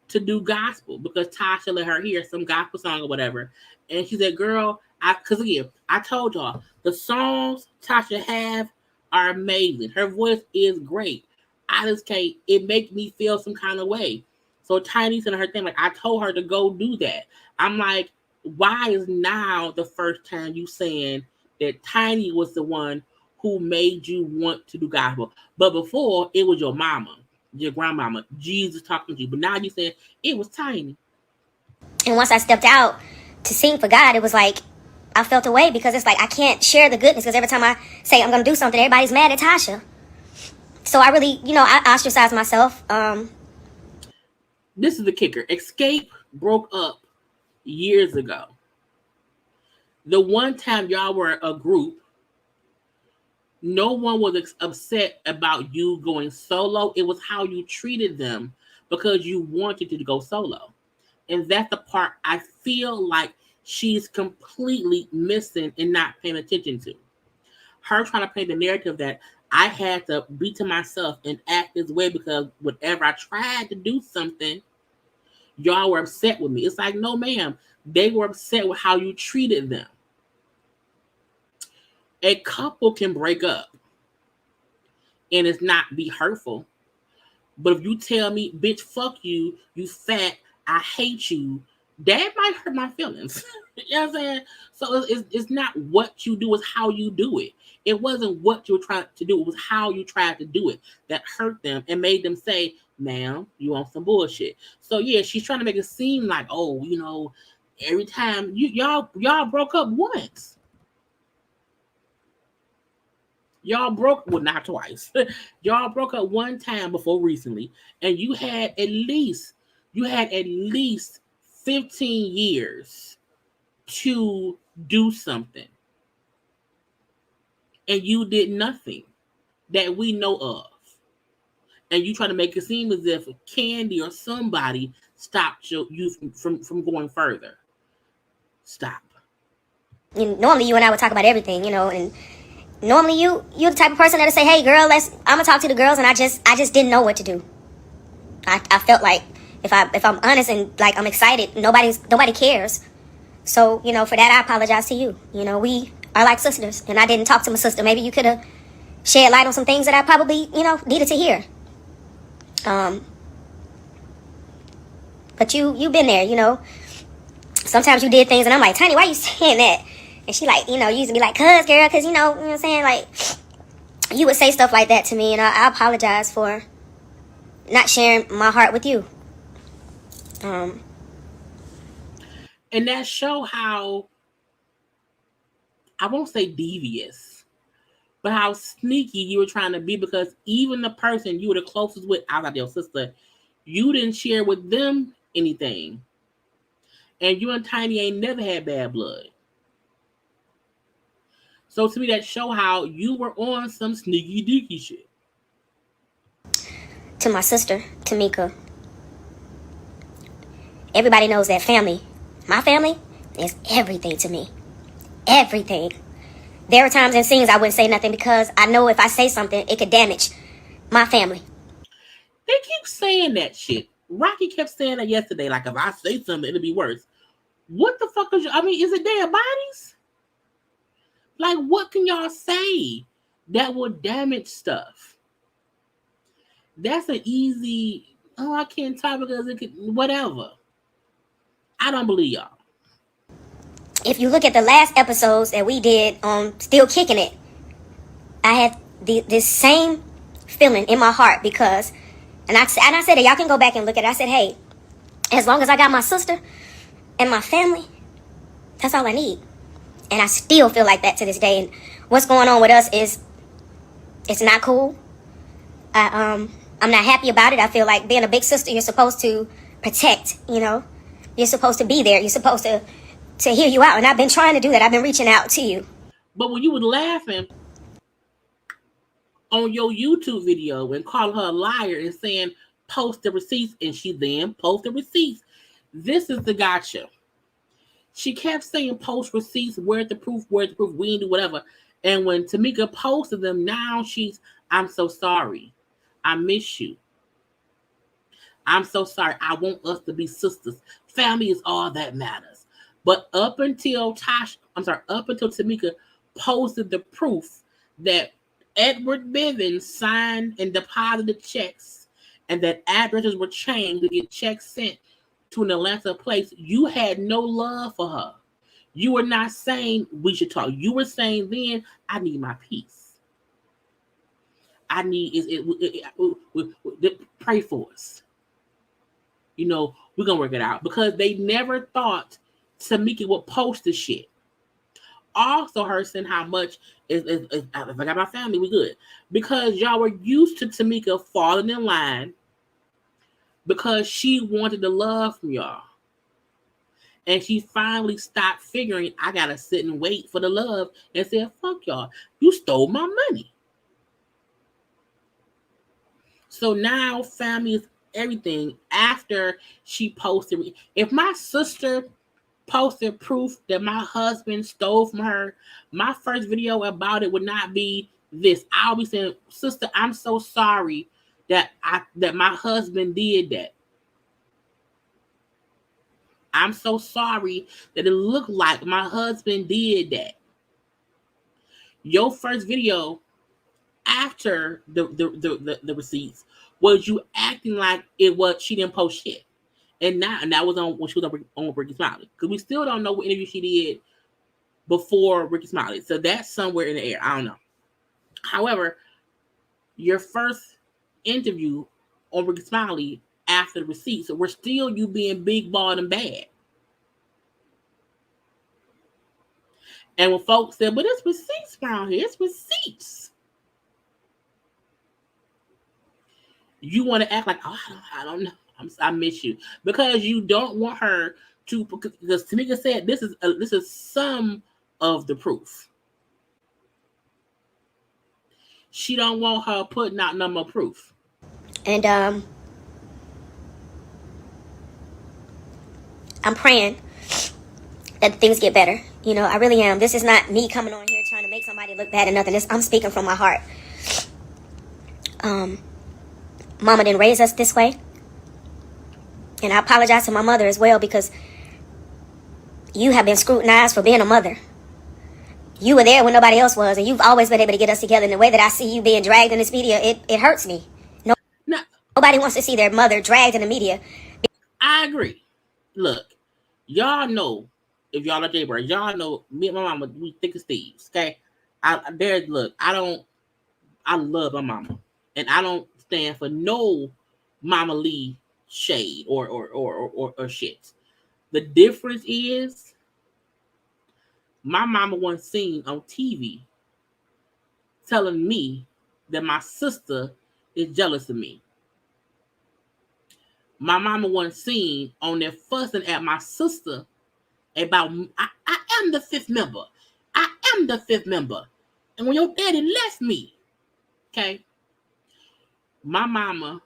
to do gospel because Tasha let her hear some gospel song or whatever. And she said, girl, because again, I told y'all, the songs Tasha have are amazing. Her voice is great. I just can't. It makes me feel some kind of way. So Tiny said her thing, like, I told her to go do that. I'm like, why is now the first time you saying that Tiny was the one who made you want to do gospel? But before, it was your mama, your grandmama, Jesus talking to you. But now you saying it was Tiny. And once I stepped out to sing for God, it was like I felt away because it's like I can't share the goodness because every time I say I'm going to do something, everybody's mad at Tasha. So I really, I ostracized myself. This is the kicker. Escape broke up years ago. The one time y'all were a group, no one was upset about you going solo. It was how you treated them because you wanted to go solo. And that's the part I feel like she's completely missing and not paying attention to. Her trying to paint the narrative that I had to be to myself and act this way because whenever I tried to do something, y'all were upset with me. It's like, no, ma'am. They were upset with how you treated them. A couple can break up and it's not be hurtful. But if you tell me, bitch, fuck you, you fat, I hate you, that might hurt my feelings. You know what I'm saying? So it's not what you do, it's how you do it. It wasn't what you were trying to do. It was how you tried to do it that hurt them and made them say, ma'am, you on some bullshit. So yeah, she's trying to make it seem like, oh, every time y'all broke up once. Y'all broke, well, not twice. Y'all broke up one time before recently, and you had at least 15 years to do something. And you did nothing that we know of. And you try to make it seem as if Candy or somebody stopped you from going further. Stop. Normally you and I would talk about everything, and normally you're the type of person that'll say, hey girl, I'm gonna talk to the girls, and I just didn't know what to do. I felt like if I'm honest and like I'm excited, nobody cares. So, for that I apologize to you. We are like sisters, and I didn't talk to my sister. Maybe you could have shed light on some things that I probably, needed to hear. But you've been there, Sometimes you did things and I'm like, Tiny, why you saying that? And she like, you used to be like, cuz girl, cuz you know what I'm saying? Like, you would say stuff like that to me, and I apologize for not sharing my heart with you. And that show how, I won't say devious, but how sneaky you were trying to be, because even the person you were the closest with, outside your sister, you didn't share with them anything. And you and Tiny ain't never had bad blood. So to me, that show how you were on some sneaky deaky shit. To my sister, Tamika, everybody knows that family, my family, is everything to me. Everything. There are times in scenes I wouldn't say nothing because I know if I say something, it could damage my family. They keep saying that shit. Rocky kept saying that yesterday. Like, if I say something, it'll be worse. What the fuck is is it their bodies? Like, what can y'all say that will damage stuff? That's an easy, I can't talk because it could, whatever. I don't believe y'all. If you look at the last episodes that we did on Still Kicking It, I had this same feeling in my heart because, and I said that y'all can go back and look at it. I said, hey, as long as I got my sister and my family, that's all I need. And I still feel like that to this day. And what's going on with us is, it's not cool. I'm not happy about it. I feel like being a big sister, you're supposed to protect, You're supposed to be there. You're supposed to hear you out. And I've been trying to do that. I've been reaching out to you. But when you were laughing on your YouTube video and calling her a liar and saying, post the receipts, and she then posted receipts, this is the gotcha. She kept saying post receipts, where's the proof, we ain't do whatever. And when Tamika posted them, now I'm so sorry. I miss you. I'm so sorry. I want us to be sisters. Family is all that matters. But up until Tamika posted the proof that Edward Bivens signed and deposited checks, and that addresses were changed to get checks sent to an Atlanta place, you had no love for her. You were not saying we should talk. You were saying then, I need my peace. I need pray for us. You know, we're gonna work it out, because they never thought Tamika would post the shit. Also, her saying how much is if I got my family, we good, because y'all were used to Tamika falling in line because she wanted the love from y'all. And she finally stopped figuring, I gotta sit and wait for the love, and said, fuck y'all. You stole my money. So now family is everything after she posted. If my sister posted proof that my husband stole from her, my first video about it would not be this. I'll be saying, sister, I'm so sorry that my husband did that. I'm so sorry that it looked like my husband did that. Your first video after the receipts was you acting like it was she didn't post shit. And that was on when she was on Ricky Smiley. Because we still don't know what interview she did before Ricky Smiley. So that's somewhere in the air. I don't know. However, your first interview on Ricky Smiley after the receipts, so we're still you being big balled and bad. And when folks said, but it's receipts around here, it's receipts. You want to act like, oh, I don't know. I miss you. Because you don't want her to, because Tamika said this is some of the proof. She don't want her putting out no more proof. And I'm praying that things get better. You know, I really am. This is not me coming on here trying to make somebody look bad or nothing. I'm speaking from my heart. Mama didn't raise us this way. And I apologize to my mother as well, because you have been scrutinized for being a mother. You were there when nobody else was, and you've always been able to get us together. And the way that I see you being dragged in this media, it hurts me. Nobody wants to see their mother dragged in the media. I agree. Look, y'all know, if y'all are JayBirds, y'all know me and my mama, we thick as thieves. Okay, I love my mama, and I don't stand for no Mama Lee shade or shit. The difference is, my mama wasn't seen on TV telling me that my sister is jealous of me. My mama wasn't seen on there fussing at my sister about, I am the fifth member. I am the fifth member. And when your daddy left me, okay, my mama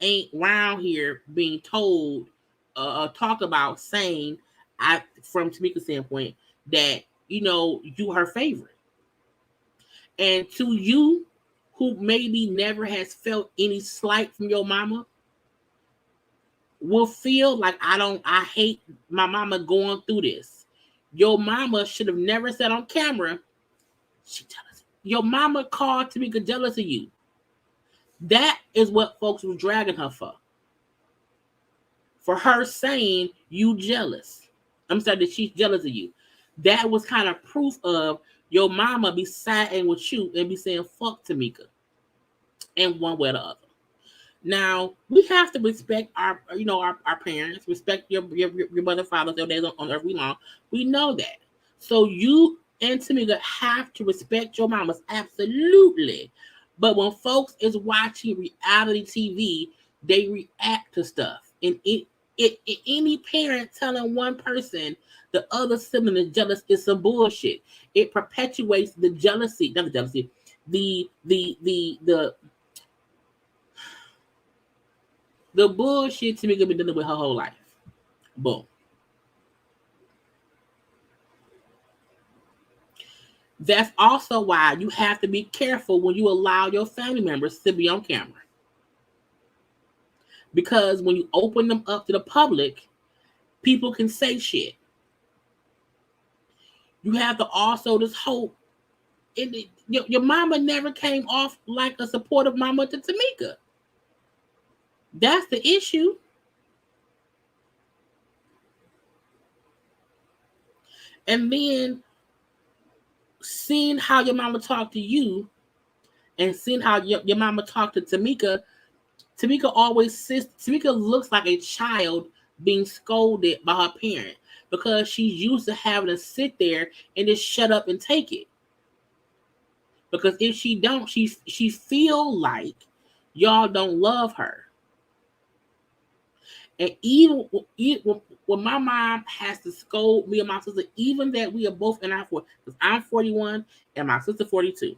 ain't around here being told, talked about, saying, from Tamika's standpoint, that, you know, you her favorite. And to you, who maybe never has felt any slight from your mama, will feel like, I hate my mama going through this. Your mama should have never said on camera, she jealous. Your mama called Tamika jealous of you. That is what folks were dragging her for. For her saying you jealous. I'm sorry, that she's jealous of you. That was kind of proof of your mama be siding with you and be saying fuck Tamika in one way or the other. Now, we have to respect our parents, respect your mother, father, their days on earth we long. We know that. So you and Tamika have to respect your mamas, absolutely. But when folks is watching reality TV, they react to stuff. And any parent telling one person the other sibling is jealous is some bullshit. It perpetuates the jealousy, not the jealousy, the bullshit Tamika been dealing with her whole life. Boom. That's also why you have to be careful when you allow your family members to be on camera. Because when you open them up to the public, people can say shit. You have to also just hope Your mama never came off like a supportive mama to Tamika. That's the issue. And then seeing how your mama talked to you and seeing how your mama talked to Tamika, Tamika looks like a child being scolded by her parent because she's used to having to sit there and just shut up and take it. Because if she don't, she feel like y'all don't love her. And even when my mom has to scold me and my sister, even that we are both in our 40s, because I'm 41 and my sister 42.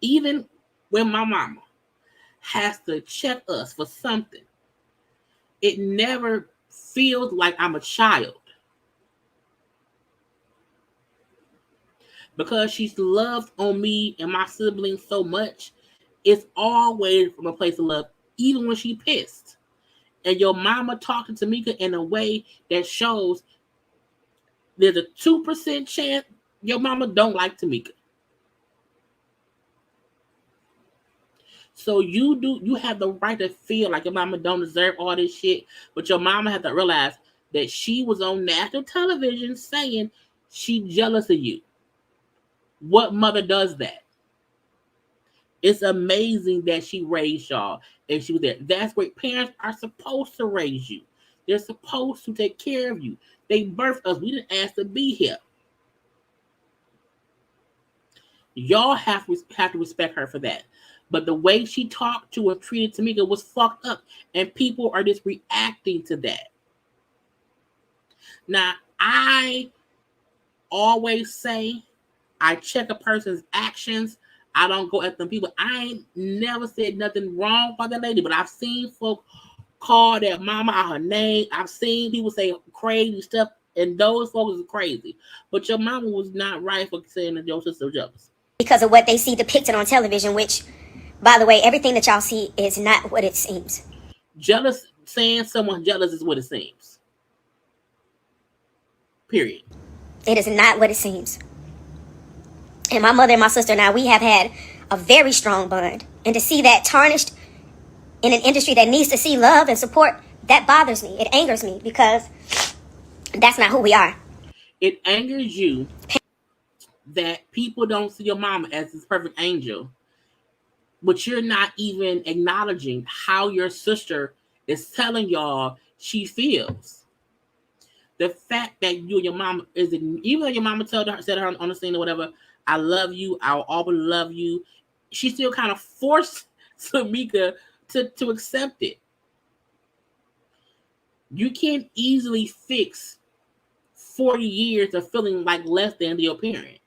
Even when my mama has to check us for something, it never feels like I'm a child. Because she's loved on me and my siblings so much, it's always from a place of love, even when she pissed. And your mama talking to Tamika in a way that shows there's a 2% chance your mama don't like Tamika. So you have the right to feel like your mama don't deserve all this shit, but your mama has to realize that she was on national television saying she jealous of you. What mother does that? It's amazing that she raised y'all and she was there. That's what parents are supposed to raise you. They're supposed to take care of you. They birthed us. We didn't ask to be here. Y'all have to respect her for that. But the way she talked to and treated Tamika was fucked up. And people are just reacting to that. Now, I always say I check a person's actions. I don't go at them people. I ain't never said nothing wrong by the lady, but I've seen folk call that mama out her name. I've seen people say crazy stuff, and those folks are crazy. But your mama was not right for saying that your sister was jealous. Because of what they see depicted on television, which, by the way, everything that y'all see is not what it seems. Jealous, saying someone's jealous is what it seems. Period. It is not what it seems. And my mother and my sister and I, we have had a very strong bond. And to see that tarnished in an industry that needs to see love and support, that bothers me. It angers me because that's not who we are. It angers you that people don't see your mama as this perfect angel, but you're not even acknowledging how your sister is telling y'all she feels. The fact that you and your mama even though your mama said her on the scene or whatever, I love you, I'll always love you, she still kind of forced Tamika to accept it. You can't easily fix 40 years of feeling like less than your parent.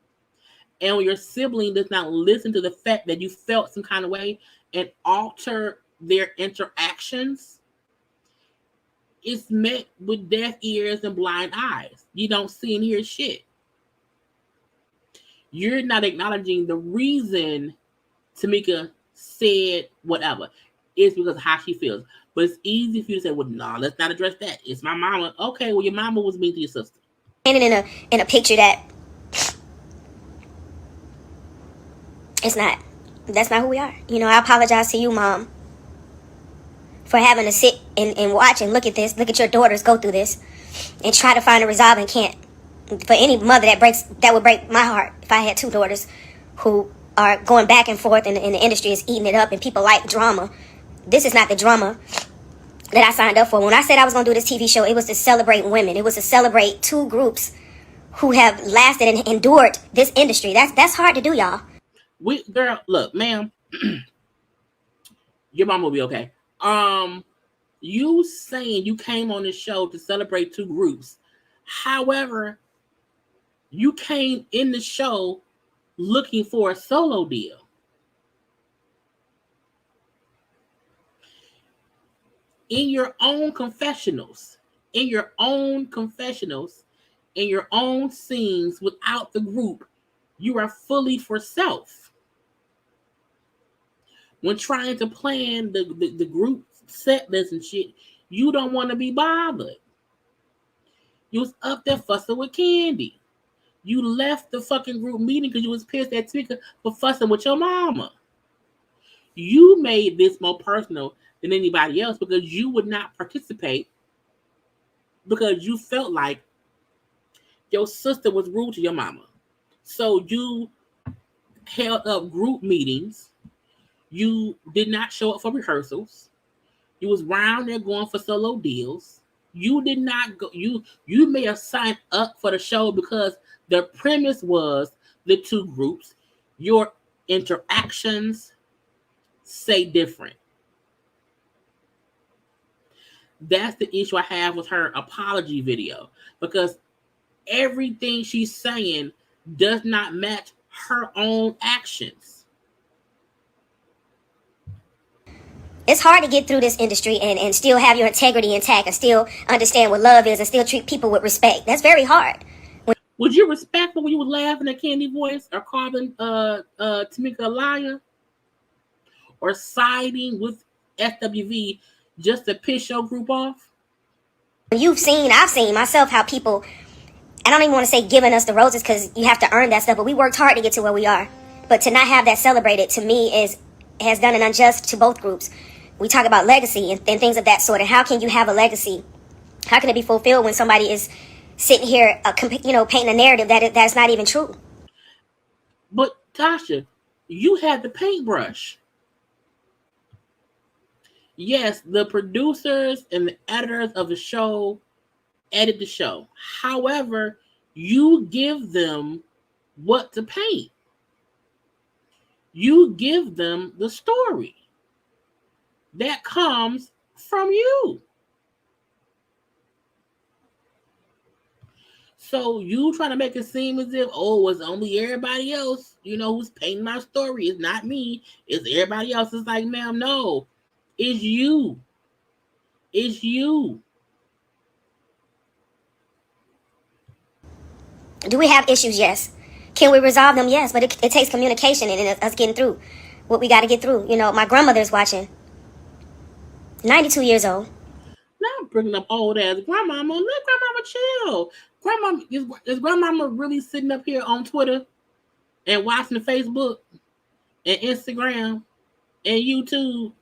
And when your sibling does not listen to the fact that you felt some kind of way and alter their interactions, it's met with deaf ears and blind eyes. You don't see and hear shit. You're not acknowledging the reason Tamika said whatever. It's because of how she feels. But it's easy for you to say, well, no, let's not address that. It's my mama. Okay, well, your mama was mean to your sister. Painted in a picture that it's not. That's not who we are. You know, I apologize to you, Mom, for having to sit and watch and look at this. Look at your daughters go through this and try to find a resolve and can't. For any mother that would break my heart if I had two daughters who are going back and forth and the industry is eating it up and people like drama. This is not the drama that I signed up for. When I said I was going to do this TV show, it was to celebrate women. It was to celebrate two groups who have lasted and endured this industry. That's hard to do, y'all. Girl, look, ma'am, your mom will be okay. You saying you came on this show to celebrate two groups. However, you came in the show looking for a solo deal. In your own confessionals, in your own scenes without the group, you are fully for self. When trying to plan the group set list and shit, you don't want to be bothered. You was up there fussing with Candy. You left the fucking group meeting because you was pissed at Tamika for fussing with your mama. You made this more personal than anybody else because you would not participate because you felt like your sister was rude to your mama. So you held up group meetings. You did not show up for rehearsals. You was round there going for solo deals. You did not go. You may have signed up for the show because the premise was the two groups. Your interactions say different. That's the issue I have with her apology video because everything she's saying does not match her own actions. It's hard to get through this industry and still have your integrity intact and still understand what love is and still treat people with respect. That's very hard. Was you respectful when you were laughing at Candy's voice or calling Tamika a liar? Or siding with SWV just to piss your group off? I've seen myself how people, I don't even want to say giving us the roses because you have to earn that stuff, but we worked hard to get to where we are. But to not have that celebrated, to me, has done an unjust to both groups. We talk about legacy and things of that sort, and how can you have a legacy? How can it be fulfilled when somebody is sitting here, painting a narrative that's not even true? But Tasha, you had the paintbrush. Yes, the producers and the editors of the show edit the show. However, you give them what to paint. You give them the story. That comes from you. So you trying to make it seem as if, it's only everybody else, who's painting my story. It's not me. It's everybody else. It's like, ma'am, no. It's you. It's you. Do we have issues? Yes. Can we resolve them? Yes. But it takes communication and us getting through what we got to get through. My grandmother's watching. 92 years old. Now I'm bringing up old ass grandmama. Let grandmama chill. Is grandmama really sitting up here on Twitter and watching the Facebook and Instagram and YouTube?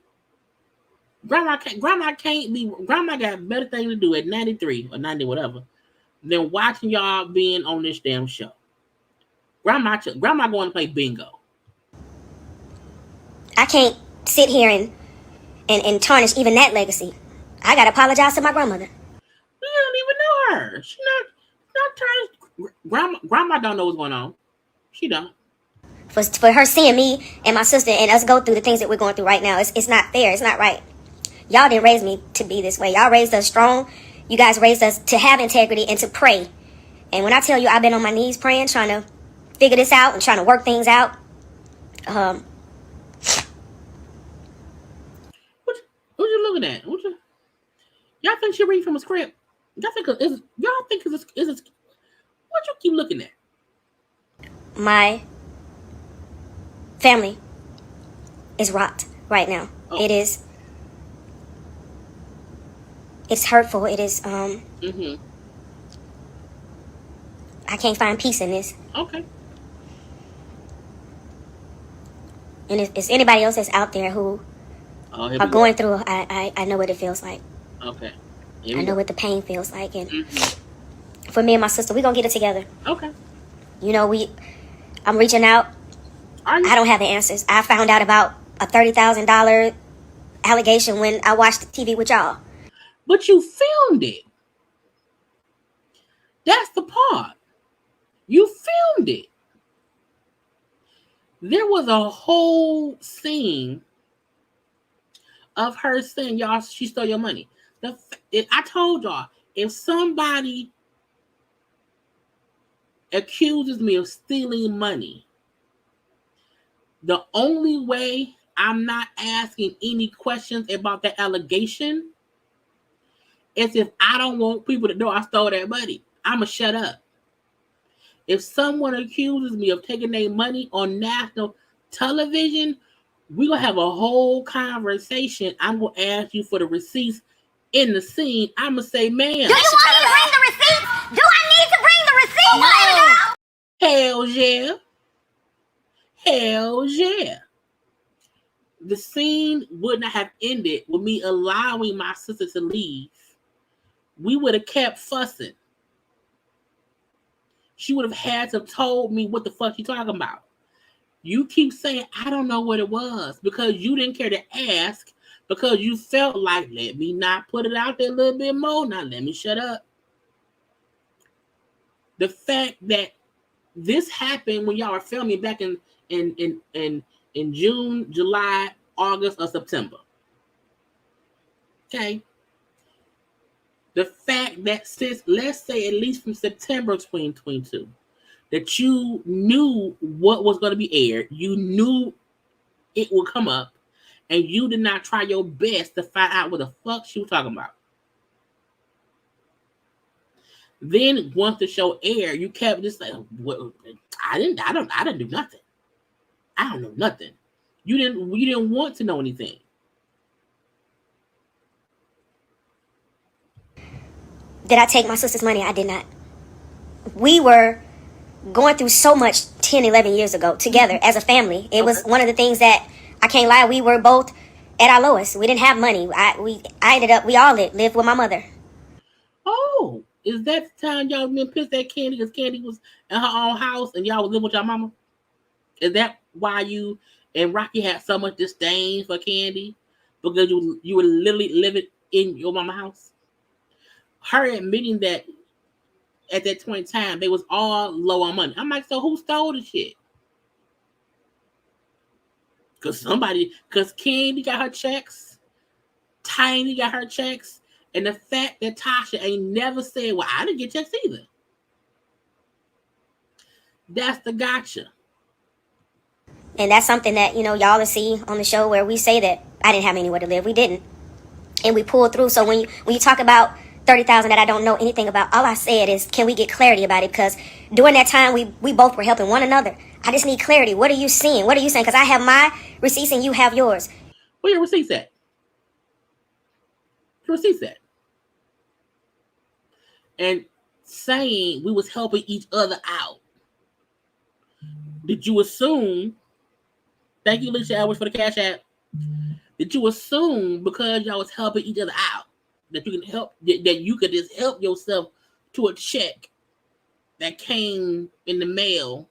Grandma got better thing to do at 93 or 90, whatever, than watching y'all being on this damn show. Grandma going to play bingo. I can't sit here and tarnish even that legacy. I gotta apologize to my grandmother. You don't even know her. She's not tarnished. Grandma don't know what's going on. She don't. For her seeing me and my sister and us go through the things that we're going through right now, it's not fair. It's not right. Y'all didn't raise me to be this way. Y'all raised us strong. You guys raised us to have integrity and to pray. And when I tell you I've been on my knees praying, trying to figure this out and trying to work things out. What you looking at? Y'all think she read from a script? Y'all think it's what you keep looking at? My family is rocked right now. Oh. It's hurtful. It is I can't find peace in this. Okay. And if it's anybody else that's out there who are going through, I know what it feels like. Okay. I know what the pain feels like. And for me and my sister, we're going to get it together. Okay. I'm reaching out. I don't have the answers. I found out about a $30,000 allegation when I watched the TV with y'all. But you filmed it. That's the part. You filmed it. There was a whole scene of her saying, y'all, she stole your money. I told y'all, if somebody accuses me of stealing money, the only way I'm not asking any questions about that allegation is if I don't want people to know I stole that money. I'ma shut up. If someone accuses me of taking their money on national television, we're going to have a whole conversation. I'm going to ask you for the receipts in the scene. I'm going to say, ma'am. Do you want me to bring the receipts? Do I need to bring the receipts? No. Hell yeah. Hell yeah. The scene would not have ended with me allowing my sister to leave. We would have kept fussing. She would have had to have told me what the fuck you talking about. You keep saying, I don't know what it was, because you didn't care to ask, because you felt like, let me not put it out there a little bit more. Now let me shut up. The fact that this happened when y'all were filming back in June, July, August, or September. Okay. The fact that since, let's say, at least from September 2022, that you knew what was going to be aired, you knew it would come up, and you did not try your best to find out what the fuck she was talking about. Then once the show aired, you kept just like, well, I didn't do nothing. I don't know nothing. You didn't want to know anything. Did I take my sister's money? I did not. We were going through so much 10, 11 years ago together as a family. It was one of the things that, I can't lie, we were both at our lowest. We didn't have money. We all lived with my mother. Oh, is that the time y'all been pissed at Candy because Candy was in her own house and y'all was living with your mama? Is that why you and Rocky had so much disdain for Candy? Because you were literally living in your mama's house? Her admitting that at that point in time, they was all low on money. I'm like, so who stole the shit? Because Candy got her checks, Tiny got her checks, and the fact that Tasha ain't never said, well, I didn't get checks either. That's the gotcha. And that's something that, y'all will see on the show where we say that I didn't have anywhere to live. We didn't. And we pulled through. So when you talk about 30,000 that I don't know anything about, all I said is, can we get clarity about it? Because during that time, we both were helping one another. I just need clarity. What are you seeing? What are you saying? Because I have my receipts and you have yours. Where your receipts at? Your receipts at? And saying we was helping each other out. Did you assume, thank you, Alicia Edwards, for the Cash App. Did you assume because y'all was helping each other out that you can help, that you could just help yourself to a check that came in the mail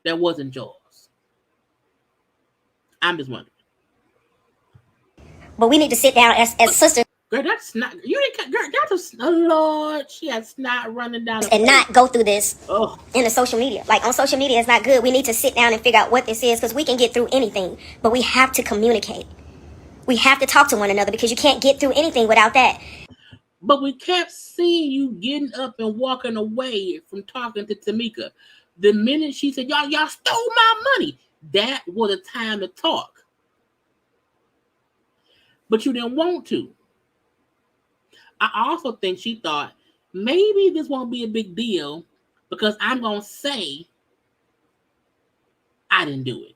that wasn't yours? I'm just wondering. But we need to sit down as sisters. Girl, that's not, you didn't, girl, that's a, Lord, she has snot running down. And not go through this in the social media. Like, on social media, it's not good. We need to sit down and figure out what this is, because we can get through anything, but we have to communicate. We have to talk to one another, because you can't get through anything without that. But we kept seeing you getting up and walking away from talking to Tamika. The minute she said, y'all stole my money, that was a time to talk. But you didn't want to. I also think she thought, maybe this won't be a big deal because I'm going to say I didn't do it.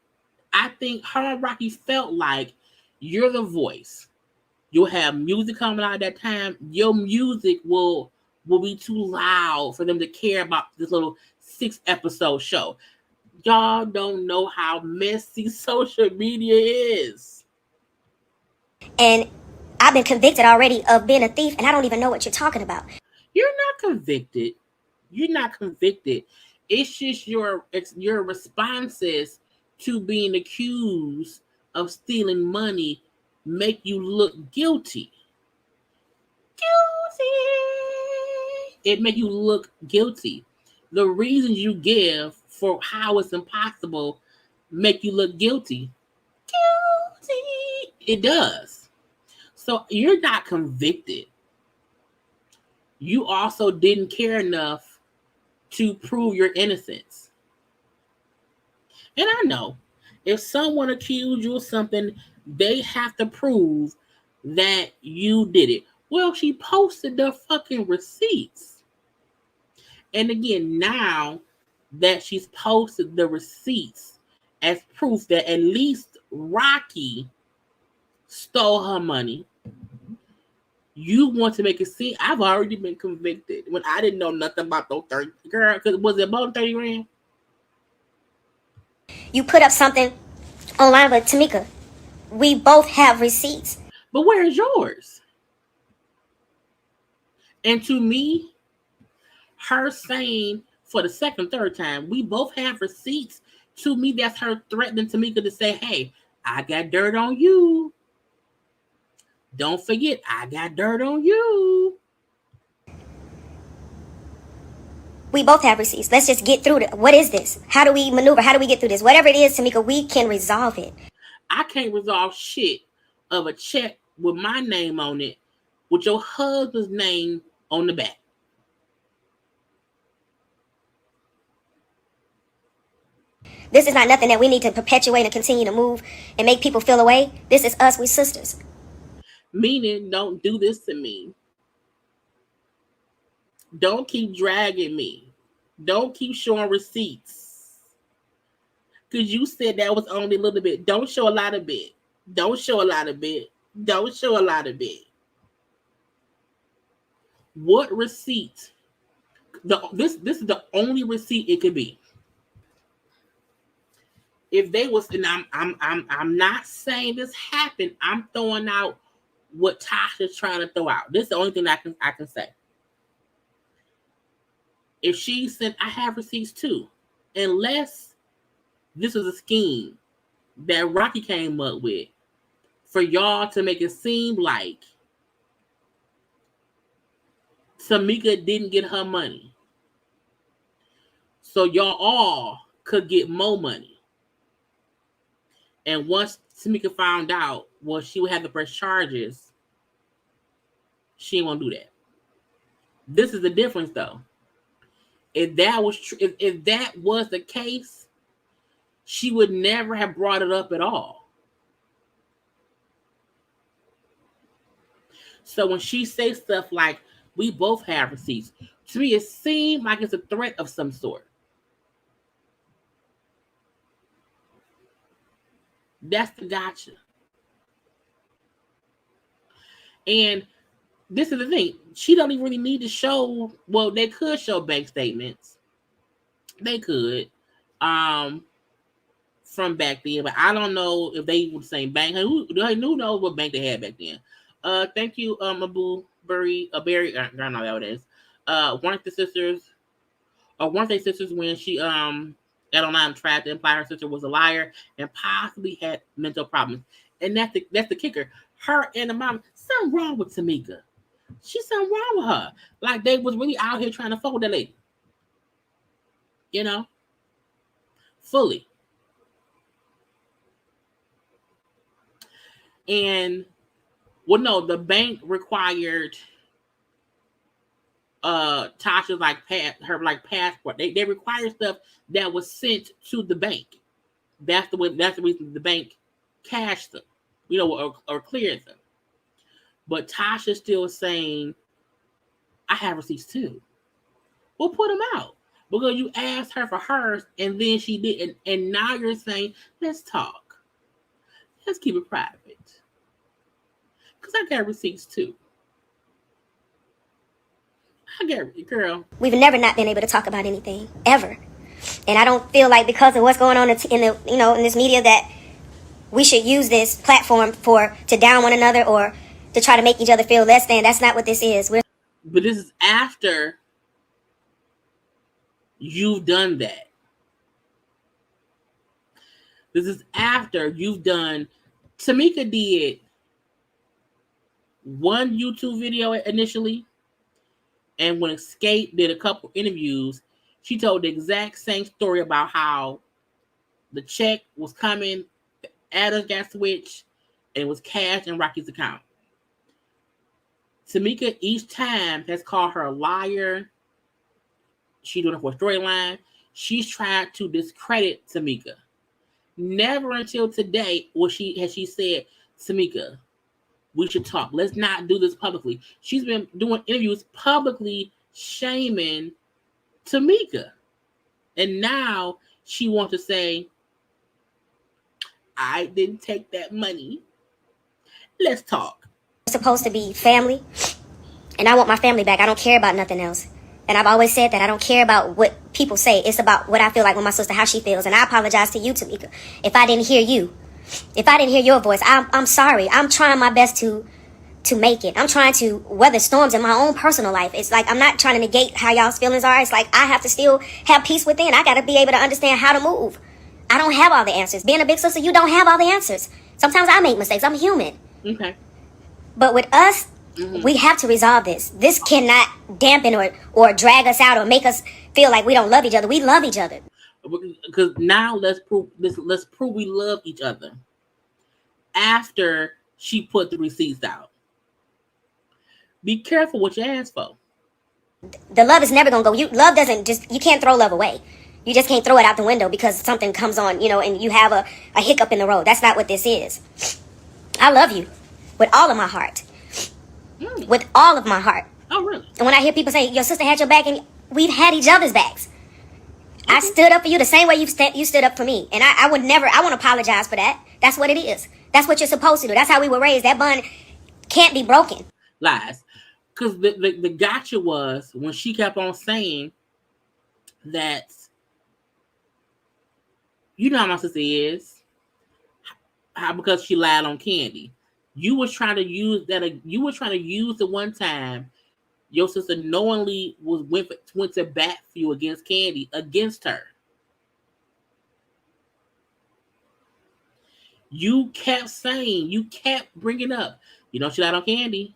I think her and Rocky felt like, you're the voice. You'll have music coming out at that time. Your music will be too loud for them to care about this little 6-episode show. Y'all don't know how messy social media is. And I've been convicted already of being a thief, and I don't even know what you're talking about. You're not convicted. You're not convicted. It's just your responses to being accused of stealing money make you look guilty. It make you look guilty. The reasons you give for how it's impossible make you look guilty. It does. So you're not convicted. You also didn't care enough to prove your innocence. And I know if someone accused you of something, they have to prove that you did it. Well, she posted the fucking receipts. And again, now that she's posted the receipts as proof that at least Rocky stole her money, you want to make it seem I've already been convicted when I didn't know nothing about those 30. Girl, because was it about 30 grand? You put up something online, but Tamika, we both have receipts. But where is yours? And to me, her saying for the second, third time, we both have receipts. To me, that's her threatening Tamika to say, hey, I got dirt on you. Don't forget, I got dirt on you. We both have receipts. Let's just get through it. What is this? How do we maneuver? How do we get through this? Whatever it is, Tamika, we can resolve it. I can't resolve shit of a check with my name on it with your husband's name on the back. This is not nothing that we need to perpetuate and continue to move and make people feel away. This is us, we sisters. Meaning, don't do this to me. Don't keep dragging me. Don't keep showing receipts. Because you said that was only a little bit. Don't show a lot of bit. Don't show a lot of bit. Don't show a lot of bit. What receipt? This is the only receipt it could be. If they was, and I'm not saying this happened. I'm throwing out what Tasha's trying to throw out. This is the only thing I can say. If she said, I have receipts too, unless this was a scheme that Rocky came up with for y'all to make it seem like Tamika didn't get her money, so y'all all could get more money. And once Tamika found out, well, she would have to press charges. She won't do that. This is the difference, though. If that was true, if that was the case, she would never have brought it up at all. So when she says stuff like, we both have receipts, to me, it seemed like it's a threat of some sort. That's the gotcha. And this is the thing. She don't even really need to show, well, they could show bank statements. They could. From back then, but I don't know if they were the same bank. Who knows what bank they had back then? Thank you, Abu Barry, Barry. I don't know how it is. Weren't the sisters, or weren't they sisters when she got online tried to imply her sister was a liar and possibly had mental problems? And that's the kicker. Her and the mom, something wrong with Tamika. She's something wrong with her. Like they was really out here trying to fuck with that lady. You know, fully. And well, no, the bank required Tasha's her passport. They require stuff that was sent to the bank. That's the reason the bank cashed them, you know, or cleared them. But Tasha's still saying, I have receipts too. Well, put them out. Because you asked her for hers and then she didn't. And now you're saying, let's talk. Let's keep it private. Because I got receipts too. I got it, girl. We've never not been able to talk about anything, ever. And I don't feel like because of what's going on in this media that we should use this platform to down one another or to try to make each other feel less than. That's not what this is. But this is after you've done that. This is after you've done. Tamika did one YouTube video initially, and when Escape did a couple interviews, she told the exact same story about how the check was coming, the address got switched, and it was cashed in Rocky's account. Tamika each time has called her a liar. She's doing it for a storyline. She's tried to discredit Tamika. Never until today has she said, Tamika, we should talk. Let's not do this publicly. She's been doing interviews publicly shaming Tamika. And now she wants to say, I didn't take that money. Let's talk. We're supposed to be family. And I want my family back. I don't care about nothing else. And I've always said that I don't care about what people say. It's about what I feel like with my sister, how she feels. And I apologize to you, Tamika, if I didn't hear you. If I didn't hear your voice, I'm sorry. I'm trying my best to make it. I'm trying to weather storms in my own personal life. It's like I'm not trying to negate how y'all's feelings are. It's like I have to still have peace within. I got to be able to understand how to move. I don't have all the answers. Being a big sister, you don't have all the answers. Sometimes I make mistakes. I'm human. Okay. But with us, we have to resolve this. This cannot dampen or drag us out or make us feel like we don't love each other. We love each other. Because now let's prove we love each other. After she put the receipts out. Be careful what you ask for. The love is never gonna go. Love doesn't just, you can't throw love away. You just can't throw it out the window because something comes on, and you have a hiccup in the road. That's not what this is. I love you with all of my heart. With all of my heart. Oh, really? And when I hear people say, your sister had your back, and we've had each other's backs. I stood up for you the same way you stood up for me. And I won't apologize for that. That's what it is. That's what you're supposed to do. That's how we were raised. That bond can't be broken. Lies. Because the gotcha was when she kept on saying that, you know how my sister is, because she lied on Candy. You was trying to use that. You were trying to use the one time your sister knowingly went to bat for you against Candy, against her. You kept saying, you kept bringing up, she lied on Candy.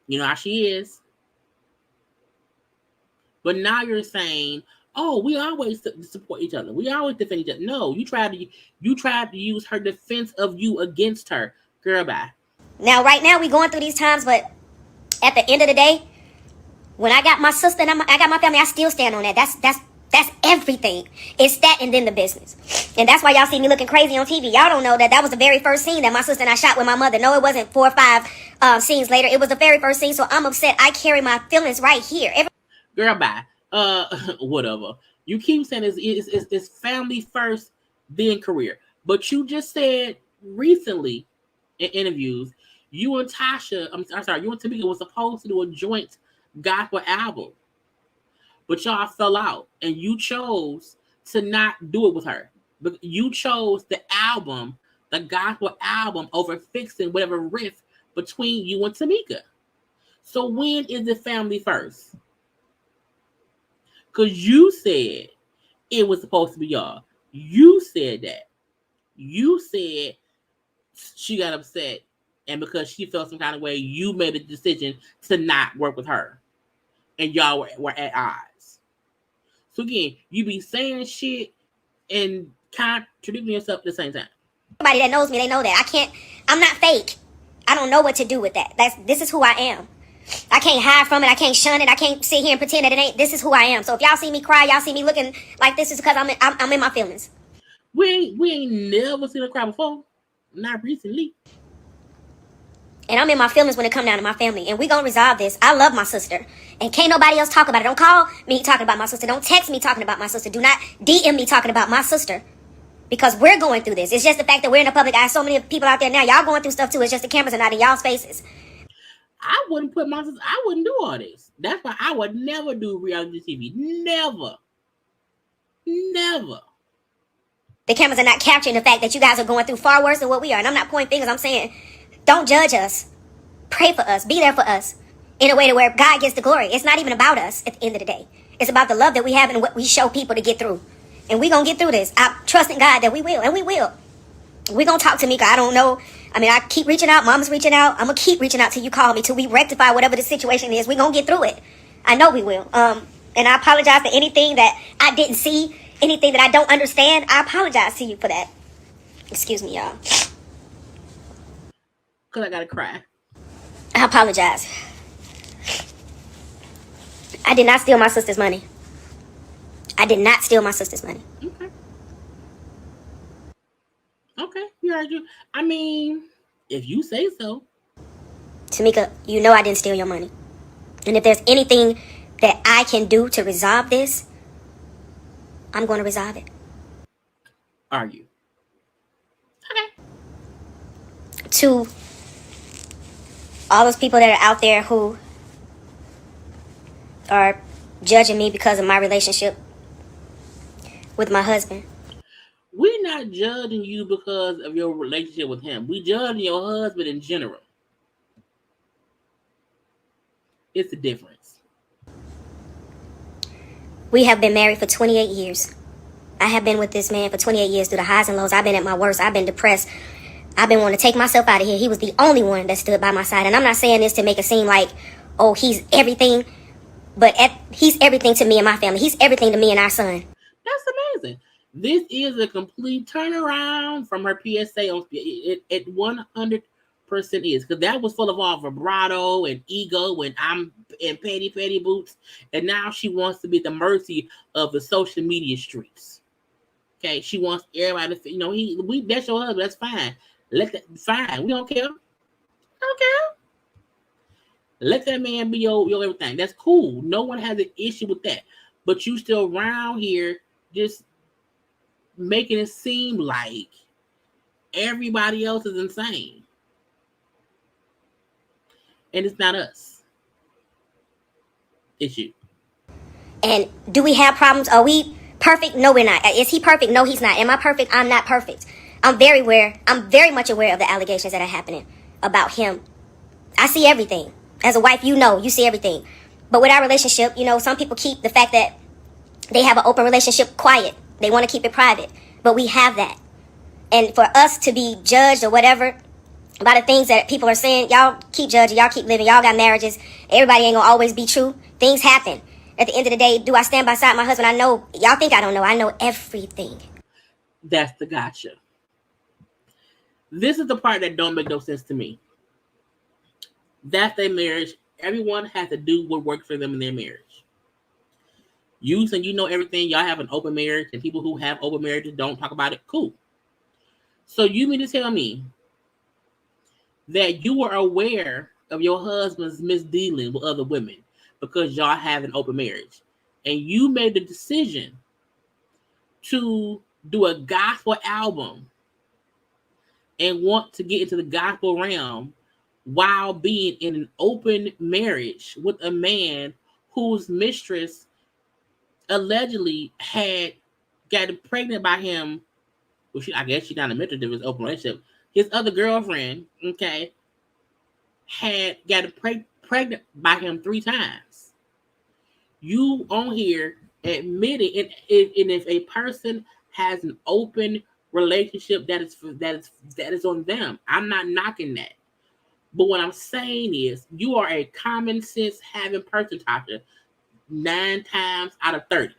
You know how she is. But now you're saying, oh, we always support each other. We always defend each other. No, you tried to use her defense of you against her. Girl, bye. Now, right now, we going through these times, but at the end of the day, when I got my sister and I got my family, I still stand on that. That's everything. It's that and then the business. And that's why y'all see me looking crazy on TV. Y'all don't know that was the very first scene that my sister and I shot with my mother. No, it wasn't 4 or 5 scenes later. It was the very first scene, so I'm upset. I carry my feelings right here. Girl, bye. Whatever. You keep saying it's family first, then career. But you just said recently in interviews, you and Tasha, you and Tamika was supposed to do a joint gospel album. But y'all fell out and you chose to not do it with her. But you chose the gospel album, over fixing whatever rift between you and Tamika. So when is the family first? Because you said it was supposed to be y'all. You said that. You said she got upset, and because she felt some kind of way, you made a decision to not work with her. And y'all were at odds. So again, you be saying shit and contradicting yourself at the same time. Somebody that knows me, they know that. I'm not fake. I don't know what to do with that. This is who I am. I can't hide from it. I can't shun it. I can't sit here and pretend that it ain't. This is who I am. So if y'all see me cry, y'all see me looking like this, is because I'm in my feelings. We ain't never seen her cry before. Not recently. And I'm in my feelings when it come down to my family. And we gonna resolve this. I love my sister. And can't nobody else talk about it. Don't call me talking about my sister. Don't text me talking about my sister. Do not DM me talking about my sister. Because we're going through this. It's just the fact that we're in the public eye. So many people out there now. Y'all going through stuff too. It's just the cameras are not in y'all's faces. I wouldn't do all this. That's why I would never do reality TV. Never. The cameras are not capturing the fact that you guys are going through far worse than what we are. And I'm not pointing fingers. I'm saying, don't judge us. Pray for us. Be there for us. In a way to where God gets the glory. It's not even about us at the end of the day. It's about the love that we have and what we show people to get through. And we're going to get through this. I trust in God that we will. And we will. We're going to talk to Mika. I don't know. I mean, I keep reaching out. Mama's reaching out. I'm going to keep reaching out till you call me, till we rectify whatever the situation is. We're going to get through it. I know we will. And I apologize for anything that I didn't see, anything that I don't understand. I apologize to you for that. Excuse me, y'all. Because I got to cry. I apologize. I did not steal my sister's money. I did not steal my sister's money. Okay, you heard you. I mean, if you say so. Tamika, you know I didn't steal your money. And if there's anything that I can do to resolve this, I'm going to resolve it. Are you? Okay. To all those people that are out there who are judging me because of my relationship with my husband. We're not judging you because of your relationship with him. We judging your husband in general. It's the difference. We have been married for 28 years. I have been with this man for 28 years through the highs and lows. I've been at my worst. I've been depressed. I've been wanting to take myself out of here. He was the only one that stood by my side. And I'm not saying this to make it seem like, oh, he's everything. But he's everything to me and my family. He's everything to me and our son. That's amazing. This is a complete turnaround from her PSA. It 100% is, because that was full of all vibrato and ego and I'm in petty boots, and now she wants to be at the mercy of the social media streets. Okay, she wants everybody to, that's your husband. That's fine. Fine. We don't care. Don't care. Let that man be your everything. That's cool. No one has an issue with that. But you still around here just making it seem like everybody else is insane. And it's not us. It's you. And do we have problems? Are we perfect? No, we're not. Is he perfect? No, he's not. Am I perfect? I'm not perfect. I'm very much aware of the allegations that are happening about him. I see everything. As a wife, you see everything. But with our relationship, some people keep the fact that they have an open relationship quiet. They want to keep it private. But we have that. And for us to be judged or whatever by the things that people are saying, y'all keep judging, y'all keep living, y'all got marriages. Everybody ain't gonna always be true. Things happen. At the end of the day, do I stand by side my husband? I know. Y'all think I don't know. I know everything. That's the gotcha. This is the part that don't make no sense to me. That's their marriage. Everyone has to do what works for them in their marriage. You saying you know everything, y'all have an open marriage, and people who have open marriages don't talk about it. Cool. So you mean to tell me that you were aware of your husband's misdealing with other women because y'all have an open marriage, and you made the decision to do a gospel album and want to get into the gospel realm while being in an open marriage with a man whose mistress allegedly had gotten pregnant by him. Well, I guess she's not a mistress of his open relationship. His other girlfriend, okay, had gotten pregnant by him 3 times. You on here admitting it, and if a person has an open relationship, that is on them. I'm not knocking that. But what I'm saying is, you are a common sense having person, Tasha, 9 times out of 30.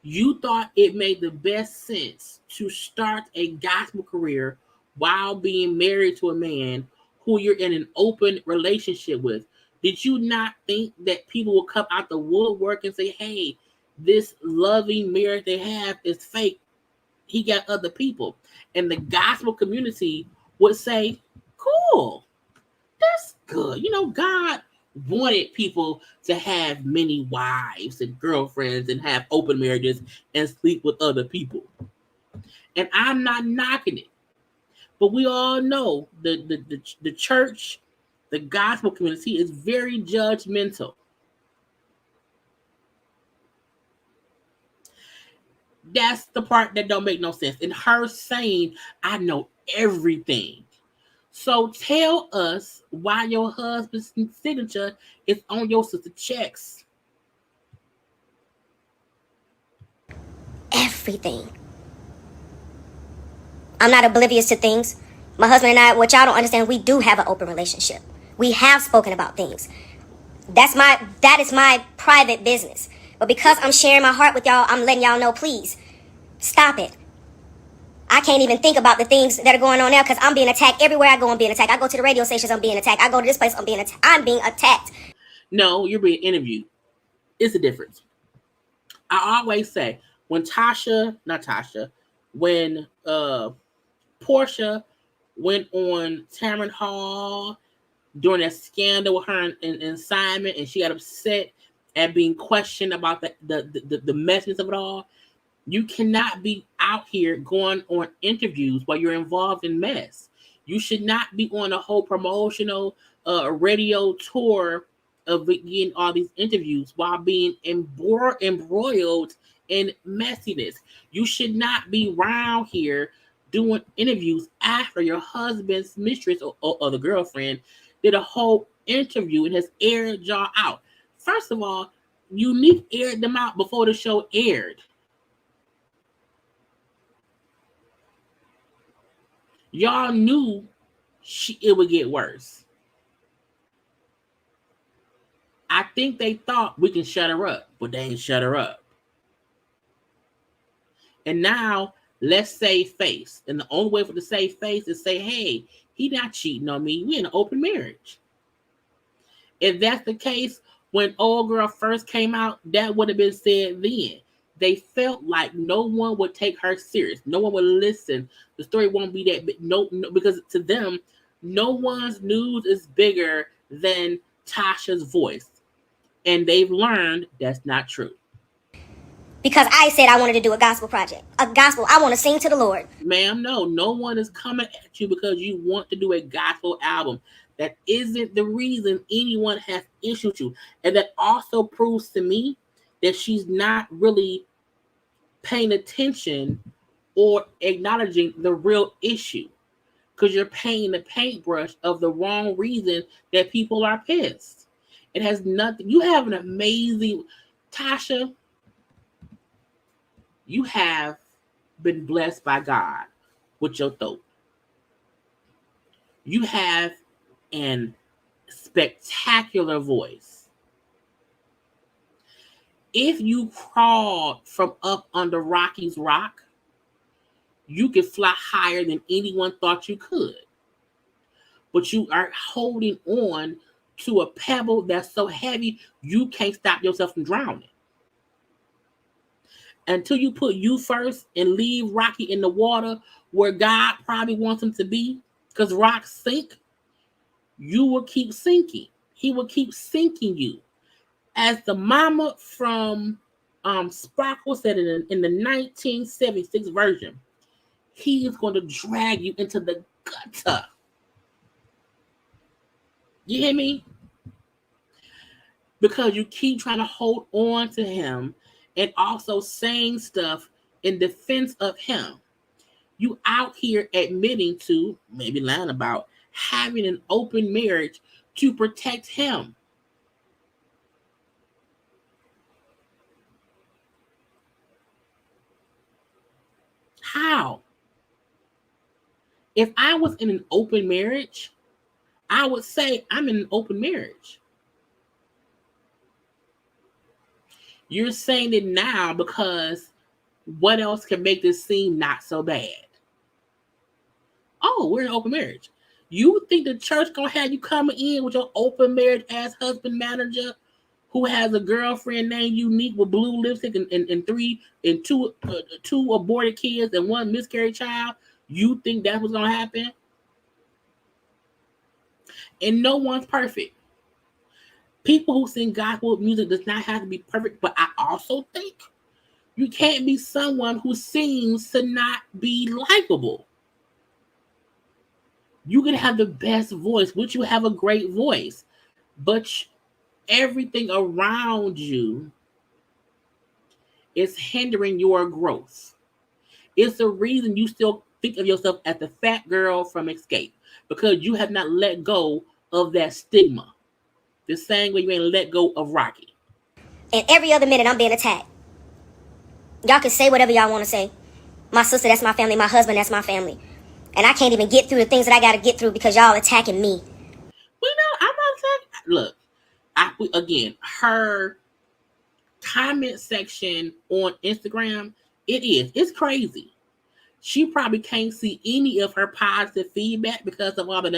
You thought it made the best sense to start a gospel career while being married to a man who you're in an open relationship with. Did you not think that people will come out the woodwork and say, hey, this loving marriage they have is fake? He got other people. And the gospel community would say, cool, that's good. God wanted people to have many wives and girlfriends and have open marriages and sleep with other people. And I'm not knocking it. But we all know the church, the gospel community is very judgmental. That's the part that don't make no sense. And her saying, I know everything. So tell us why your husband's signature is on your sister's checks. Everything. I'm not oblivious to things. My husband and I, what y'all don't understand, we do have an open relationship. We have spoken about things. That is my private business. But because I'm sharing my heart with y'all, I'm letting y'all know, please, stop it. I can't even think about the things that are going on now because I'm being attacked. Everywhere I go, I'm being attacked. I go to the radio stations, I'm being attacked. I go to this place, I'm being attacked. I'm being attacked. No, you're being interviewed. It's a difference. I always say, when Portia went on Tamron Hall during that scandal with her and Simon, and she got upset at being questioned about the messiness of it all. You cannot be out here going on interviews while you're involved in mess. You should not be on a whole promotional radio tour of getting all these interviews while being embroiled in messiness. You should not be around here doing interviews after your husband's mistress or the girlfriend did a whole interview and has aired y'all out. First of all, Unique aired them out before the show aired. Y'all knew it would get worse. I think they thought we can shut her up, but they ain't shut her up. And now let's save face. And the only way for to save face is say, hey, he not cheating on me. We in an open marriage. If that's the case, when old girl first came out, that would have been said then. They felt like no one would take her serious. No one would listen. The story won't be that big. No, because to them, no one's news is bigger than Tasha's voice. And they've learned that's not true. Because I said I wanted to do a gospel project. A gospel. I want to sing to the Lord. Ma'am, no one is coming at you because you want to do a gospel album. That isn't the reason anyone has issued you. And that also proves to me that she's not really paying attention or acknowledging the real issue. Because you're painting the paintbrush of the wrong reason that people are pissed. It has nothing. You have an amazing, Tasha, you have been blessed by God with your throat. You have an spectacular voice. If you crawled from up under Rocky's rock, you could fly higher than anyone thought you could. But you are holding on to a pebble that's so heavy, you can't stop yourself from drowning. Until you put you first and leave Rocky in the water where God probably wants him to be, because rocks sink, you will keep sinking. He will keep sinking you. As the mama from Sparkle said in the 1976 version, he is going to drag you into the gutter. You hear me? Because you keep trying to hold on to him and also saying stuff in defense of him. You out here admitting to, maybe lying about, having an open marriage to protect him. How? If I was in an open marriage, I would say I'm in an open marriage. You're saying it now because what else can make this seem not so bad? Oh, we're in an open marriage. You think the church gonna have you coming in with your open marriage ass husband manager who has a girlfriend named Unique with blue lipstick and two aborted kids and one miscarried child? You think that's what's gonna happen? And no one's perfect. People who sing gospel music does not have to be perfect, but I also think you can't be someone who seems to not be likable. You can have the best voice, which you have a great voice, but everything around you is hindering your growth. It's the reason you still think of yourself as the fat girl from Escape, because you have not let go of that stigma. The same way you ain't let go of Rocky. And every other minute I'm being attacked. Y'all can say whatever y'all want to say. My sister, that's my family. My husband, that's my family. And I can't even get through the things that I got to get through because y'all attacking me. Well, no, I'm not attacking. Look, again, her comment section on Instagram, it's crazy. She probably can't see any of her positive feedback because of all the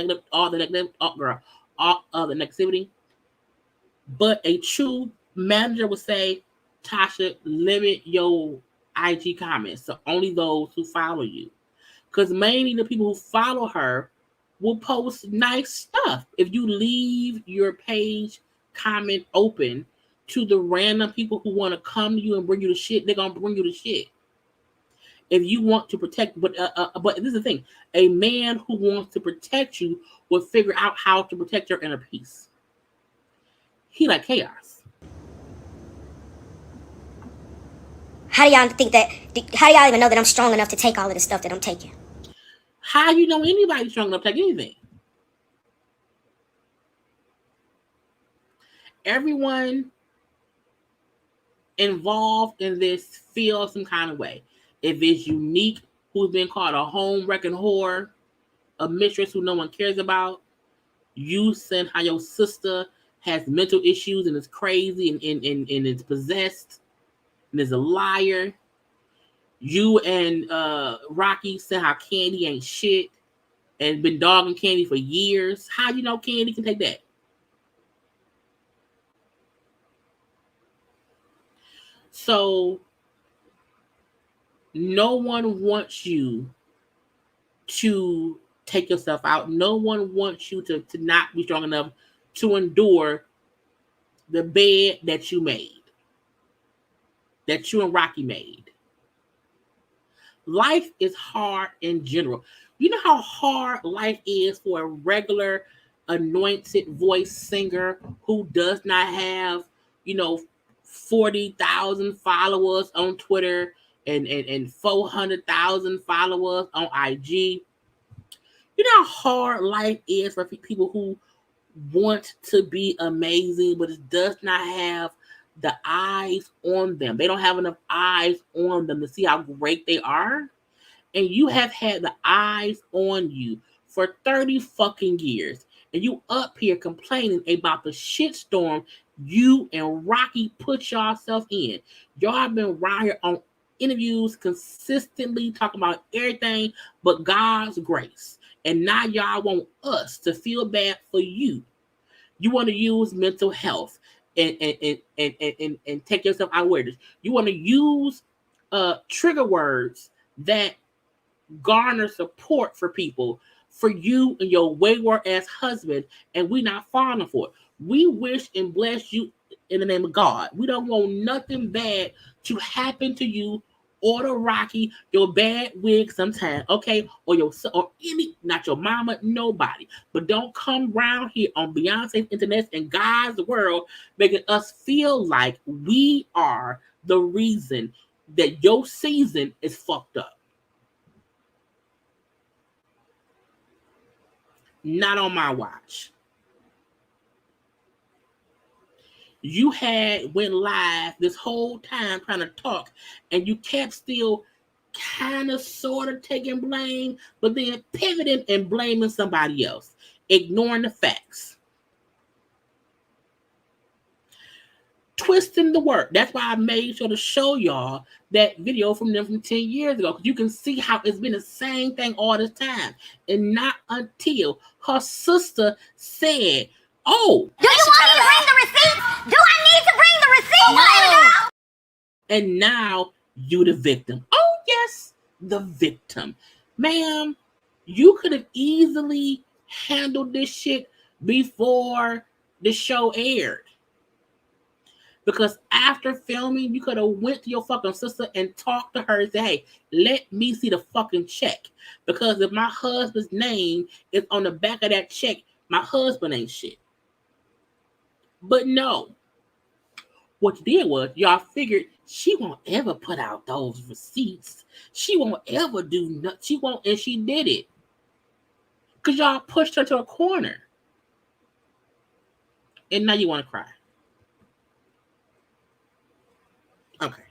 negativity. But a true manager would say, Tasha, limit your IG comments to only those who follow you. Because mainly the people who follow her will post nice stuff. If you leave your page comment open to the random people who want to come to you and bring you the shit, they're going to bring you the shit. If you want to protect, but this is the thing, a man who wants to protect you will figure out how to protect your inner peace. He like chaos. How do y'all think that? How do y'all even know that I'm strong enough to take all of the stuff that I'm taking? How you know anybody's strong enough to take anything? Everyone involved in this feels some kind of way. If it's Unique, who's been called a home wrecking whore, a mistress who no one cares about, you saying how your sister has mental issues and is crazy and is possessed and is a liar. You and Rocky saying how Candy ain't shit and been dogging Candy for years. How you know Candy can take that? So no one wants you to take yourself out. No one wants you to not be strong enough to endure the bed that you made, that you and Rocky made. Life is hard in general. You know how hard life is for a regular anointed voice singer who does not have, 40,000 followers on Twitter and 400,000 followers on IG. You know how hard life is for people who want to be amazing, but it does not have the eyes on them. They don't have enough eyes on them to see how great they are. And you have had the eyes on you for 30 fucking years. And you up here complaining about the shitstorm you and Rocky put yourself in. Y'all have been around here on interviews consistently talking about everything but God's grace. And now y'all want us to feel bad for you. You want to use mental health and take yourself out of awareness. You want to use trigger words that garner support for people, for you and your wayward ass husband, and we not falling for it. We wish and bless you in the name of God. We don't want nothing bad to happen to you or to Rocky, your bad wig sometime, okay? Or your son, or not your mama, nobody. But don't come around here on Beyonce's internet and God's world making us feel like we are the reason that your season is fucked up. Not on my watch. You went live this whole time trying to talk, and you kept still kind of sort of taking blame, but then pivoting and blaming somebody else, ignoring the facts. Twisting the word. That's why I made sure to show y'all that video from 10 years ago, because you can see how it's been the same thing all this time. And not until her sister said, "Oh, do you want me to bring the receipts? Do I need to bring the receipts? No." And now you the victim. Oh, yes, the victim. Ma'am, you could have easily handled this shit before the show aired. Because after filming, you could have went to your fucking sister and talked to her and said, "Hey, let me see the fucking check. Because if my husband's name is on the back of that check, my husband ain't shit." But no. What you did was, y'all figured she won't ever put out those receipts. She won't ever do nothing. She won't, and she did it. Because y'all pushed her to a corner. And now you want to cry. Okay.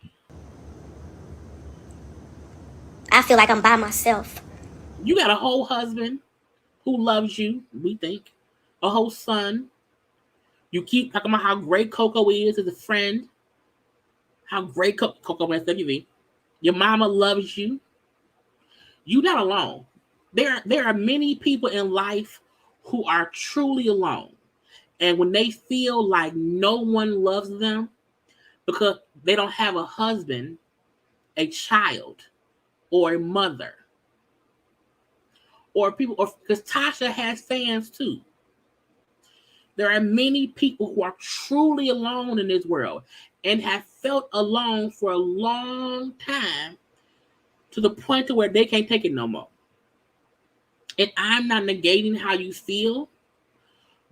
I feel like I'm by myself. You got a whole husband who loves you, we think. A whole son. You keep talking about how great Coco is as a friend. How great Coco is WV. Your mama loves you. You're not alone. There are many people in life who are truly alone. And when they feel like no one loves them, because they don't have a husband, a child, or a mother, or people, or because Tasha has fans too. There are many people who are truly alone in this world and have felt alone for a long time to the point to where they can't take it no more. And I'm not negating how you feel,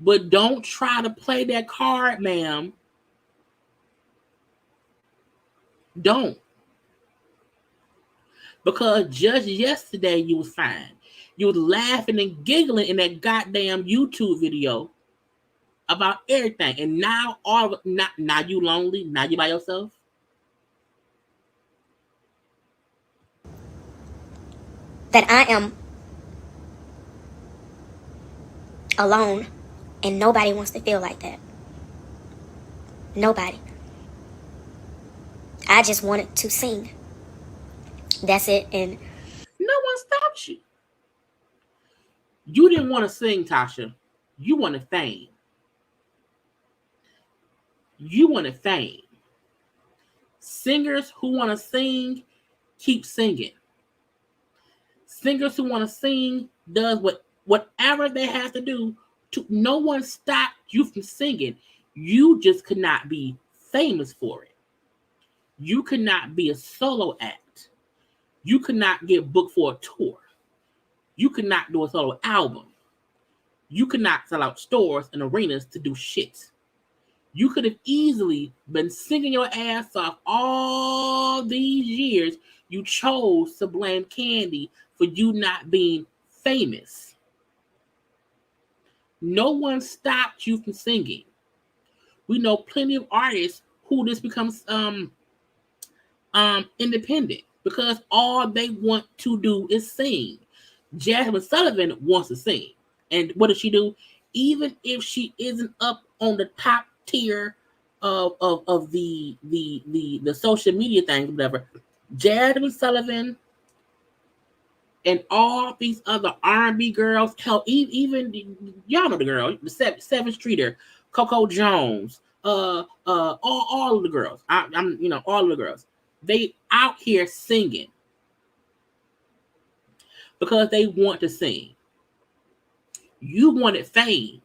But don't try to play that card, ma'am. Don't. Because just yesterday you was fine. You was laughing and giggling in that goddamn YouTube video about everything. And now now you lonely? Now you by yourself? That I am alone and nobody wants to feel like that. Nobody. I just wanted to sing. That's it. And no one stopped you. You didn't want to sing, Tasha. You wanted fame. You wanted fame. Singers who want to sing, keep singing. Singers who want to sing does whatever they have to do. No one stopped you from singing. You just could not be famous for it. You could not be a solo act. You could not get booked for a tour. You could not do a solo album. You could not sell out stores and arenas to do shit. You could have easily been singing your ass off all these years. You chose to blame Candy for you not being famous. No one stopped you from singing. We know plenty of artists who this becomes independent because all they want to do is sing. Jasmine Sullivan wants to sing. And what does she do? Even if she isn't up on the top tier of the social media things, whatever, Jasmine Sullivan and all these other R&B girls, hell, even y'all know the girl, the Seven Streeter, Coco Jones, all of the girls. I'm all of the girls. They out here singing because they want to sing. You wanted fame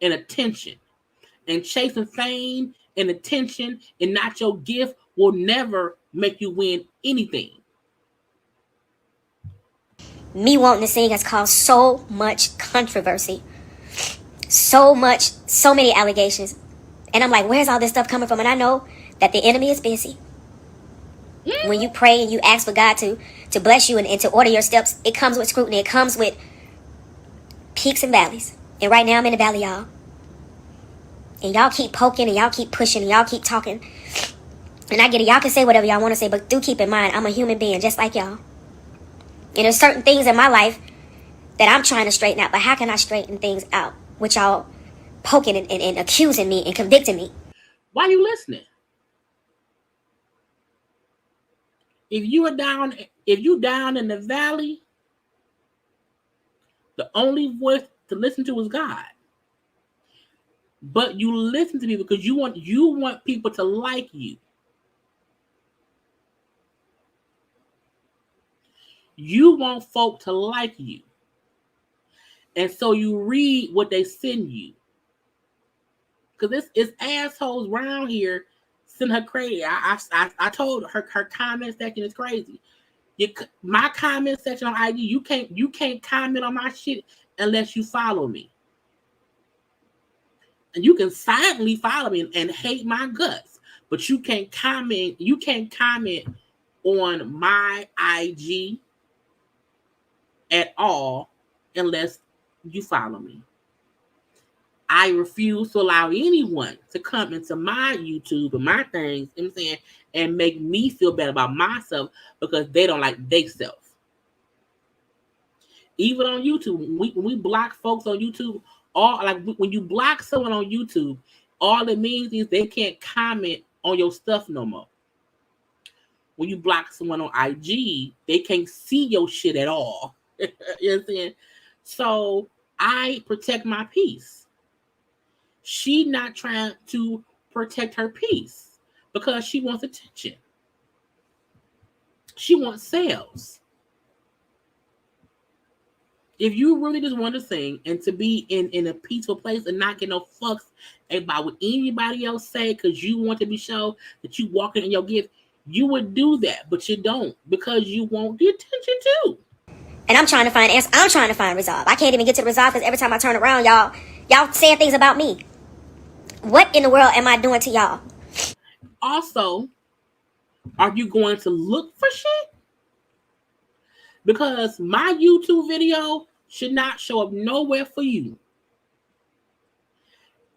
and attention, and chasing fame and attention and not your gift will never make you win anything. me wanting to sing has caused so much controversy. So many allegations. And I'm like, where's all this stuff coming from? And I know that the enemy is busy. When you pray and you ask for God to bless you and to order your steps, it comes with scrutiny. It comes with peaks and valleys. And right now I'm in the valley, y'all. And y'all keep poking and y'all keep pushing and y'all keep talking. And I get it. Y'all can say whatever y'all want to say, but do keep in mind, I'm a human being just like y'all. And there's certain things in my life that I'm trying to straighten out. But how can I straighten things out with y'all poking and accusing me and convicting me? Why are you listening? If you down in the valley, the only voice to listen to is God. But you listen to me because you want people to like you. You want folk to like you. And so you read what they send you. Because it's assholes around here send her crazy. I told her comment section is crazy. My comment section on IG, you can't comment on my shit unless you follow me. And you can silently follow me and hate my guts, but you can't comment. You can't comment on my IG at all unless you follow me. I refuse to allow anyone to come into my YouTube and my things, you know what I'm saying, and make me feel bad about myself because they don't like themselves. Even on YouTube, when we block folks on YouTube, when you block someone on YouTube, all it means is they can't comment on your stuff no more. When you block someone on IG, they can't see your shit at all. You know what I'm saying? So I protect my peace. She not trying to protect her peace because she wants attention. She wants sales. If you really just want to sing and to be in a peaceful place and not get no fucks about what anybody else say because you want to be shown that you walking in your gift, you would do that, but you don't because you want the attention too. And I'm trying to find answers. I'm trying to find resolve. I can't even get to the resolve because every time I turn around, y'all, Y'all saying things about me. What in the world am I doing to y'all? Also, are you going to look for shit? Because my YouTube video should not show up nowhere for you.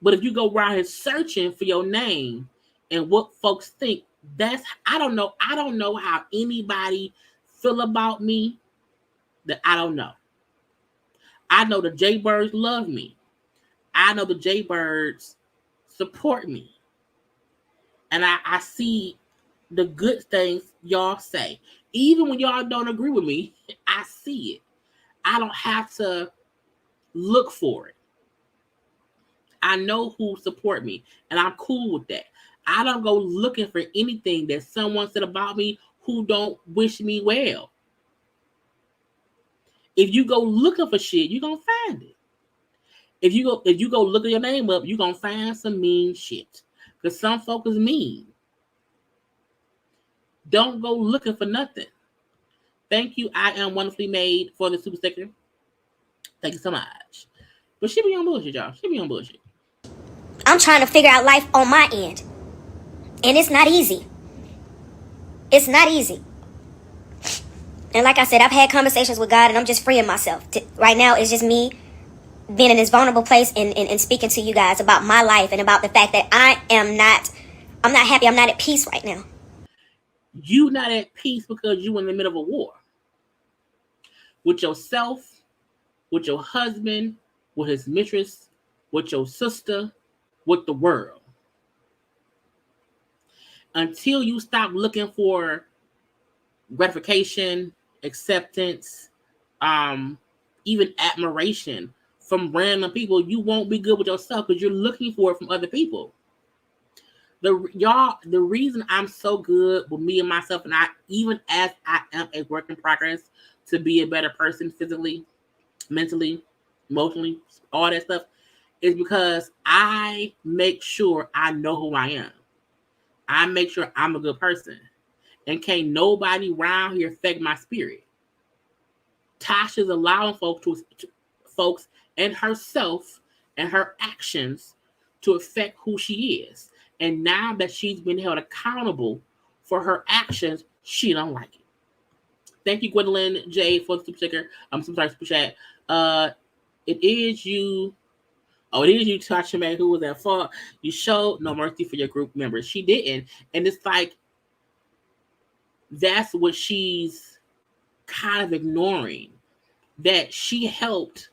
But if you go around here searching for your name and what folks think, that's, I don't know how anybody feel about me that I don't know. I know the JayBirds love me. I know the JayBirds support me. And I see the good things y'all say. Even when y'all don't agree with me, I see it. I don't have to look for it. I know who support me, and I'm cool with that. I don't go looking for anything that someone said about me who don't wish me well. If you go looking for shit, you're gonna find it. If you go look your name up, you're gonna find some mean shit. Because some folk is mean. Don't go looking for nothing. Thank you, I Am Wonderfully Made, for the super sticker. Thank you so much. But she be on bullshit, y'all. She be on bullshit. I'm trying to figure out life on my end. And it's not easy. It's not easy. And like I said, I've had conversations with God, and I'm just freeing myself. Right now, it's just me being in this vulnerable place and speaking to you guys about my life and about the fact that I'm not happy. I'm not at peace right now. You not at peace because you in the middle of a war. With yourself, with your husband, with his mistress, with your sister, with the world. Until you stop looking for gratification, acceptance, even admiration from random people, you won't be good with yourself because you're looking for it from other people. The reason I'm so good with me and myself, and I, even as I am a work in progress to be a better person physically, mentally, emotionally, all that stuff, is because I make sure I know who I am. I make sure I'm a good person. And can't nobody around here affect my spirit. Tasha's allowing folks and herself and her actions to affect who she is. And now that she's been held accountable for her actions, she don't like it. Thank you, Gwendolyn J, for the super sticker. I'm sorry, super chat. It is you, Tasha May, who was at fault. You showed no mercy for your group members. She didn't. And it's like, that's what she's kind of ignoring. That she helped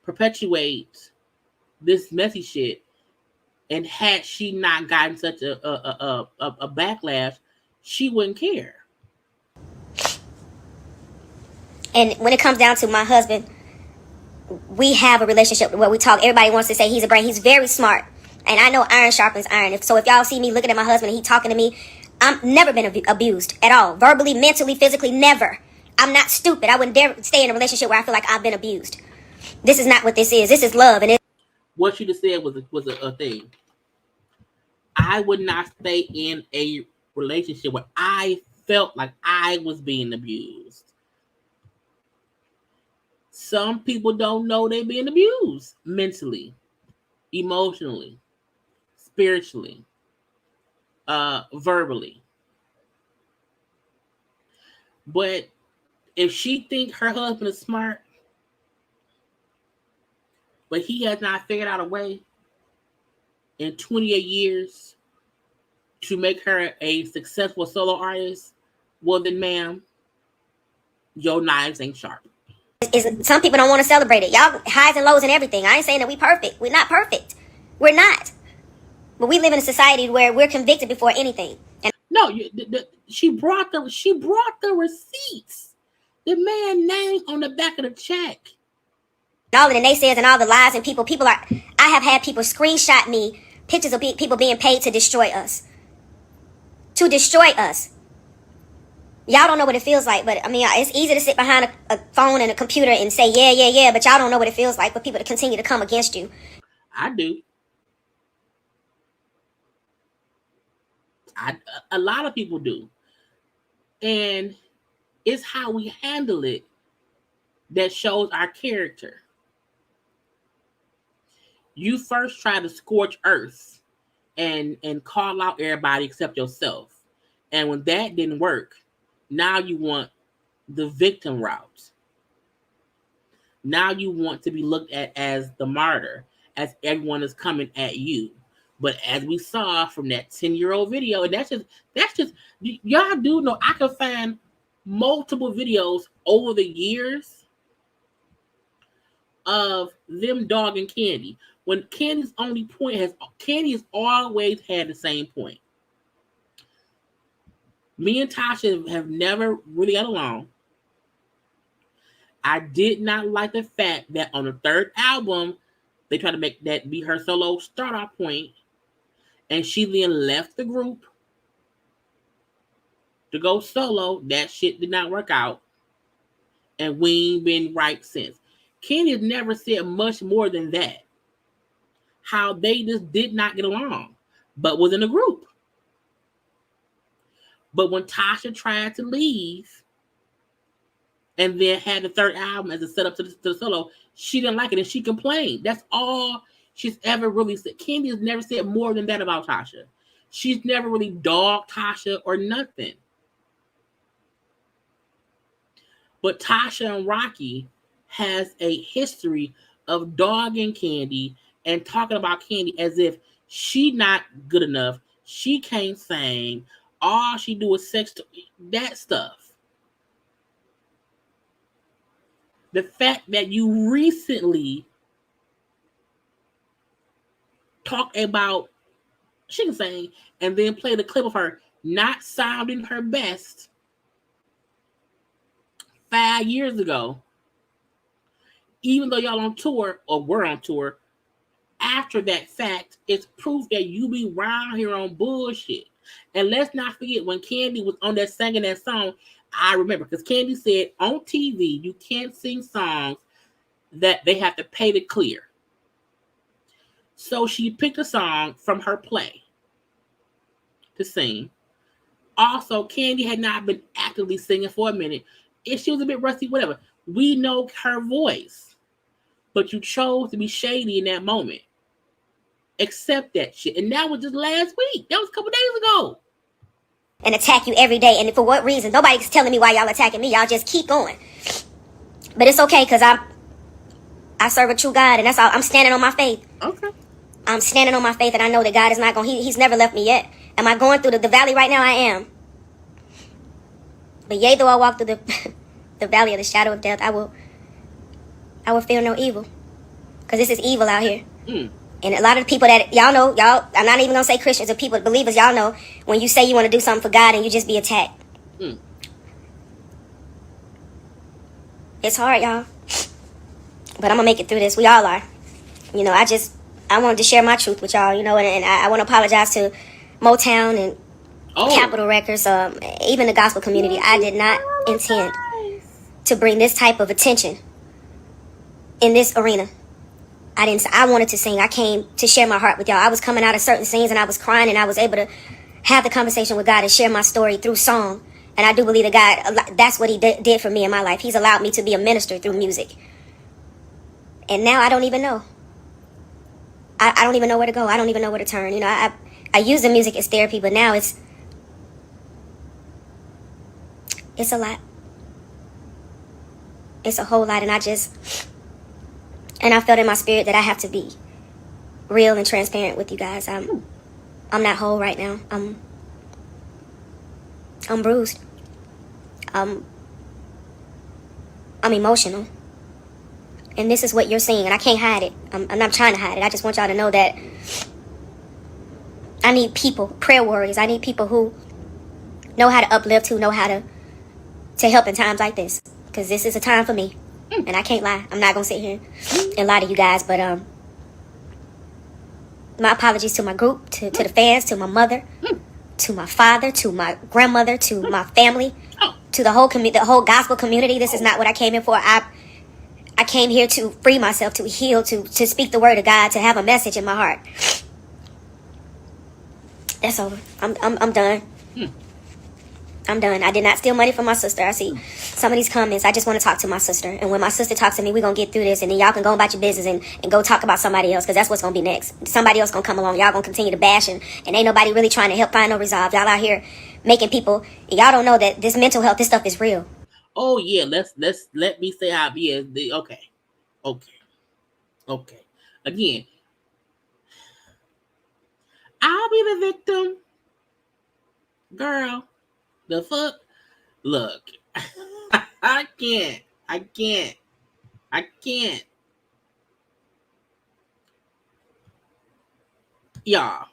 perpetuate this messy shit. And had she not gotten such a backlash, she wouldn't care. And when it comes down to my husband, we have a relationship where we talk. Everybody wants to say he's a brain. He's very smart. And I know iron sharpens iron. So if y'all see me looking at my husband and he talking to me, I've never been abused at all. Verbally, mentally, physically, never. I'm not stupid. I wouldn't dare stay in a relationship where I feel like I've been abused. This is not what this is. This is love. And what you just said was a thing. I would not stay in a relationship where I felt like I was being abused. Some people don't know they're being abused mentally, emotionally, spiritually, verbally. But if she thinks her husband is smart, but he has not figured out a way in 28 years to make her a successful solo artist, well then, ma'am, your knives ain't sharp. Some people don't want to celebrate it. Y'all highs and lows and everything. I ain't saying that we perfect. We're not perfect. We're not. But we live in a society where we're convicted before anything. And no, she brought the receipts. The man name on the back of the check. All of the naysayers and all the lies and I have had people screenshot me pictures of people being paid to destroy us. To destroy us. Y'all don't know what it feels like, but I mean, it's easy to sit behind a phone and a computer and say, yeah, but y'all don't know what it feels like for people to continue to come against you. I do. A lot of people do. And it's how we handle it that shows our character. You first try to scorch earth and call out everybody except yourself. And when that didn't work, now you want the victim route. Now you want to be looked at as the martyr, as everyone is coming at you. But as we saw from that 10-year-old video, and that's just y'all do know I can find multiple videos over the years of them dogging Candy. When Candy's only point Candy has always had the same point. Me and Tasha have never really got along. I did not like the fact that on the third album, they tried to make that be her solo start-off point, and she then left the group to go solo. That shit did not work out, and we ain't been right since. Candy has never said much more than that. How they just did not get along, but was in a group. But when Tasha tried to leave and then had the third album as a setup to the solo, she didn't like it and she complained. That's all she's ever really said. Candy has never said more than that about Tasha. She's never really dogged Tasha or nothing. But Tasha and Rocky has a history of dogging Candy and talking about Candy as if she not good enough. She can't sing. All she do is sex, that stuff. The fact that you recently talk about she can sing and then play the clip of her not sounding her best 5 years ago, even though y'all on tour or were on tour, after that fact, it's proof that you be around here on bullshit. And let's not forget when Candy was on there singing that song, I remember because Candy said on TV, you can't sing songs that they have to pay to clear. So she picked a song from her play to sing. Also, Candy had not been actively singing for a minute. If she was a bit rusty, whatever. We know her voice. But you chose to be shady in that moment. Accept that shit. And that was just last week. That was a couple days ago. And attack you every day. And for what reason? Nobody's telling me why y'all attacking me. Y'all just keep going. But it's okay because I serve a true God. And that's all. I'm standing on my faith. Okay. I'm standing on my faith. And I know that God is not going. He's never left me yet. Am I going through the valley right now? I am. But yea, though I walk through the valley of the shadow of death, I will fear no evil. Because this is evil out here. And a lot of the people that y'all know, I'm not even going to say Christians or people, believers, y'all know, when you say you want to do something for God and you just be attacked. It's hard, y'all. But I'm going to make it through this. We all are. You know, I wanted to share my truth with y'all, you know, and I want to apologize to Motown and Capitol Records, even the gospel community. I did not intend to bring this type of attention in this arena. I wanted to sing. I came to share my heart with y'all. I was coming out of certain scenes and I was crying and I was able to have the conversation with God and share my story through song. And I do believe that God, that's what he did for me in my life. He's allowed me to be a minister through music. And now I don't even know. I don't even know where to go. I don't even know where to turn. You know, I use the music as therapy, but now it's a lot. It's a whole lot. And I felt in my spirit that I have to be real and transparent with you guys. I'm not whole right now. I'm bruised. I'm emotional. And this is what you're seeing, and I can't hide it. I'm not trying to hide it. I just want y'all to know that I need people, prayer warriors. I need people who know how to uplift, who know how to help in times like this. Because this is a time for me. And I can't lie. I'm not going to sit here and lie to you guys. But my apologies to my group, to the fans, to my mother, to my father, to my grandmother, to my family, to the whole gospel community. This is not what I came in for. I came here to free myself, to heal, to speak the word of God, to have a message in my heart. That's over. I'm done. I'm done. I did not steal money from my sister. I see some of these comments. I just want to talk to my sister. And when my sister talks to me, we're going to get through this. And then y'all can go about your business and go talk about somebody else, because that's what's going to be next. Somebody else going to come along. Y'all going to continue to bash, and ain't nobody really trying to help find no resolve. Y'all out here making people, and y'all don't know that this mental health, this stuff is real. Oh yeah, let me say how it is. Okay. Again, I'll be the victim. Girl, the fuck? Look, I can't. Y'all,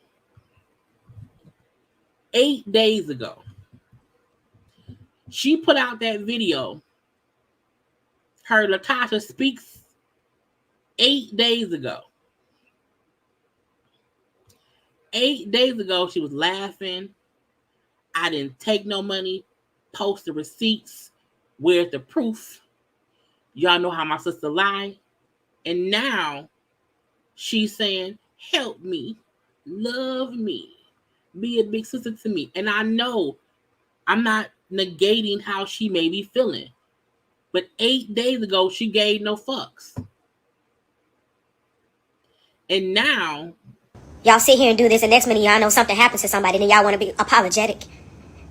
8 days ago, she put out that video. Her LaTocha Speaks 8 days ago. 8 days ago, she was laughing. I didn't take no money. Post the receipts. Where's the proof? Y'all know how my sister lied. And now she's saying, help me, love me, be a big sister to me. And I know I'm not negating how she may be feeling. But 8 days ago, she gave no fucks. And now Y'all sit here and do this, and next minute y'all know something happens to somebody, and then y'all want to be apologetic.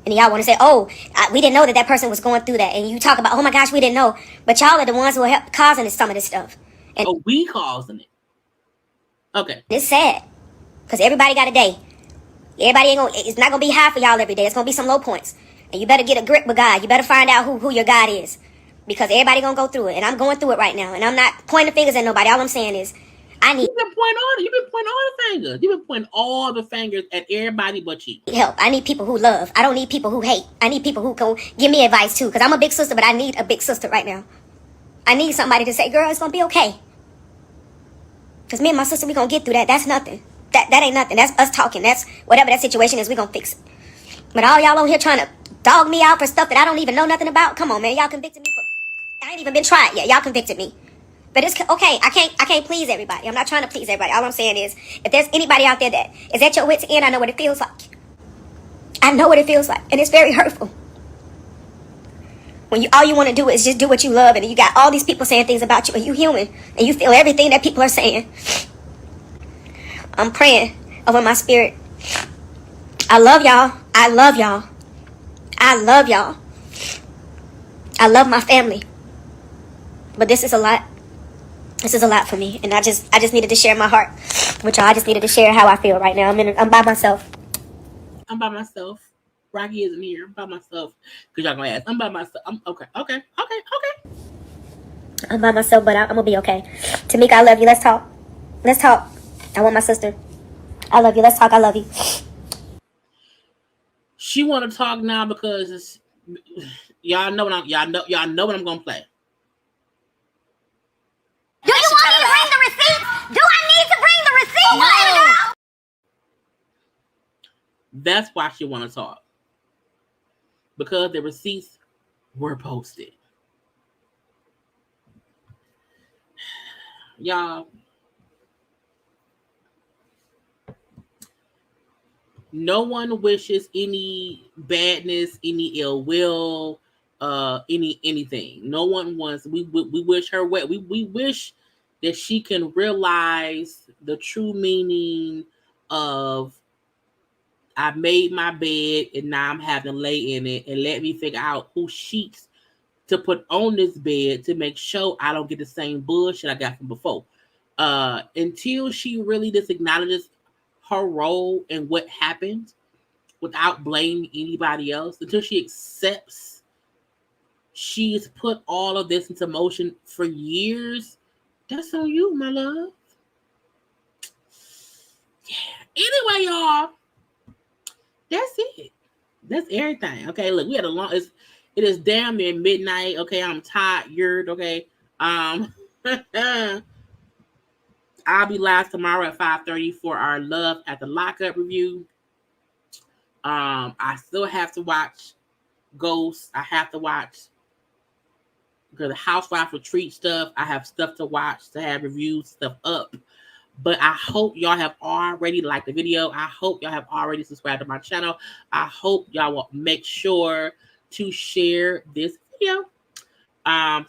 And y'all want to say, oh, we didn't know that person was going through that. And you talk about, oh my gosh, we didn't know. But y'all are the ones who are causing some of this stuff. And we causing it. Okay. It's sad. Because everybody got a day. Everybody ain't gonna, it's not going to be high for y'all every day. It's going to be some low points. And you better get a grip with God. You better find out who your God is. Because everybody going to go through it. And I'm going through it right now. And I'm not pointing fingers at nobody. All I'm saying is, You've been pointing all the fingers. You've been pointing all the fingers at everybody but you. Help. I need people who love. I don't need people who hate. I need people who can give me advice too. Because I'm a big sister, but I need a big sister right now. I need somebody to say, girl, it's going to be okay. Because me and my sister, we going to get through that. That's nothing. That ain't nothing. That's us talking. That's whatever that situation is, we going to fix it. But all y'all on here trying to dog me out for stuff that I don't even know nothing about. Come on, man. Y'all convicted me for... I ain't even been tried yet. Y'all convicted me. But it's okay. I can't please everybody. I'm not trying to please everybody. All I'm saying is, if there's anybody out there that is at your wit's end, I know what it feels like. I know what it feels like, and it's very hurtful. When all you want to do is just do what you love, and you got all these people saying things about you, and you human, and you feel everything that people are saying. I'm praying over my spirit. I love y'all. I love y'all. I love y'all. I love my family. But this is a lot. This is a lot for me, and I just needed to share my heart with y'all. I just needed to share how I feel right now. I'm by myself. I'm by myself. Rocky isn't here. I'm by myself. Because y'all gonna ask. I'm by myself. I'm okay. I'm by myself, but I'm gonna be okay. Tamika, I love you. Let's talk. I want my sister. I love you. Let's talk. I love you. She want to talk now because y'all know what I'm gonna play. Do you want me to bring the receipts? Do I need to bring the receipts? No. That's why she want to talk. Because the receipts were posted. Y'all, no one wishes any badness, any ill will, anything. No one wants. We wish her well. We wish that she can realize the true meaning of I made my bed and now I'm having to lay in it, and let me figure out who sheets to put on this bed to make sure I don't get the same bullshit I got from before. Until she really just acknowledges her role and what happened without blaming anybody else, until she accepts she's put all of this into motion for years, that's on you, my love. Yeah. Anyway, y'all, that's it. That's everything. Okay, look, we had a long. It is damn near midnight. Okay, I'm tired. Okay, I'll be live tomorrow at 5:30 for our Love at the Lockup review. I still have to watch Ghost. I have to watch the Housewife Retreat stuff. I have stuff to watch, to have reviews, stuff up. But I hope y'all have already liked the video. I hope y'all have already subscribed to my channel. I hope y'all will make sure to share this video.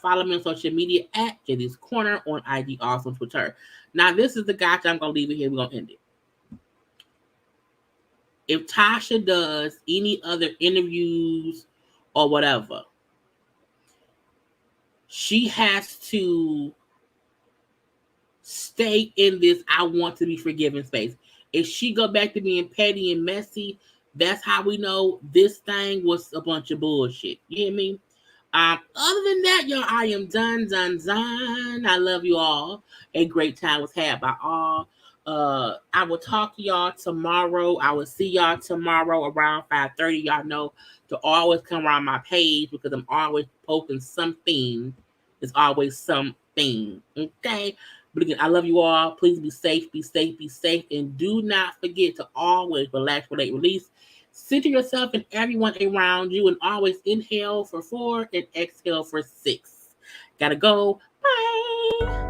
Follow me on social media at JayLeesCorner on IG, also on Twitter. Now, this is the gotcha. I'm going to leave it here. We're going to end it. If Tasha does any other interviews or whatever, she has to stay in this I want to be forgiven space. If she go back to being petty and messy, that's how we know this thing was a bunch of bullshit. You hear me? Other than that, y'all, I am done. I love you all. A great time was had by all. I will talk to y'all tomorrow. I will see y'all tomorrow around 5:30. Y'all know to always come around my page because I'm always posting something. There's always something. Okay? But again, I love you all. Please be safe, be safe, be safe. And do not forget to always relax, relate, release. Center yourself and everyone around you, and always inhale for 4 and exhale for 6. Gotta go. Bye.